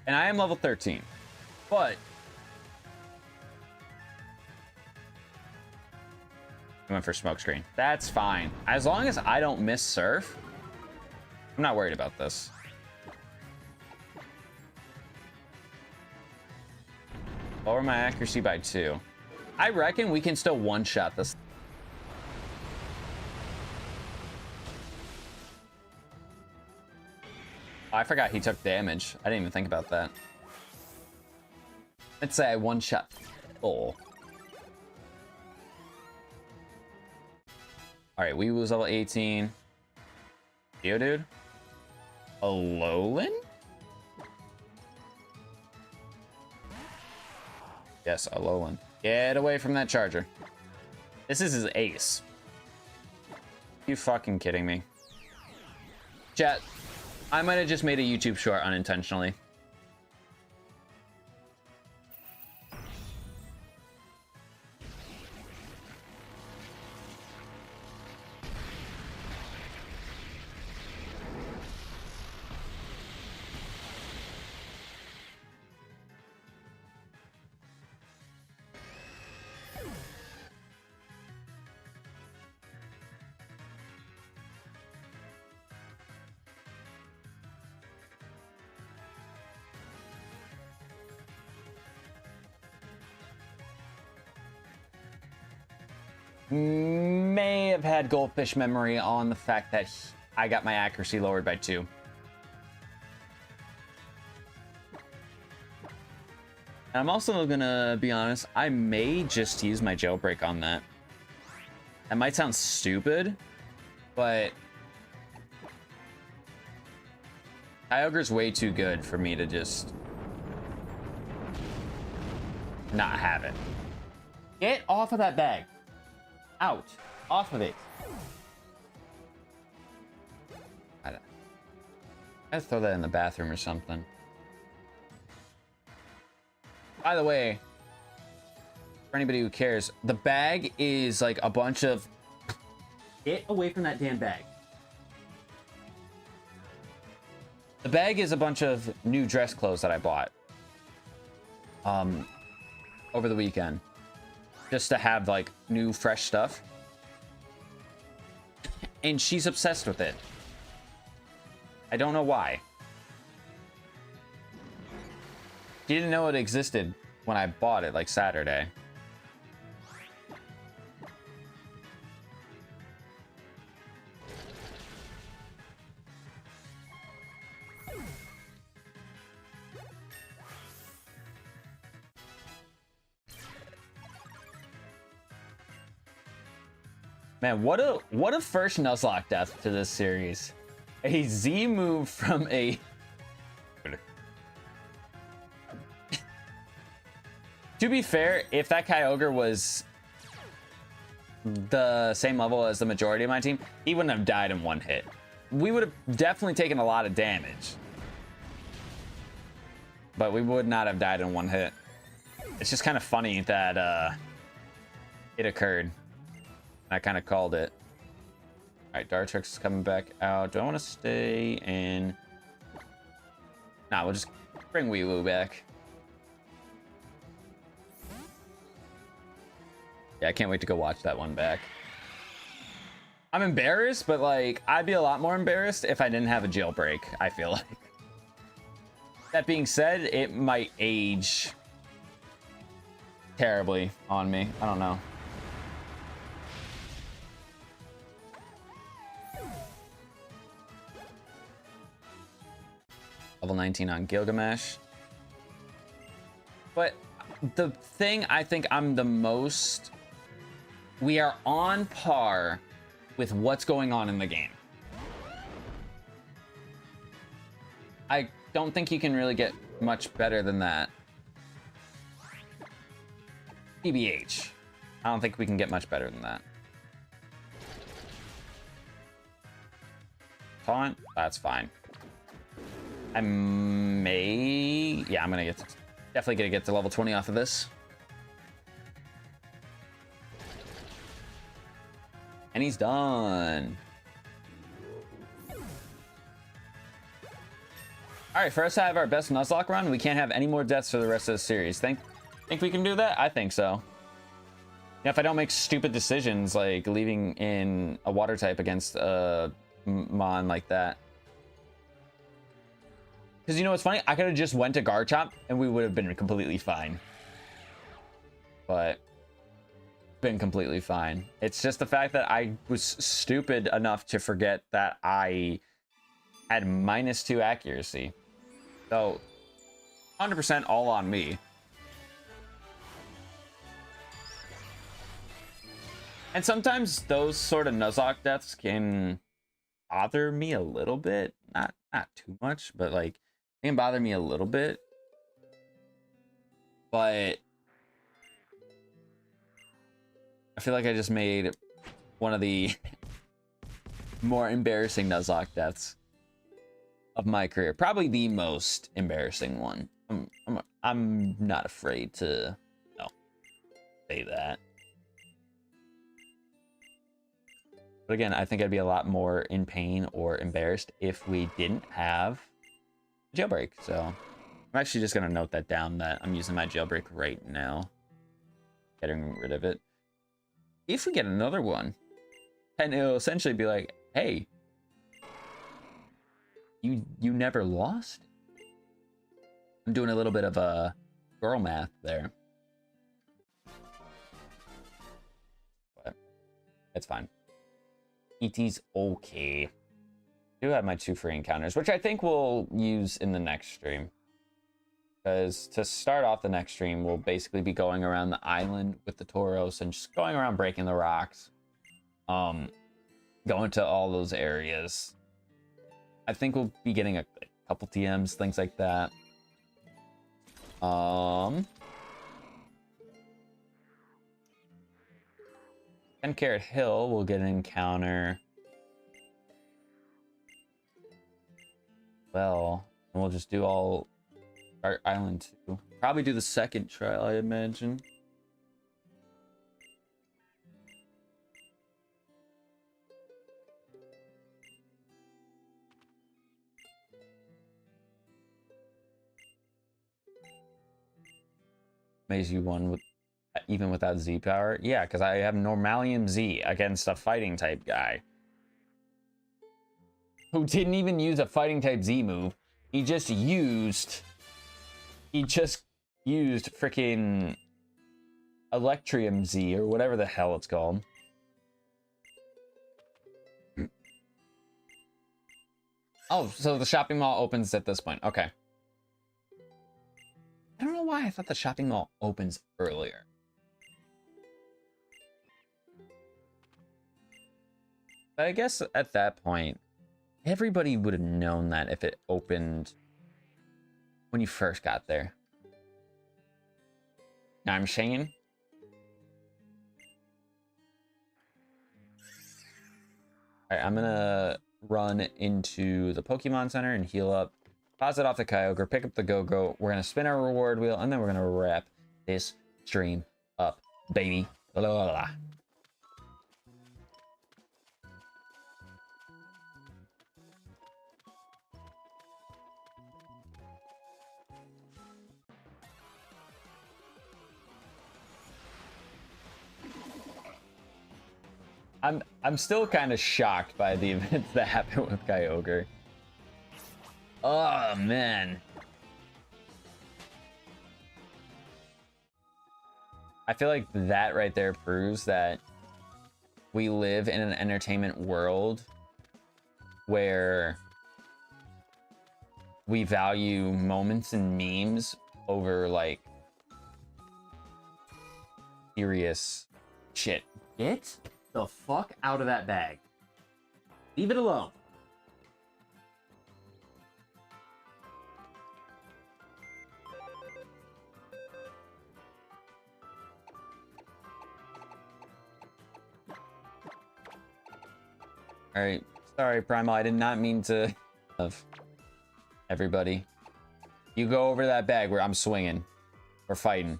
And I am level 13. But... I went for smokescreen. That's fine. As long as I don't miss surf, I'm not worried about this. Lower my accuracy by 2. I reckon we can still one-shot this. Oh, I forgot he took damage. I didn't even think about that. Let's say I one-shot full. Alright, we was level 18. Geodude? Alolan? Yes, Alolan. Get away from that charger. This is his ace. You fucking kidding me? Chat, I might have just made a YouTube short unintentionally. May have had goldfish memory on the fact that I got my accuracy lowered by 2. And I'm also gonna be honest, I may just use my jailbreak on that. That might sound stupid, but Kyogre's way too good for me to just not have it. Get off of that bag. Out. Off of it. I'd throw that in the bathroom or something. By the way, for anybody who cares, the bag is like a bunch of... Get away from that damn bag. The bag is a bunch of new dress clothes that I bought over the weekend. Just to have like new fresh stuff. And she's obsessed with it. I don't know why. She didn't know it existed when I bought it like Saturday. Man, what a first Nuzlocke death to this series. A Z move from a... To be fair, if that Kyogre was the same level as the majority of my team, he wouldn't have died in one hit. We would have definitely taken a lot of damage. But we would not have died in one hit. It's just kind of funny that it occurred. I kind of called it. All right, Dartrix is coming back out. Do I want to stay in? Nah, we'll just bring Weewoo back. Yeah, I can't wait to go watch that one back. I'm embarrassed, but like, I'd be a lot more embarrassed if I didn't have a jailbreak, I feel like. That being said, it might age terribly on me. I don't know. Level 19 on Gilgamesh. But the thing I think I'm the most... We are on par with what's going on in the game. I don't think you can really get much better than that. TBH. I don't think we can get much better than that. taunt. That's fine. Yeah, I'm gonna definitely gonna get to level 20 off of this. And he's done. All right, for us to have our best Nuzlocke run, we can't have any more deaths for the rest of the series. Think we can do that? I think so. Yeah, if I don't make stupid decisions like leaving in a water type against a mon like that. Because you know what's funny? I could have just went to Garchomp and we would have been completely fine. But been completely fine. It's just the fact that I was stupid enough to forget that I had -2 accuracy. So 100% all on me. And sometimes those sort of Nuzlocke deaths can bother me a little bit. Not too much, but like it can bother me a little bit. But I feel like I just made one of the more embarrassing Nuzlocke deaths of my career. Probably the most embarrassing one. I'm not afraid to say that. But again, I think I'd be a lot more in pain or embarrassed if we didn't have jailbreak. So I'm actually just gonna note that down, that I'm using my jailbreak right now, getting rid of it. If we get another one, and it'll essentially be like, hey, you never lost. I'm doing a little bit of a girl math there, but it's fine. ET's okay. I do have my 2 free encounters, which I think we'll use in the next stream. Because to start off the next stream, we'll basically be going around the island with the Tauros and just going around breaking the rocks. Going to all those areas. I think we'll be getting a couple TMs, things like that. 10 Carat Hill, we'll get an encounter. Well, and we'll just do all our island too. Probably do the second trial, I imagine. Maze you won with even without Z power? Yeah, because I have Normalium Z against a fighting type guy who didn't even use a fighting type Z move. He just used freaking Electrium Z or whatever the hell it's called. Oh, so the shopping mall opens at this point. Okay. I don't know why I thought the shopping mall opens earlier. But I guess at that point, everybody would have known that if it opened when you first got there. Now I'm saying. Alright, I'm gonna run into the Pokemon Center and heal up. Deposit off the Kyogre, pick up the Go-Go. We're gonna spin our reward wheel, and then we're gonna wrap this stream up, baby. La, la, la. I'm still kind of shocked by the events that happened with Kyogre. Oh man. I feel like that right there proves that we live in an entertainment world where we value moments and memes over like serious shit. Get the fuck out of that bag. Leave it alone. All right, Sorry, Primal. I did not mean to... Everybody. You go over that bag where I'm swinging. We're fighting.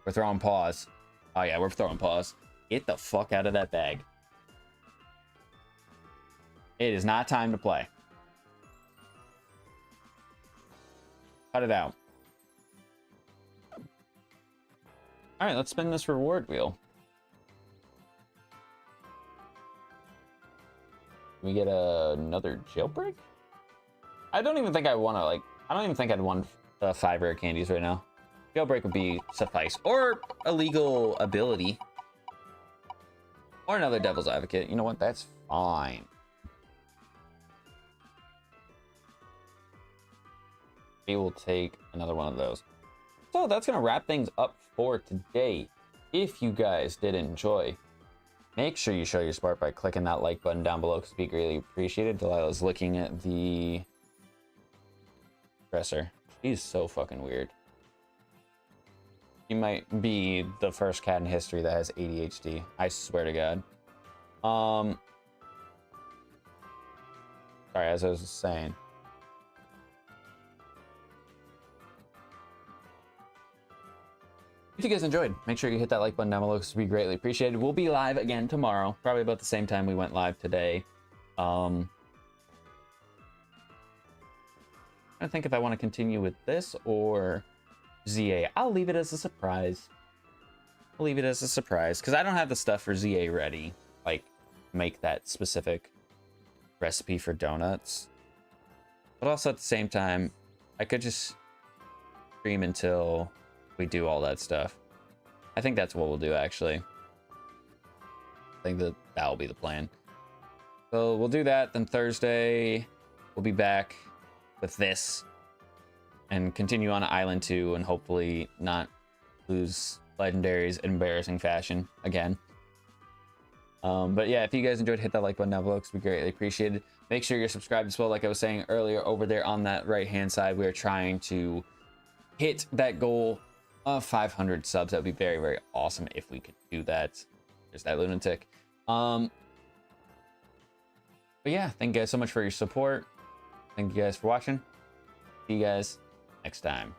We're throwing paws. Oh, yeah, we're throwing paws. Get the fuck out of that bag. It is not time to play. Cut it out. All right, let's spin this reward wheel. Can we get another jailbreak? I don't even think I want to, like, I don't even think I'd want 5 rare candies right now. Jailbreak would be suffice. Or a legal ability. Or another Devil's Advocate. You know what? That's fine. We will take another one of those. So that's going to wrap things up for today. If you guys did enjoy, make sure you show your support by clicking that like button down below because it'd be greatly appreciated. Delilah's looking at the dresser. She's so fucking weird. She might be the first cat in history that has ADHD. I swear to God. Sorry, as I was saying. If you guys enjoyed, make sure you hit that like button down below because it would be greatly appreciated. We'll be live again tomorrow, probably about the same time we went live today. I think if I want to continue with this or ZA. I'll leave it as a surprise. I'll leave it as a surprise because I don't have the stuff for ZA ready. Like, make that specific recipe for donuts. But also at the same time, I could just stream until we do all that stuff. I think that's what we'll do, actually. I think that will be the plan. So we'll do that. Then Thursday, we'll be back with this and continue on Island 2 and hopefully not lose legendaries in embarrassing fashion again. But yeah, if you guys enjoyed, hit that like button down below because we greatly appreciate it. Make sure you're subscribed as well. Like I was saying earlier, over there on that right hand side, we are trying to hit that goal of 500 subs. That would be very, very awesome if we could do that. There's that lunatic. But yeah, thank you guys so much for your support. Thank you guys for watching. See you guys next time.